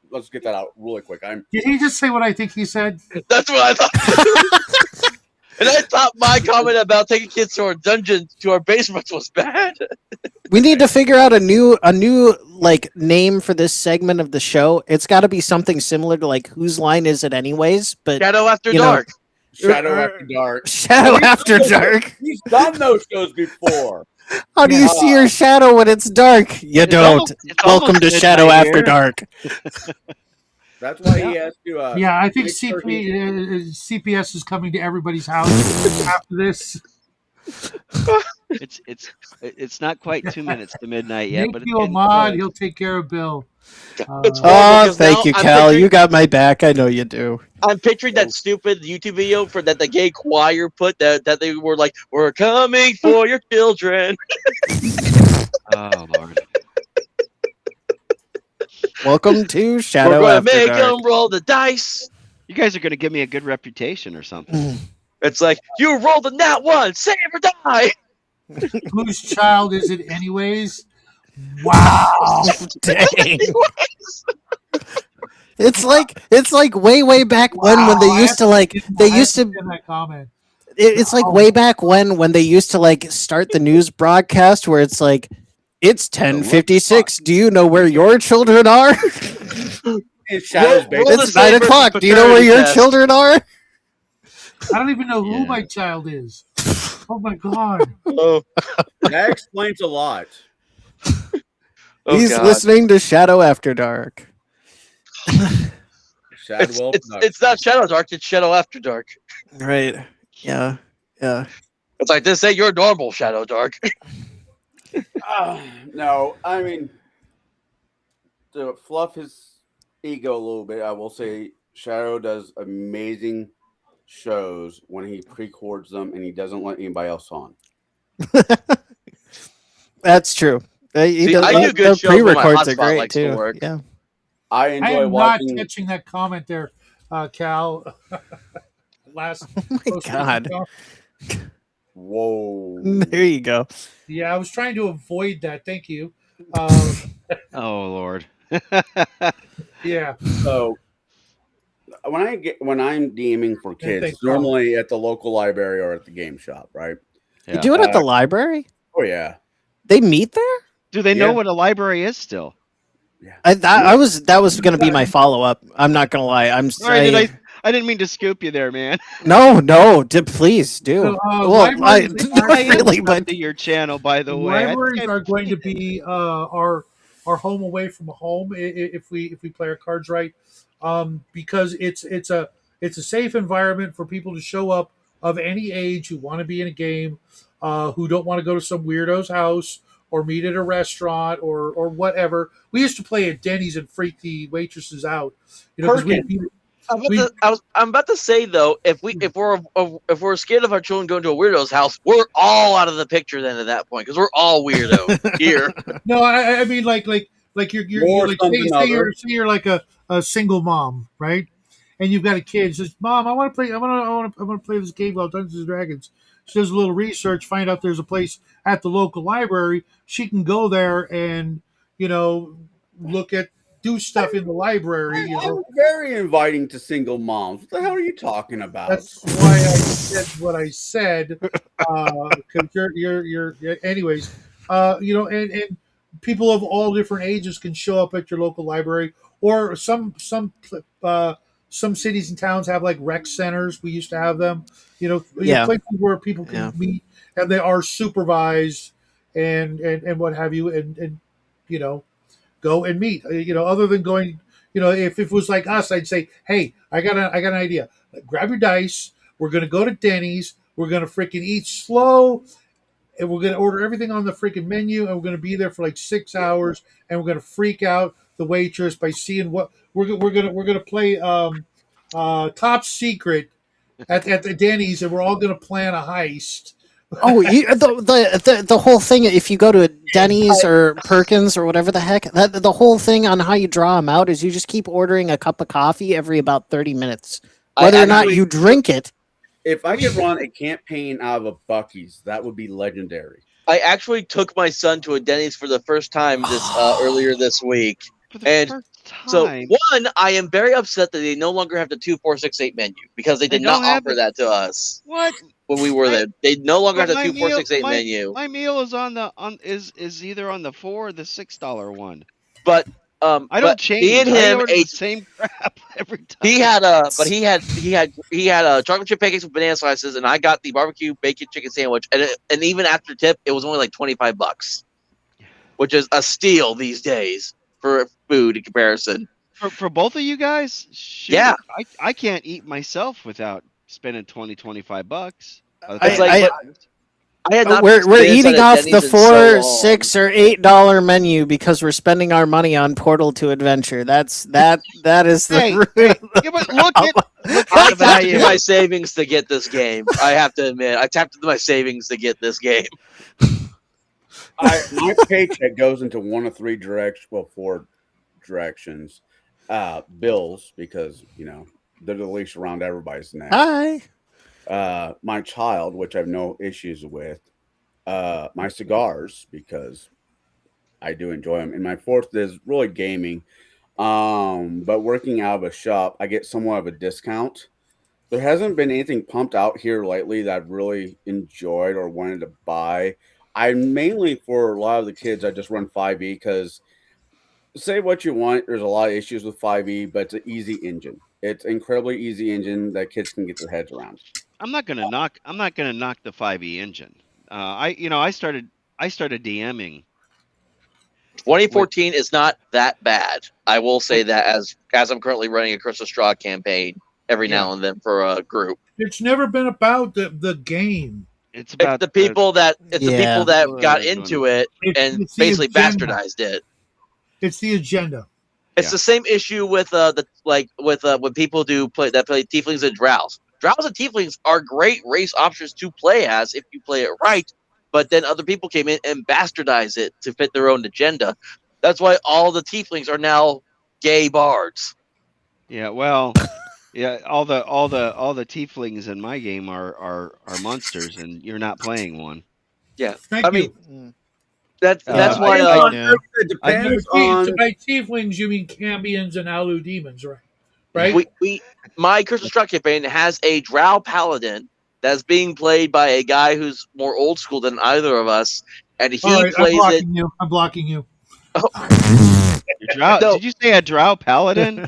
Let's get that out really quick. Did he just say what I think he said? That's what I thought. And I thought my comment about taking kids to our dungeon, to our basements, was bad. We need to figure out a new like name for this segment of the show. It's got to be something similar to like Whose Line Is It Anyways? But Shadow After you know, Dark. Shadow After Dark. Shadow He's After done those- Dark. He's done those shows before. How do you see your shadow when it's dark? You It's don't. almost- it's Welcome almost to Shadow midnight After here. Dark. That's why he has to. Yeah, I think make sure he- CPS is coming to everybody's house after this. It's not quite 2 minutes to midnight yet, Make but it's you a getting mod, close. he'll take care of Bill. It's horrible Oh, because thank now you, I'm Cal. picturing- You got my back. I know you do. I'm picturing that stupid YouTube video for that the gay choir put that they were like, "We're coming for your children." Oh Lord. Welcome to We're Shadow going to After make Dark. them roll the dice. You guys are going to give me a good reputation or something. It's like, you rolled a nat one, save or die. Whose child is it, anyways? Wow. Dang. It's like way back when they I used to have like they used to in that comment. it's like way back when they used to like start the news broadcast where it's like it's 10:56. Do you know where your children are? It's Shadow's Roll baby. the It's 9 saber o'clock. Do you know where paternity your test. children are? I don't even know who Yeah. my child is. Oh my god. Oh, That explains a lot. He's God. listening to Shadow After Dark. Shadwell. It's not Shadow Dark, it's Shadow After Dark. Right. Yeah. Yeah. It's like, this ain't your normal Shadow Dark. No, I mean, to fluff his ego a little bit, I will say Shadow does amazing shows when he pre-records them and he doesn't let anybody else on. That's true. See, I do good the shows when my pre-records are hotspot great likes to too. work. Yeah. I I enjoy am not watching. catching that comment there, Cal. Last Oh my God. Whoa. There you go. Yeah, I was trying to avoid that. Thank you. Oh Lord. Yeah. So when I'm DMing for kids, thanks, it's normally at the local library or at the game shop, right? You Yeah. do it at the library? Oh yeah. They meet there? Do they know Yeah. what a library is still? That was going to be my follow up. I'm not going to lie. I'm Sorry, I didn't mean to scoop you there, man. No, please do. So, well, libraries not are- really, but to your channel, by the way. I think Libraries I- are going to be our home away from home if we play our cards right, because it's a safe environment for people to show up of any age who want to be in a game, who don't want to go to some weirdo's house or meet at a restaurant or whatever. We used to play at Denny's and freak the waitresses out, 'cause I'm about to say though, if we're scared of our children going to a weirdo's house, we're all out of the picture then at that point because we're all weirdo here. No, I mean like you're More like something say other. you're like a single mom, right? And you've got a kid. She says, "Mom, I want to play this game called Dungeons and Dragons." She does a little research, find out there's a place at the local library. She can go there and do stuff in the library. I'm very inviting to single moms. What the hell are you talking about? That's why I said what I said. Because you're anyways. And people of all different ages can show up at your local library, or some cities and towns have like rec centers. We used to have them. Places where people can meet, and they are supervised and what have you, and go and meet. Other than going, if it was like us, I'd say, hey, I got an idea. Grab your dice. We're gonna go to Denny's. We're gonna freaking eat slow, and we're gonna order everything on the freaking menu, and we're gonna be there for like 6 hours, and we're gonna freak out the waitress by seeing what we're gonna play Top Secret at the Denny's, and we're all gonna plan a heist. Oh, the whole thing. If you go to a Denny's or Perkins or whatever the heck, the whole thing on how you draw them out is you just keep ordering a cup of coffee every about 30 minutes, whether or not you drink it. If I could run a campaign out of a Buc-ee's, that would be legendary. I actually took my son to a Denny's for the first time earlier this week, For the and first So time. one, I am very upset that they no longer have the 2468 menu because they They did not don't have offer the- that to us What? when we were My- there. They no longer have But the 2468 menu. my meal is is either on the $4 or the $6 one. But I but don't me and change. I him order the ate. same crap every time. He had chocolate chip pancakes with banana slices, and I got the barbecue bacon chicken sandwich. And even after tip, it was only like $25, which is a steal these days for food in comparison. For both of you guys, shoot, Yeah. I can't eat myself without spending $25. It's like, but I had not we're experienced eating that at off the Denny's in so $4, long. $6, or $8 menu because we're spending our money on Portal to Adventure. that is the Hey, root hey, of the yeah, but look at I the tapped into value. my savings to get this game. I have to admit, I tapped into my savings to get this game. My paycheck goes into one of three directions. Well, four directions. Bills, because they're the least around everybody's neck. Hi. My child, which I have no issues with. My cigars, because I do enjoy them, and my fourth is really gaming. But working out of a shop, I get somewhat of a discount. There hasn't been anything pumped out here lately that I've really enjoyed or wanted to buy. I mainly, for a lot of the kids, I just run 5e because, say what you want, there's a lot of issues with 5e, but it's an easy engine. It's an incredibly easy engine that kids can get their heads around. I'm not gonna knock the 5e engine. I started DMing. 2014 is not that bad. I will say that as I'm currently running a Crystal Straw campaign every now and then for a group. It's never been about the game. It's It's about the people that Yeah. got into it and It's the basically agenda. bastardized it. It's the agenda. It's Yeah. the same issue with when people play tieflings and drows. Drows and tieflings are great race options to play as if you play it right, but then other people came in and bastardized it to fit their own agenda. That's why all the tieflings are now gay bards. Yeah, well, yeah, all the tieflings in my game are monsters, and you're not playing one. Yeah, Thank I mean you. that's Uh, why. yeah. It depends So on. by tieflings, you mean cambions and alu demons, right? Right? My Crystal Struck campaign has a drow paladin that's being played by a guy who's more old school than either of us, and he All right, plays it. I'm blocking you. No. Did you say a drow paladin?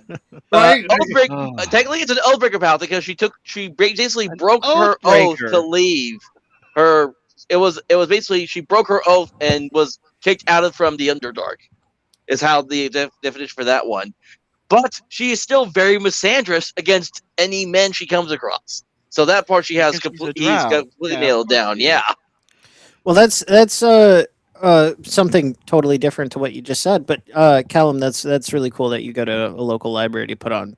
Right? Oh. Technically, it's an Oathbreaker paladin because she basically An broke her oath Oathbreaker. to leave. It was basically she broke her oath and was kicked out from the Underdark. Is how the definition for that one. But she is still very misandrous against any men she comes across. So that part she has Because she's a he's drow. completely Yeah, of nailed course down. she is. Yeah. Well, that's something totally different to what you just said. But Callum, that's really cool that you go to a local library to put on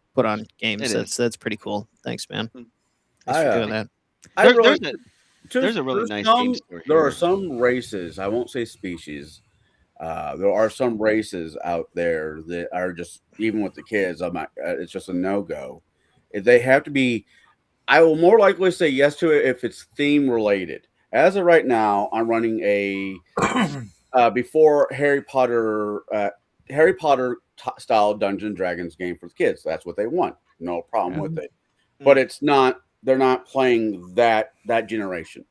games. It is. That's pretty cool. Thanks, man. Thanks I, for doing that. There's a really nice game store There here. are some races, I won't say species. There are some races out there that are just, even with the kids, it's just a no-go. If they have to be, I will more likely say yes to it if it's theme related. As of right now, I'm running a before Harry Potter style Dungeons & Dragons game for the kids. That's what they want. No problem with it. But it's not. They're not playing that generation.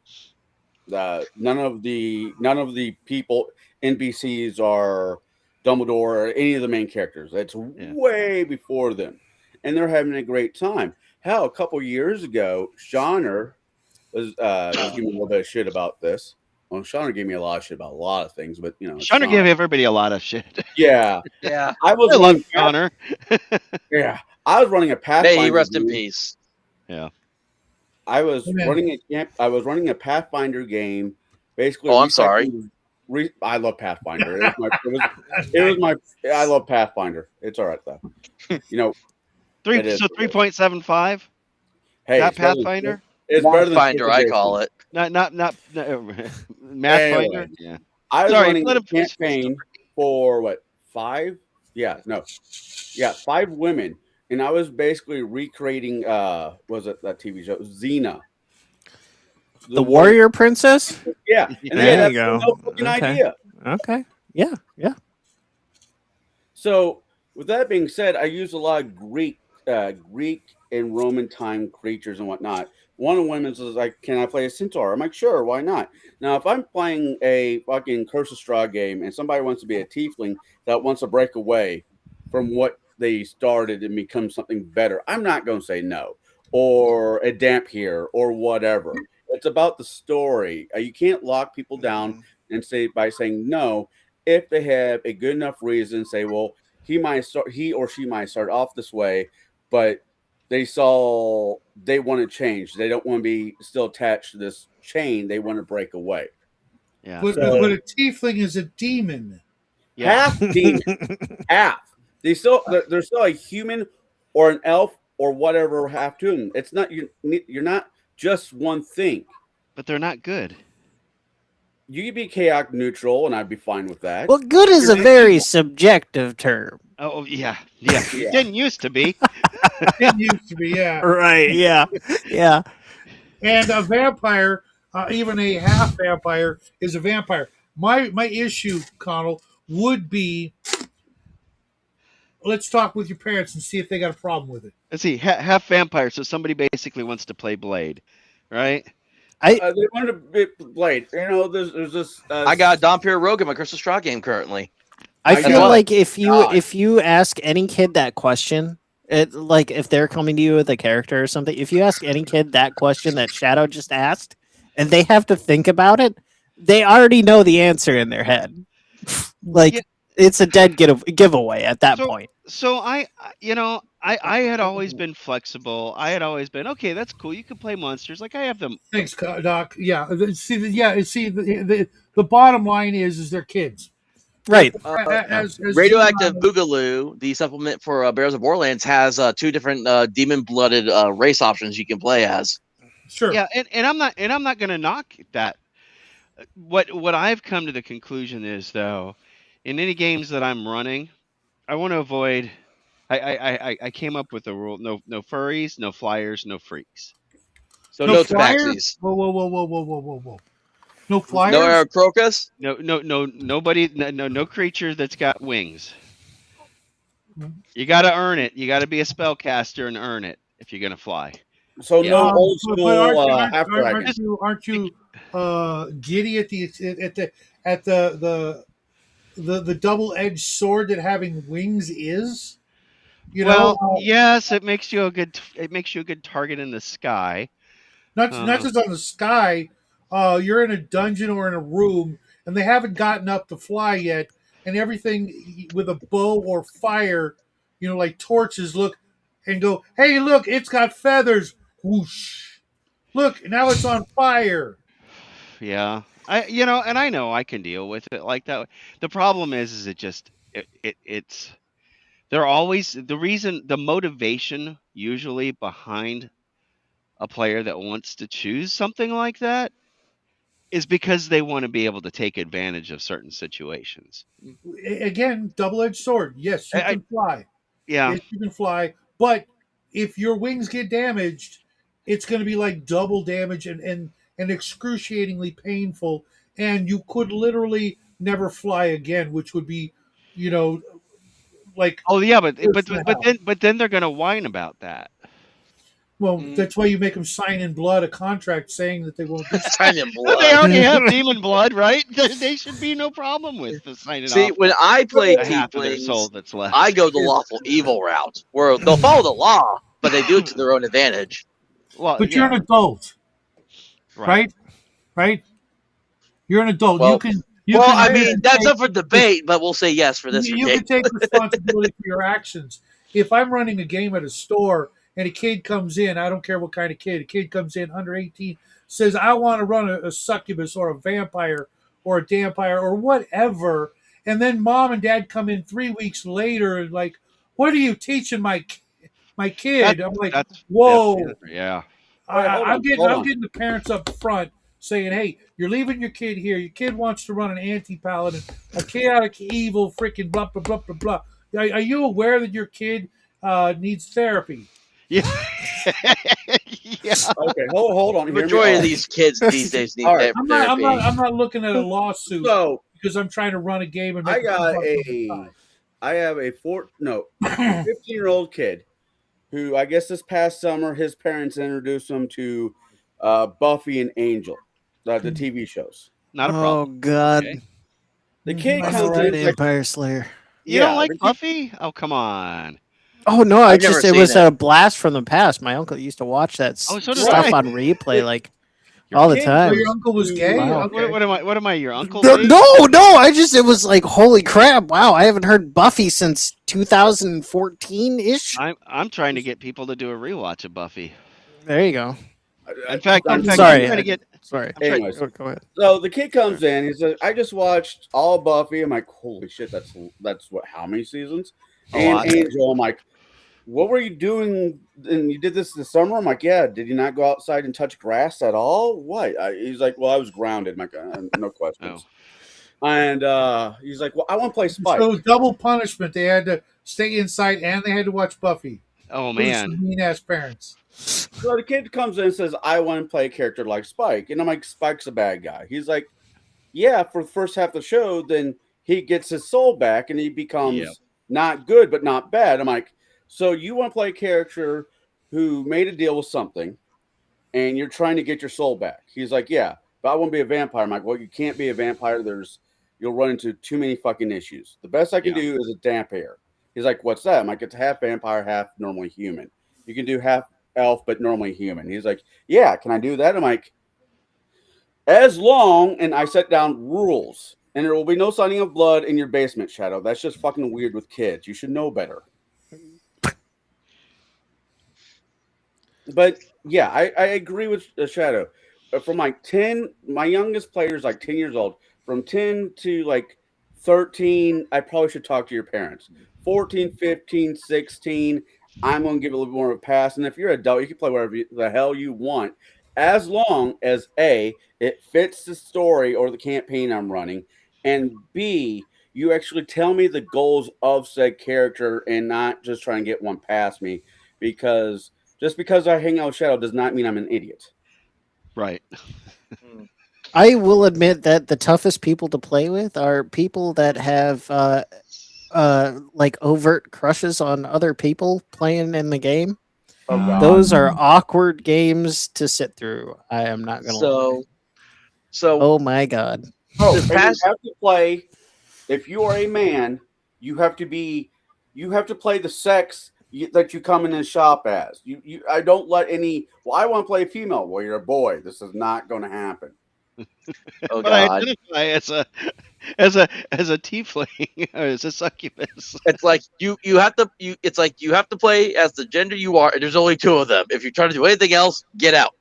None of the people NPCs are Dumbledore or any of the main characters. It's way before them, and they're having a great time. Hell, a couple years ago, Shauner was giving me a little bit of shit about this. Well, Shauner gave me a lot of shit about a lot of things, but Shauner gave everybody a lot of shit. Yeah, Yeah. I was I love running. Shauner. Yeah, I was running a Pathfinder. May he rest in game. peace. Yeah. I was running a Pathfinder game. Basically, Oh, I'm sorry. I love Pathfinder. I love Pathfinder. It's all right though. It is. 3.75. Hey, Not it's better than- Pathfinder. It's better than Pathfinder, I call it. Not Mathfinder. Anyway. Yeah. I was Sorry, running let a him finish his campaign for what 5? Yeah, no, yeah, 5 women, and I was basically recreating. Was it that TV show Xena? The Warrior Princess. Yeah, and There they had you go. no fucking Okay. idea. Okay. Yeah. So With that being said, I use a lot of Greek and Roman time creatures and whatnot. One of the women's is like, "Can I play a centaur?" I'm like, "Sure, why not?" Now, if I'm playing a fucking Curse of Straw game and somebody wants to be a tiefling that wants to break away from what they started and become something better, I'm not going to say no. Or a damp here or whatever. It's about the story. You can't lock people down and say by saying no if they have a good enough reason. Say, well, he or she might start off this way, but they want to change. They don't want to be still attached to this chain. They want to break away. Yeah. But So- a tiefling is a demon. Yeah. Half demon, half. They're still a human or an elf or whatever half to. It's not you're not just one thing. But they're not good. You could be chaotic neutral, and I'd be fine with that. Well, good is a very subjective term. Oh yeah. Yeah. Yeah. It didn't used to be. It used to be, yeah. Right. Yeah. Yeah. And a vampire, even a half vampire, is a vampire. My issue, Connell, would be, let's talk with your parents and see if they got a problem with it. Let's see. Half vampire. So somebody basically wants to play Blade, right? They wanted to be Blade. You know, there's this. I got Dompier Rogue in my Crystal Straw game currently. I I feel know. like if God. you ask any kid that question, like if they're coming to you with a character or something, if you ask any kid that question that Shadow just asked, and they have to think about it, they already know the answer in their head. Like Yeah. it's a dead giveaway at that point. So I had always been flexible. I had always been okay. That's cool. You can play monsters. Like I have them. Thanks, Doc. Yeah, the bottom line is they're kids. Right. As Radioactive Boogaloo, the supplement for Bears of Borderlands, has 2 different demon-blooded race options you can play as. Sure. Yeah, and I'm not gonna knock that. What I've come to the conclusion is though, in any games that I'm running, I want to avoid. I came up with a rule: no furries, no flyers, no freaks. So no flyers? tabaxis. Whoa. No flyers? No Aarakocras? Nobody, no creature that's got wings. You got to earn it. You got to be a spellcaster and earn it if you're gonna fly. So Yeah. no old school half Aren't dragon. aren't you giddy at the double-edged sword that having wings is? You Well, know, yes, it makes you a good target in the sky. not just on the sky. You're in a dungeon or in a room, and they haven't gotten up to fly yet, and everything with a bow or fire, like torches, look and go, hey, look, it's got feathers. Whoosh! Look, now it's on fire. Yeah, and I know I can deal with it like that. The problem is it's they're always the motivation usually behind a player that wants to choose something like that is because they want to be able to take advantage of certain situations. Again, double-edged sword. Yes, you can fly. Yeah. Yes, you can fly. But if your wings get damaged, it's going to be like double damage and excruciatingly painful. And you could literally never fly again, which would be, like, Oh yeah, but worse than hell. then they're gonna whine about that. Well, that's why you make them sign in blood a contract saying that they won't do so. Sign in But they blood. already have demon blood, right? They should be no problem with the signing See, off when I play the half of their soul Tieflings, that's left. I go the lawful evil route, where they'll follow the law, but they do it to their own advantage. Well, But you're an adult, right? Right? You're an adult. Well, you well, can I mean, that's take- up for debate, but we'll say yes for this. You can take responsibility for your actions. If I'm running a game at a store and a kid comes in, I don't care what kind of kid, a kid comes in under 18, says, I want to run a succubus or a vampire or a dampire or whatever, and then mom and dad come in 3 weeks later and like, what are you teaching my kid? I'm like, whoa. Yeah. I'm getting the parents up front saying, hey, you're leaving your kid here. Your kid wants to run an anti-paladin, a chaotic evil freaking blah, blah, blah, blah, blah. Are you aware that your kid needs therapy? Yeah. Yeah. Okay, hold on. The Hear me majority of out. these kids these days need All right. therapy. I'm not looking at a lawsuit So because I'm trying to run a game and I make got $2 a time. I have a 15-year-old kid who I guess this past summer his parents introduced him to Buffy and Angel, the TV shows. Not a Oh problem. God, Okay. The kid I know, comes in, right? he's like, Vampire Slayer. You don't yeah, like the kid, Buffy? Oh, come on. Oh no, I've never it seen was it. a blast from the past. My uncle used to watch that Oh, so did stuff I. on replay like your all the kid Oh, time. your goes uncle was to gay? Wow. Okay. What am I, your uncle, No, Dave? no, it was like holy crap! Wow, I haven't heard Buffy since 2014 ish. I'm trying to get people to do a rewatch of Buffy. There you go. In fact, I'm I'm Sorry, trying to get. sorry. I'm trying. anyways. Go ahead. So the kid comes in. He says, "I just watched all Buffy." I'm like, "Holy shit! That's what? How many seasons?" A And lot. Angel. I'm like, "What were you doing? And you did this summer?" I'm like, "Yeah." Did you not go outside and touch grass at all? What? He's like, "Well, I was grounded." I'm like, "No questions." And he's like, "Well, I want to play Spike." So double punishment. They had to stay inside and they had to watch Buffy. Oh Those are man. some mean ass parents. So the kid comes in and says, "I want to play a character like Spike," and I'm like, "Spike's a bad guy." He's like, "Yeah, for the first half of the show, then he gets his soul back and he becomes Yep. not good but not bad." I'm like, "So you want to play a character who made a deal with something, and you're trying to get your soul back?" He's like, "Yeah, but I want to be a vampire." I'm like, "Well, you can't be a vampire. You'll run into too many fucking issues. The best I can Yeah. do is a damp hair." He's like, "What's that?" I'm like, "It's half vampire, half normally human. You can do half elf, but normally human." He's like, "Yeah, can I do that?" I'm like, "As long," and I set down rules, and there will be no signing of blood in your basement, Shadow. That's just fucking weird with kids. You should know better. But yeah, I agree with Shadow. From like 10, my youngest player is like 10 years old. From 10 to like 13, I probably should talk to your parents. 14, 15, 16, I'm going to give it a little more of a pass. And if you're an adult, you can play whatever the hell you want, as long as A, it fits the story or the campaign I'm running, and B, you actually tell me the goals of said character and not just try and get one past me, because just because I hang out with Shadow does not mean I'm an idiot. Right. I will admit that the toughest people to play with are people that have like overt crushes on other people playing in the game. Oh God. Those are awkward games to sit through. I am not gonna lie. So Oh my god. Oh, this and past you have to play. If you are a man, you have to be. You have to play the sex that you come in and shop as. I don't let any. Well, I want to play a female. Well, you're a boy. This is not going to happen. oh But I god, identify as a tiefling or as a succubus. it's like you have to it's like you have to play as the gender you are, and there's only two of them. If you try to do anything else, get out.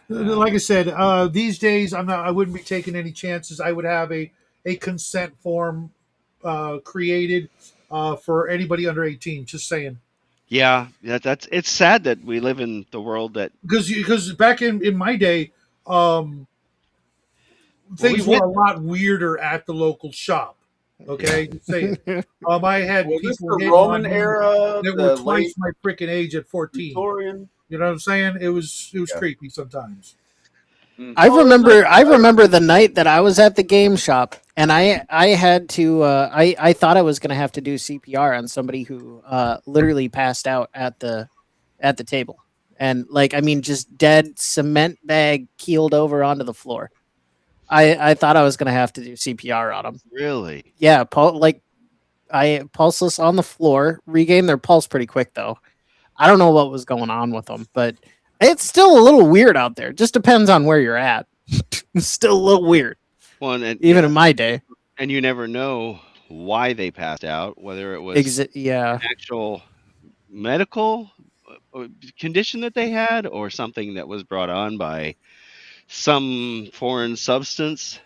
Like I said, these days I wouldn't be taking any chances. I would have a consent form created for anybody under 18. Just saying. Yeah, that's it's sad that we live in the world that Because back in my day, um, things we were a lot weirder at the local shop. Okay, just saying. I had Was this people the hitting Roman on me era, that the were twice late my freaking age at 14. Victorian? You know what I'm saying? It was Yeah. creepy sometimes. I Oh, remember the night that I was at the game shop and I had to I thought I was gonna have to do CPR on somebody who literally passed out at the table. And like I mean just dead cement bag keeled over onto the floor. I thought I was gonna have to do CPR on him. really. Yeah, I pulseless on the floor, regained their pulse pretty quick though. I don't know what was going on with them, but it's still a little weird out there. Just depends on where you're at. It's still a little weird, Well, even in my day. and you never know why they passed out, whether it was Yeah, actual medical condition that they had or something that was brought on by some foreign substance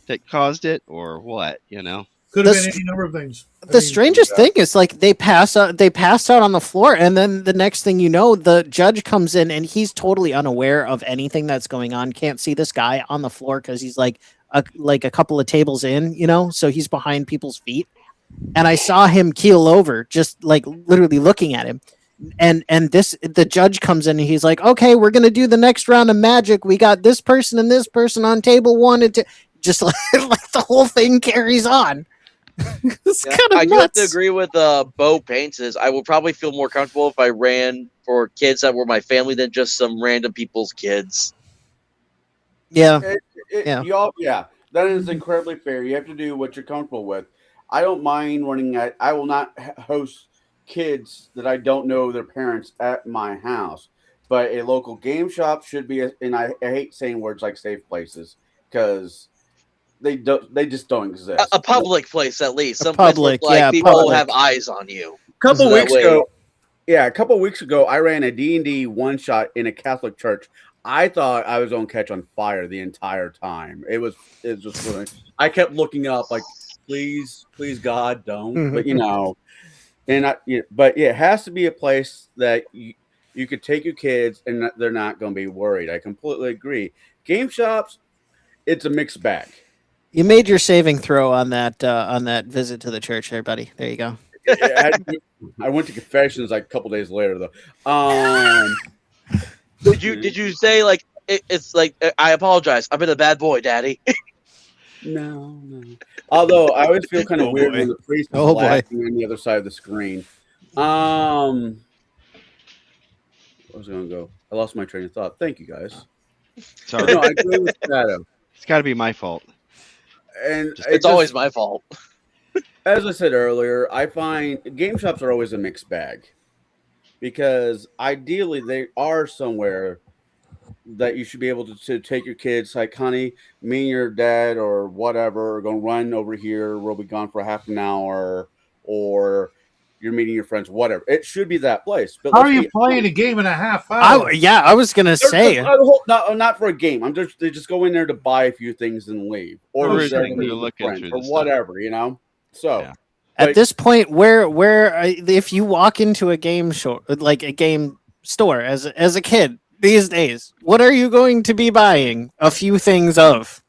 that caused it or what, Could have The been any number of things. the strangest thing is like they passed out on the floor, and then the next thing you know, the judge comes in and he's totally unaware of anything that's going on. Can't see this guy on the floor because he's like a couple of tables in, so he's behind people's feet. And I saw him keel over, just like literally looking at him. And the judge comes in and he's like, "Okay, we're gonna do the next round of magic. We got this person and this person on table 1 and 2." Just like the whole thing carries on. It's Yeah, kind I of do have to nuts. agree with Bo Paints. Is I would probably feel more comfortable if I ran for kids that were my family than just some random people's kids. Yeah, yeah. Yeah, that is incredibly fair. You have to do what you're comfortable with. I don't mind running at. I will not host kids that I don't know their parents at my house. But a local game shop should be, and I hate saying words like safe places because they just don't exist. A public place, at least, A some place where public, like yeah, people will have public. eyes on you. A couple So that weeks way, ago, yeah, a couple weeks ago, I ran a D&D one shot in a Catholic church. I thought I was going to catch on fire the entire time. It was just really. I kept looking up, like, please, please, God, don't. But but yeah, it has to be a place that you could take your kids and they're not going to be worried. I completely agree. Game shops, it's a mixed bag. You made your saving throw on that visit to the church there, buddy. There you go. I went to confessions like a couple days later, though. did you say like it's like I apologize? I've been a bad boy, Daddy. No. Although I always feel kind of Oh, weird boy. when the priest is Oh, boy. laughing on the other side of the screen. I was gonna go. I lost my train of thought. Thank you, guys. Sorry, No, I agree with Shadow. it's got to be my fault. And It's always my fault. as I said earlier, I find game shops are always a mixed bag because ideally they are somewhere that you should be able to take your kids, like, honey, me and your dad or whatever are going to run over here. We'll be gone for half an hour, or you're meeting your friends, whatever. It should be that place. But How are you playing a game in a half hour? I was gonna say. not for a game. They just go in there to buy a few things and leave, or Oh, they're sure. meeting They're looking friends through or the stuff. whatever, So Yeah. At this point, if you walk into a game show, like a game store, as a kid these days, what are you going to be buying a few things of?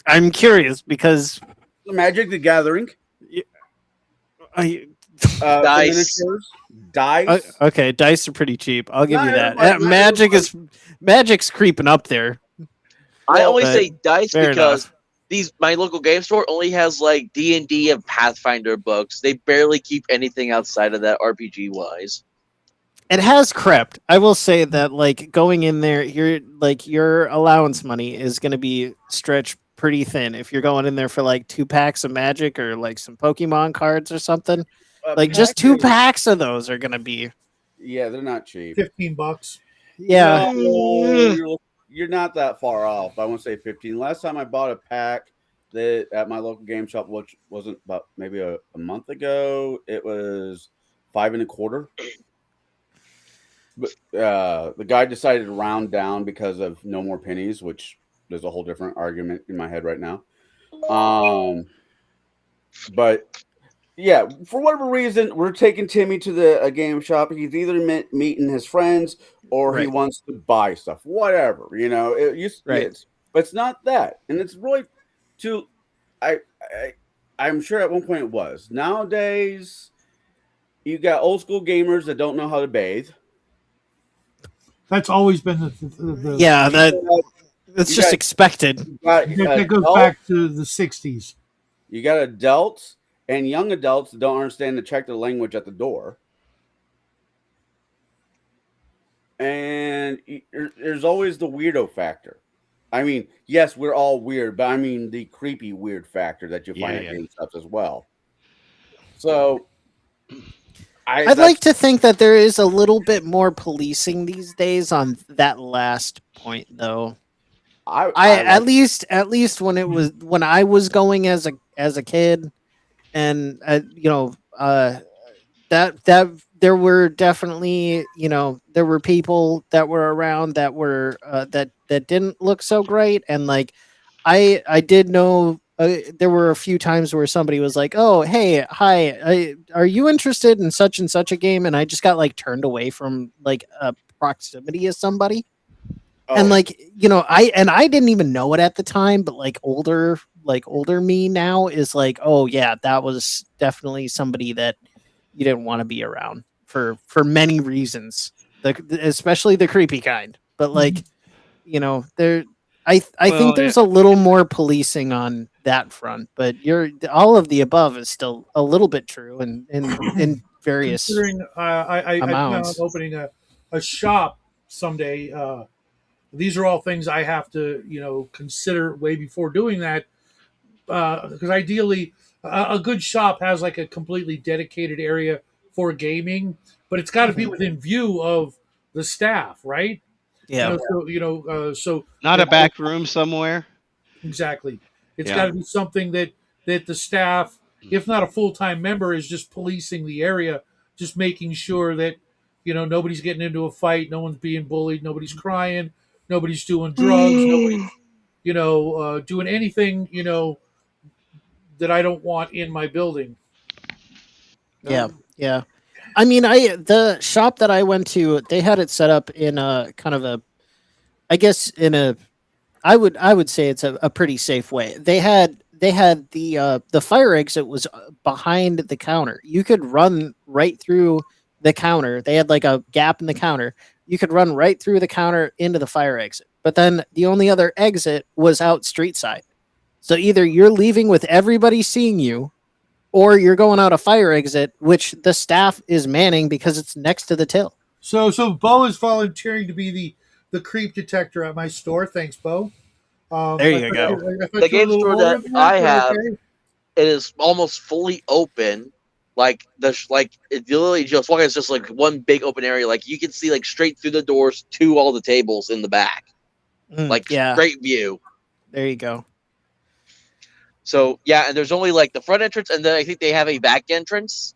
I'm curious because Magic the Gathering, I, the Dice. miniatures, dice. okay, dice are pretty cheap. I'll give Not you that. everybody- Magic's creeping up there. I only but say dice fair because enough. my local game store only has like D&D and Pathfinder books. They barely keep anything outside of that RPG wise. It has crept. I will say that, like, going in there, your allowance money is going to be stretched pretty thin if you're going in there for like 2 packs of Magic or like some Pokemon cards or something. Like just 2 packs of those are going to be. Yeah, they're not cheap. $15. Yeah. No, you're not that far off. I won't say 15. Last time I bought a pack at my local game shop, which wasn't about maybe a month ago, it was $5.25. But the guy decided to round down because of no more pennies, which there's a whole different argument in my head right now. But yeah, for whatever reason, we're taking Timmy to the game shop. He's either meeting his friends or he Right. wants to buy stuff, whatever. Right. But it's not that, and it's really too. I'm sure at one point it was. Nowadays, you got old school gamers that don't know how to bathe. That's always been the Yeah, that's you just got- expected. that goes back to the 60s. You got adults and young adults that don't understand to check the language at the door. And there's always the weirdo factor. I mean, yes, we're all weird, but I mean the creepy weird factor that you find at game shops as well. So I'd like to think that there is a little bit more policing these days on that last point, though. At least when I was going as a kid, and that there were definitely there were people that were around that were that didn't look so great, and like I did know. There were a few times where somebody was like, "Oh, hey, hi, are you interested in such and such a game?" And I just got like turned away from like a proximity of somebody. And like I didn't even know it at the time, but like older me now is like, oh yeah, that was definitely somebody that you didn't want to be around for many reasons, especially the creepy kind. But like, I think Well, there's a little more policing on that front, but all of the above is still a little bit true in various Considering I plan on amounts. opening a shop someday. These are all things I have to consider way before doing that, because ideally a good shop has like a completely dedicated area for gaming, but it's got to be Mhm. within view of the staff, right? Yeah. So not a that back room somewhere. exactly. It's got Yeah. to be something that the staff, if not a full-time member, is just policing the area, just making sure that nobody's getting into a fight, no one's being bullied, nobody's crying, nobody's doing drugs, nobody's doing anything that I don't want in my building. Yeah. Yeah. I mean, the shop that I went to, they had it set up in a kind of a, I guess in a, I would say it's a pretty safe way. They had the fire exit was behind the counter. You could run right through the counter. They had like a gap in the counter. You could run right through the counter into the fire exit. But then the only other exit was out street side. So either you're leaving with everybody seeing you, or you're going out a fire exit, which the staff is manning because it's next to the till. So Bo is volunteering to be the creep detector at my store. Thanks, Bo. There I you thought go. you, I The thought you were a game little store older that than that, I but have, okay. it is almost fully open. Like like it literally just walking. It's just like one big open area. Like you can see like straight through the doors to all the tables in the back. Like Yeah, great view. there you go. So yeah, and there's only like the front entrance, and then I think they have a back entrance.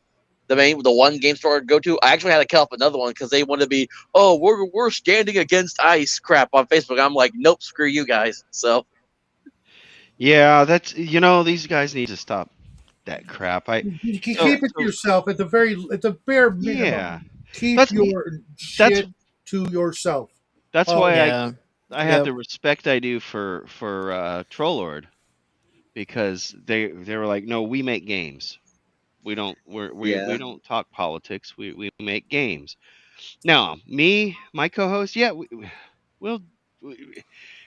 The one game store to go to. I actually had to cut off another one because they wanted to be, oh, we're standing against ICE crap on Facebook. I'm like, nope, screw you guys. So Yeah, that's these guys need to stop that crap. You can So keep it to so yourself at the bare minimum. yeah. Keep That's your that's shit to yourself. that's Uh, why Yeah. I have Yep. the respect I do for Trollord, because they were like, no, we make games. We don't talk politics. We make games. Now, my co-host, yeah, we'll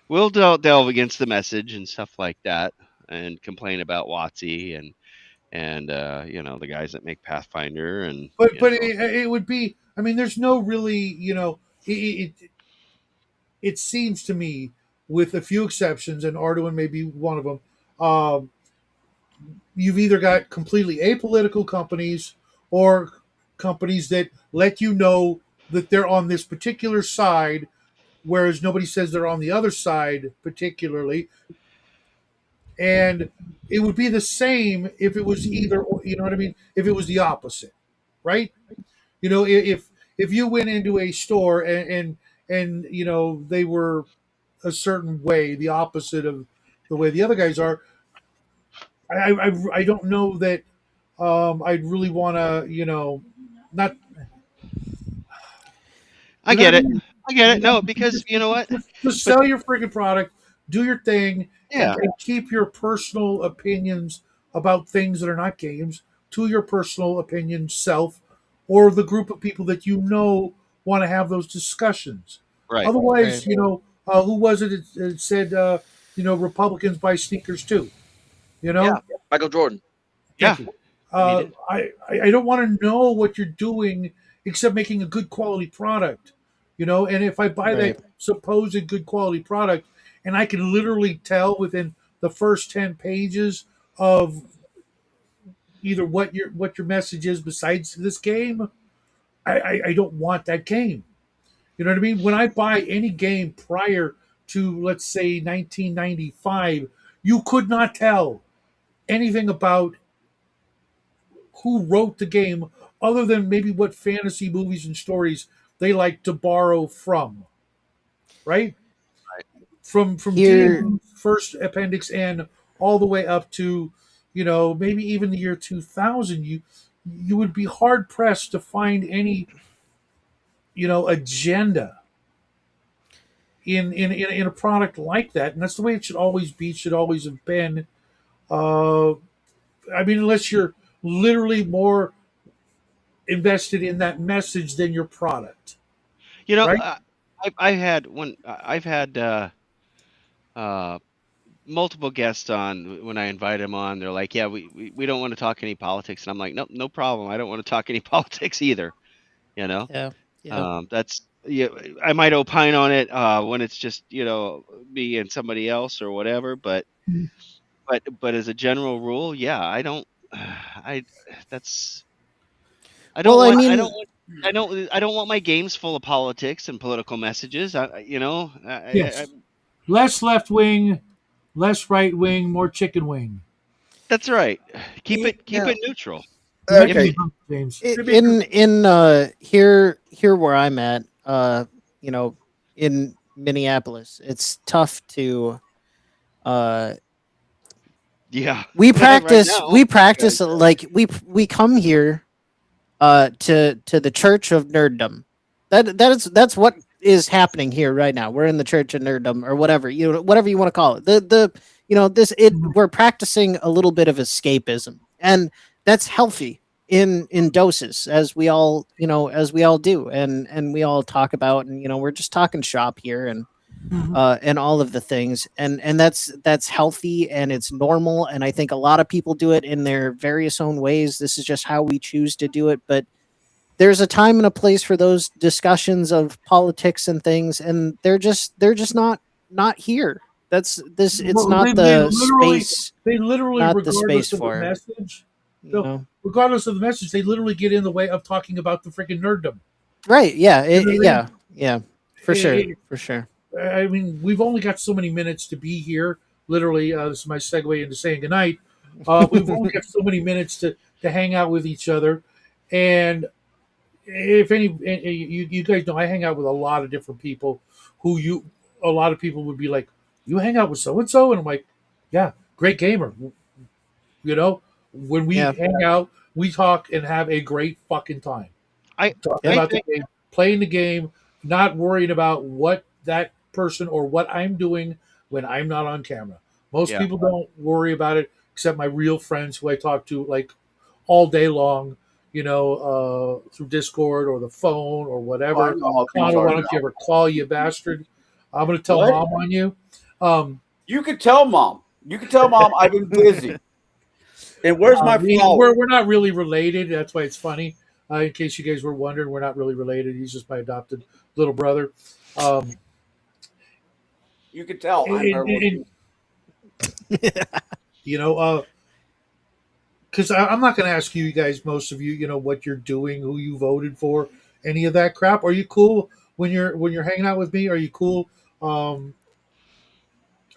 we'll delve against the message and stuff like that, and complain about WotC and the guys that make Pathfinder, and but it would be. I mean, there's no really. It seems to me, with a few exceptions, and Arduin may be one of them. Um, you've either got completely apolitical companies or companies that let you know that they're on this particular side, whereas nobody says they're on the other side particularly. And it would be the same if it was either, you know what I mean? If it was the opposite, right? If you went into a store and they were a certain way, the opposite of the way the other guys are, I don't know that I'd really want to, not, I you know what get I it. mean? I get it. You know, No, because you know what? just But sell your freaking product, do your thing, yeah, and keep your personal opinions about things that are not games to your personal opinion self or the group of people that want to have those discussions. right. Otherwise, Right. who was it? It said, Republicans buy sneakers too. You yeah, know, Michael Jordan. Yeah, thank you. he did. I don't want to know what you're doing except making a good quality product, And if I buy that Right. supposed good quality product, and I can literally tell within the first 10 pages of either what your message is besides this game, I don't want that game. You know what I mean? When I buy any game prior to, let's say, 1995, you could not tell anything about who wrote the game other than maybe what fantasy movies and stories they like to borrow from, right? From Here. D&D's first Appendix N all the way up to, maybe even the year 2000, you would be hard pressed to find any, agenda in a product like that. And that's the way it should always be, should always have been. Uh, I mean, unless you're literally more invested in that message than your product, You know, right? I've had multiple guests on. When I invite them on, they're like, "Yeah, we don't want to talk any politics," and I'm like, "Nope, no problem. I don't want to talk any politics either." You know, Yeah. Yeah. that's yeah. I might opine on it when it's just me and somebody else or whatever, but as a general rule, yeah, I don't. I that's I don't Well, I want I mean, don't want I don't want my games full of politics and political messages. Yes. Less left wing, less right wing, more chicken wing. That's right. Keep Yeah. it neutral. You're making If me Okay. hungry, James. To be in here where I'm at, you know, in Minneapolis, it's tough to uh yeah, we right practice now. we practice like we come here to the church of nerddom. That's what is happening here right now. We're in the church of nerddom or whatever, whatever you want to call it. The this it Mhm. we're practicing a little bit of escapism, and that's healthy in doses, as we all do, and we all talk about, and we're just talking shop here, Mhm. and all of the things, and that's healthy and it's normal, and I think a lot of people do it in their various own ways. This is just how we choose to do it, but there's a time and a place for those discussions of politics and things, and they're just not here. That's this It's Well, not they literally, not the regardless space of the for it, message, you no, know. regardless of the message, they literally get in the way of talking about the freaking nerddom. Right, yeah, You know what I mean? yeah, for sure, It, for sure. I mean, we've only got so many minutes to be here. Literally, this is my segue into saying goodnight. We've only got so many minutes to hang out with each other, and if any, you guys know, I hang out with a lot of different people. A lot of people would be like, "You hang out with so and so," and I'm like, "Yeah, great gamer." You know, when we Yeah, hang out, we talk and have a great fucking time I talking yeah, I about the think game, playing the game, not worrying about what that person or what I'm doing when I'm not on camera. Most yeah. people don't worry about it, except my real friends who I talk to like all day long, through Discord or the phone or Oh, I whatever. know how things Connor, are why don't you now. ever call, you bastard? I'm going to tell What? mom on you. Um, You could tell mom. You could tell mom I've been busy. And where's my we're, flower? we're not really related. That's why it's funny. In case you guys were wondering, we're not really related. He's just my adopted little brother. Um, You could tell I'm and, her little and, you know, because I'm not going to ask you guys, most of you, what you're doing, who you voted for, any of that crap. Are you cool when you're hanging out with me? Are you cool? Um,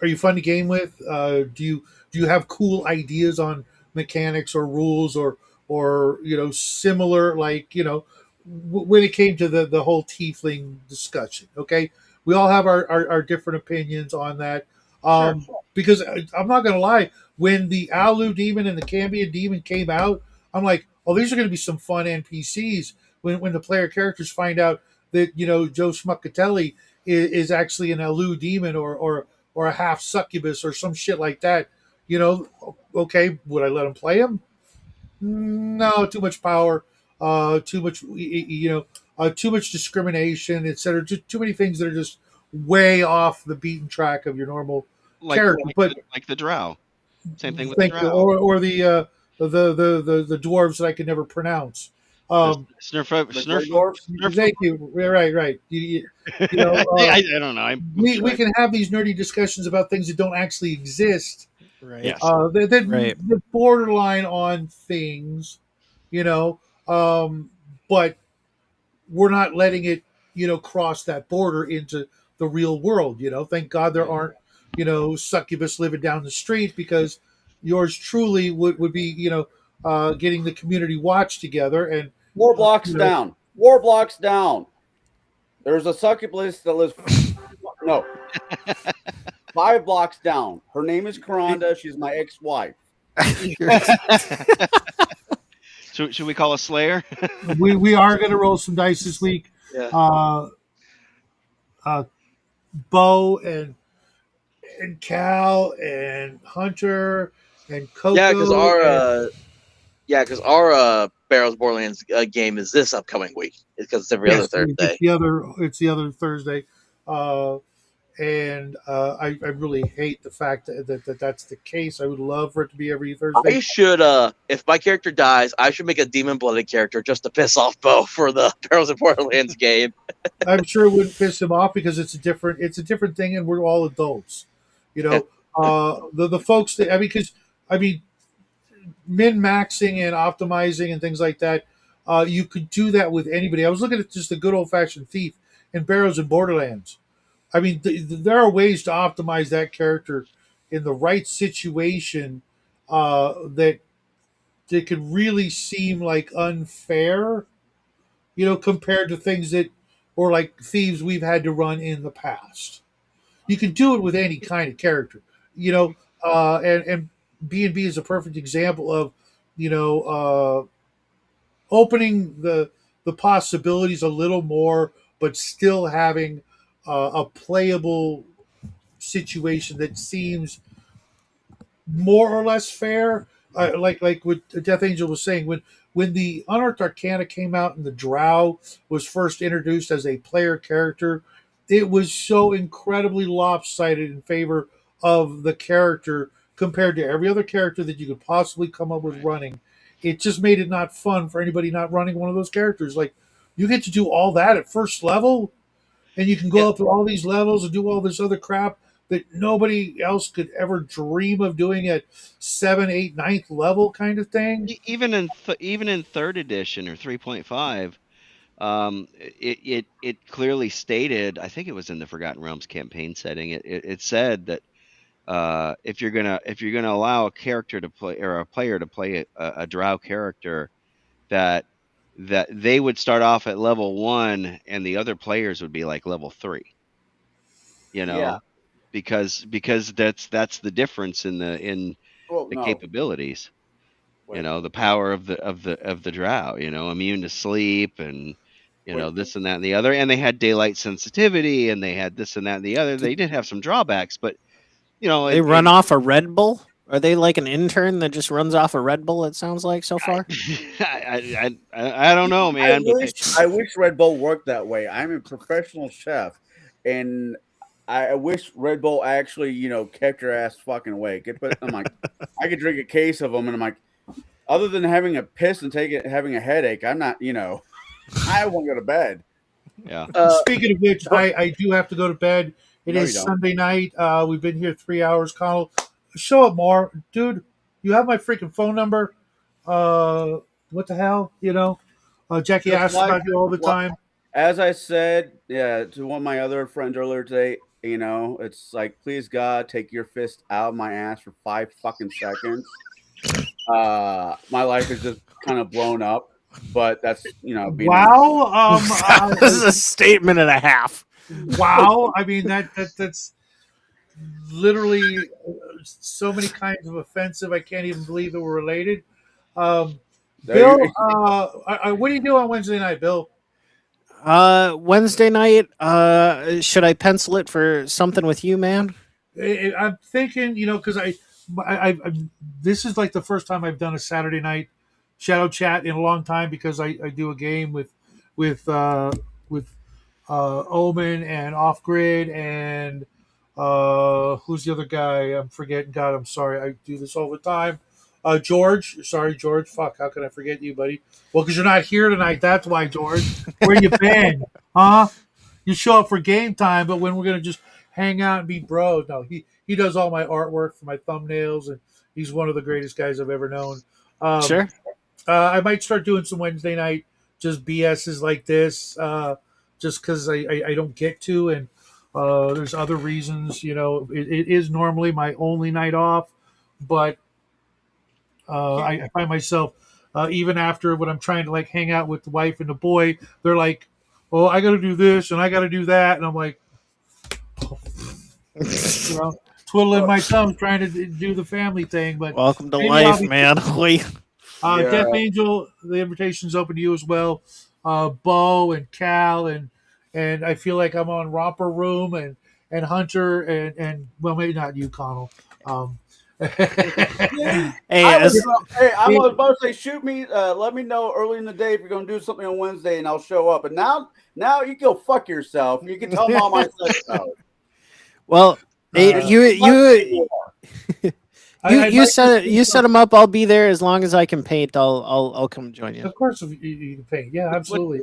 are you fun to game with? Do you have cool ideas on mechanics or rules or similar, like when it came to the whole tiefling discussion? Okay, we all have our different opinions on that. Sure. Because I'm not gonna lie, when the Alu demon and the Cambion demon came out, I'm like, oh, these are going to be some fun NPCs. When the player characters find out that Joe Schmuckatelli is actually an Alu demon or a half succubus or some shit like that. Okay, would I let him play him? No, too much power, too much, too much discrimination, etc. Too many things that are just way off the beaten track of your normal like character. But like the drow. Same thing with the thank you, drow. or the dwarves that I could never pronounce. The Um, The Grey Dwarfs? snurf. Thank you. Right. You know, I don't know. I'm we trying. can have these nerdy discussions about things that don't actually exist, right, Yes. right. that borderline on things, you know, but we're not letting it, cross that border into the real world. Thank God there Right. aren't, succubus living down the street, because yours truly would be, getting the community watch together and, Four blocks you know, down. 4 blocks down. There's a succubus that lives no 5 blocks down. Her name is Karanda. She's my ex-wife. You're- Should we call a Slayer? we are going to roll some dice this week. Yeah. Uh, Bo and Cal and Hunter and Yeah, because Coco our and Barrels Borderlands game is this upcoming week because it's every other yes, it's Thursday. the other Thursday. Uh, and I really hate the fact that that's the case. I would love for it to be every Thursday. I should, if my character dies, I should make a demon blooded character just to piss off Bo for the Perils of Borderlands game. I'm sure it wouldn't piss him off because it's a different thing, and we're all adults. You know, the folks that because I mean, min maxing and optimizing and things like that. You could do that with anybody. I was looking at just a good old fashioned thief in Barrows and Borderlands. I mean, there are ways to optimize that character in the right situation that could really seem like unfair, compared to things that or like thieves we've had to run in the past. You can do it with any kind of character, and B&B is a perfect example of, opening the possibilities a little more, but still having a playable situation that seems more or less fair. Like what Death Angel was saying, when the Unearthed Arcana came out and the Drow was first introduced as a player character, it was so incredibly lopsided in favor of the character compared to every other character that you could possibly come up with running. It just made it not fun for anybody not running one of those characters. Like, you get to do all that at first level, and you can Yeah. go up to all these levels and do all this other crap that nobody else could ever dream of doing at 7, 8, 9th level kind of thing. Even in third edition or 3.5, it clearly stated, I think it was in the Forgotten Realms campaign setting, it said that if you're gonna allow a character to play or a player to play a drow character, that they would start off at level 1 and the other players would be like level 3, you Yeah. know, because that's the difference in the Well, no. capabilities. Wait. The power of the drow, immune to sleep, and Wait. this and that and the other, and they had daylight sensitivity, and they had this and that and the other. They did have some drawbacks, but They run off a Red Bull? Are they like an intern that just runs off a Red Bull, it sounds like so far? I don't know, man. I wish Red Bull worked that way. I'm a professional chef, and I wish Red Bull actually, kept your ass fucking awake. I'm like, I could drink a case of them, and I'm like, other than having a piss and having a headache, I'm not, I won't go to bed. Yeah. Speaking of which, I do have to go to bed. It No, is you don't. Sunday night. We've been here 3 hours, Connell. Show up more. Dude, you have my freaking phone number. What the hell? Jackie Just asks like- about you all the time. As I said, to one of my other friends earlier today, it's like, please God, take your fist out of my ass for 5 fucking seconds. My life is just kind of blown up, but that's, being Wow. This is a statement and a half. Wow. I mean, that's literally so many kinds of offensive. I can't even believe that we're related. Bill, what do you do on Wednesday night, Bill? Wednesday night, should I pencil it for something with you, man? I'm thinking, because I this is like the first time I've done a Saturday night shadow chat in a long time, because I do a game with Omen and Off Grid and who's the other guy? I'm forgetting. God, I'm sorry. I do this all the time. George. Sorry, George. Fuck. How can I forget you, buddy? Well, because you're not here tonight. That's why, George. Where you been? Huh? You show up for game time, but when we're gonna just hang out and be bros. No, he does all my artwork for my thumbnails, and he's one of the greatest guys I've ever known. Sure. I might start doing some Wednesday night just BSs like this, just because I don't get to, and there's other reasons. It is normally my only night off, but I find myself even after when I'm trying to like hang out with the wife and the boy, they're like, "Oh, I got to do this and I got to do that," and I'm like, twiddling my thumbs trying to do the family thing. But welcome to maybe life, man. Death Angel, the invitation's open to you as well. Bo and Cal and I feel like I'm on Romper Room and Hunter and well, maybe not you, Connell. Hey, I'm about to say, shoot me. Let me know early in the day if you're going to do something on Wednesday, and I'll show up. And now you go fuck yourself. You can tell Mom I said so. Well, Uh, you you I'd you like to set see you set them up. I'll be there as long as I can paint. I'll come join you. Of course, if you can paint. Yeah, What absolutely.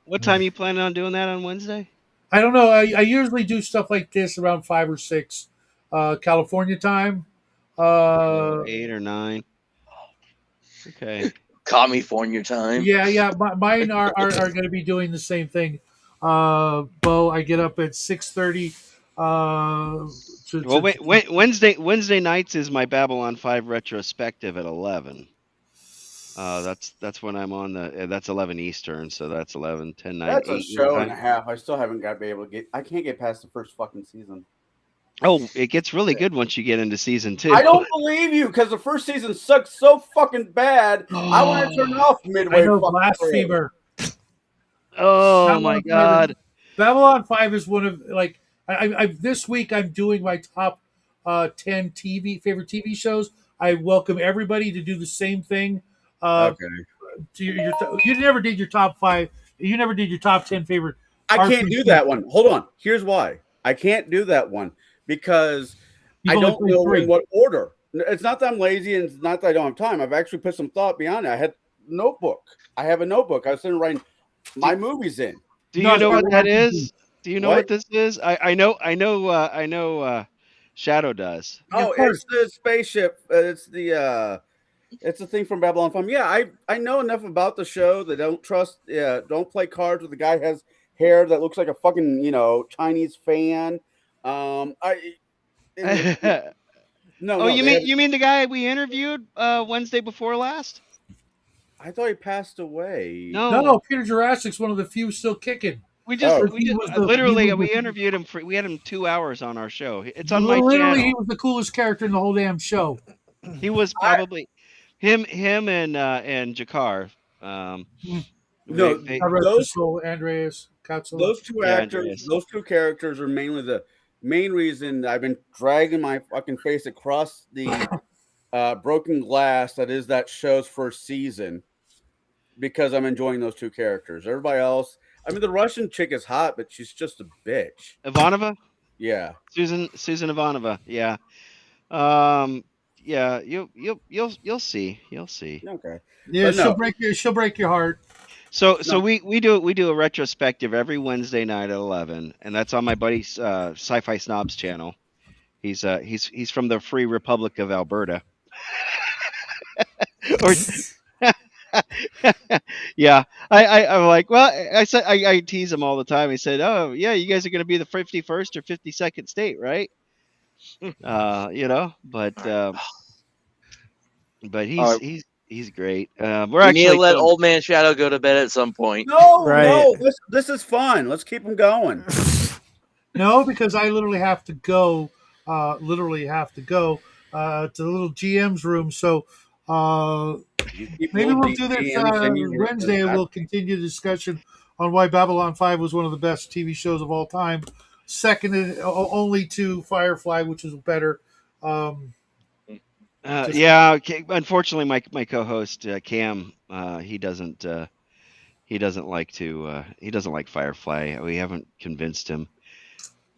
what time you planning on doing that on Wednesday? I don't know. I usually do stuff like this around 5 or 6 California time. So Uh, 8 or 9. Okay. California time. yeah. Mine are going to be doing the same thing. Bo, I get up at 6:30. Well, Wednesday nights is my Babylon 5 retrospective at 11. That's when I'm on the that's 11 Eastern, so that's 11, 10, 9, That's a 8 your show and a time. half. I still haven't got to be able to get. I can't get past the first fucking season. Oh, it gets really good once you get into season 2. I don't believe you because the first season sucked so fucking bad. I want to turn it off I midway. know Fucking through. blasphemer. Oh my Babylon 5 is god. Babylon 5 is one of like I this week I'm doing my top 10 favorite TV shows. I welcome everybody to do the same thing. Okay. To you never did your top 5. You never did your top 10 favorite. I can't do RPG. that one. Hold on. Here's why. I can't do that one because You've I only don't played know 3. in what order. It's not that I'm lazy and it's not that I don't have time. I've actually put some thought beyond it. I had notebook. I have a notebook. I was sitting writing my movies in. Do No, you it's know not what that RPG. is? Do you know What? what this is? I know Shadow does. Yeah, of Oh, course. it's the spaceship. It's the thing from Babylon 5. Yeah, I know enough about the show that don't trust. Don't play cards with the guy who has hair that looks like a fucking Chinese fan. I no Oh, no they have, you mean the guy we interviewed Wednesday before last? I thought he passed away. No, No. Peter Jurassic's one of the few still kicking. We just Oh. we He just was the he literally was we the, interviewed him we had him 2 hours on our show. It's on my literally he channel. was the coolest character in the whole damn show. He was probably him and Jakar. Mm. No, They God rest those his soul, Andreas Katsula. those two yeah, actors, Andreas. those two characters are mainly the main reason I've been dragging my fucking face across the broken glass that is that show's first season because I'm enjoying those two characters. Everybody else, I mean, the Russian chick is hot, but she's just a bitch. Ivanova? Yeah. Susan Ivanova. Yeah. Um yeah, you'll see. You'll see. Okay. Yeah, But no, she'll break your heart. So no. we do a retrospective every Wednesday night at 11, and that's on my buddy's Sci-Fi Snobs channel. He's from the Free Republic of Alberta. Or yeah, I'm like, well, I said I tease him all the time. He said, oh yeah, you guys are going to be the 51st or 52nd state, right? But All right. he's great. We We're need to actually let old man Shadow go to bed at some point. No, Right. no, this is fun. Let's keep them going. No, because I literally have to go. To the little GM's room. So You keep maybe little we'll do this DMs in your Wednesday, and we'll continue the discussion on why Babylon 5 was one of the best TV shows of all time. Second only to Firefly, which is better. yeah. Unfortunately, my co-host Cam, he doesn't like Firefly. We haven't convinced him.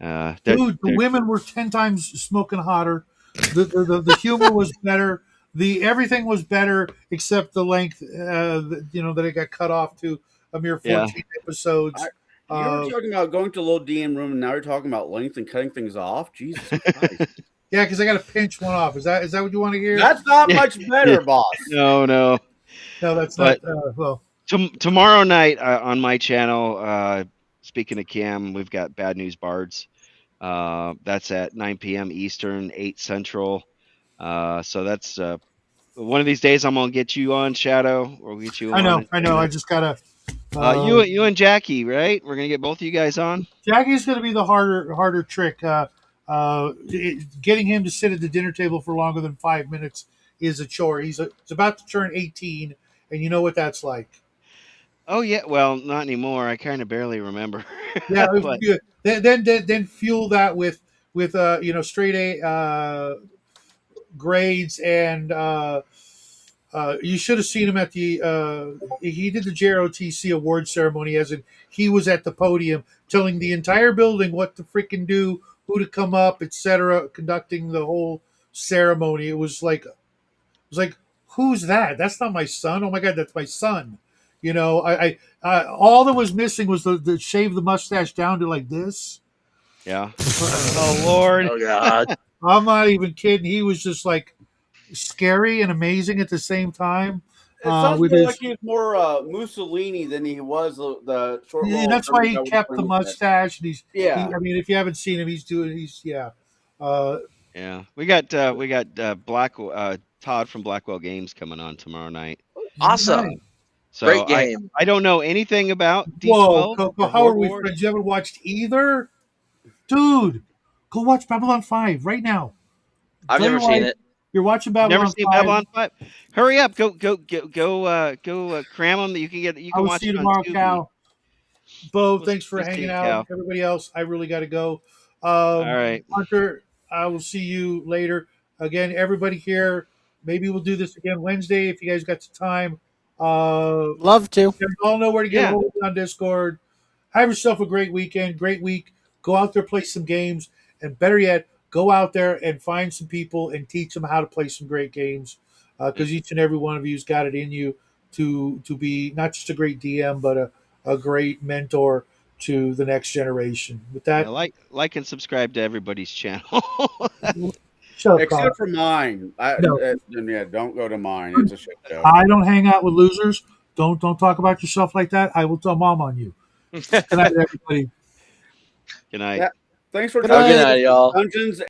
Dude, the women were 10 times smoking hotter. The humor was better. The everything was better except the length. That it got cut off to a mere 14 episodes. You were talking about going to a little DM room, and now you're talking about length and cutting things off. Jesus Christ! Yeah, because I got to pinch one off. Is that what you want to hear? That's not much better, boss. No. No, that's But- not. Well, Tomorrow night on my channel, speaking of Cam, we've got Bad News Bards. That's at 9 p.m. Eastern, 8 Central. So that's one of these days I'm gonna get you on, Shadow. We'll get you on. I know. I just gotta. You and Jackie, right? We're gonna get both of you guys on. Jackie's going to be the harder trick. Getting him to sit at the dinner table for longer than 5 minutes is a chore. He's about to turn 18, and you know what that's like. Oh yeah, well, not anymore. I kind of barely remember. Yeah, But- then fuel that with straight A grades, and you should have seen him at the he did the JROTC award ceremony, as in he was at the podium telling the entire building what to freaking do who to come up, etc., conducting the whole ceremony. It was like, who's that? That's not my son. Oh my god, that's my son. All that was missing was the shave the mustache down to like this. Yeah. Oh Lord. Oh God. I'm not even kidding. He was just like scary and amazing at the same time. It sounds With more his, like he's more Mussolini than he was the short. and Little that's why he that was kept the playing with that. mustache. And Yeah. I mean, if you haven't seen him, yeah. Yeah. We got Black Todd from Blackwell Games coming on tomorrow night. Awesome. Nice. So Great game. I don't know anything about Whoa, D12 Coco, or how are Horde we Wars. friends? You haven't watched either, dude? Go watch Babylon 5 right now. I've Tell never your seen wife it. you're watching You've never Babylon seen 5. Babylon 5? Hurry up! Go cram them. You I can will watch see you it on tomorrow, Tubi. Cal. Bo, We'll thanks for see hanging you, out. Cal. Everybody else, I really got to go. All right. Hunter, I will see you later. Again, everybody here, maybe we'll do this again Wednesday if you guys got the time. Love to. You guys all know where to get a Yeah. hold of me on Discord. Have yourself a great weekend, great week. Go out there, play some games, and better yet, go out there and find some people and teach them how to play some great games. Because each and every one of you's got it in you to be not just a great DM, but a great mentor to the next generation. With Yeah, that, like and subscribe to everybody's channel. shut up, Colin. Except for mine. No. Yeah, don't go to mine. It's a shit show. I don't hang out with losers. Don't talk about yourself like that. I will tell mom on you. Good night, everybody. Good night. Yeah. Thanks for Good Have a good joining night. night, y'all. Dungeons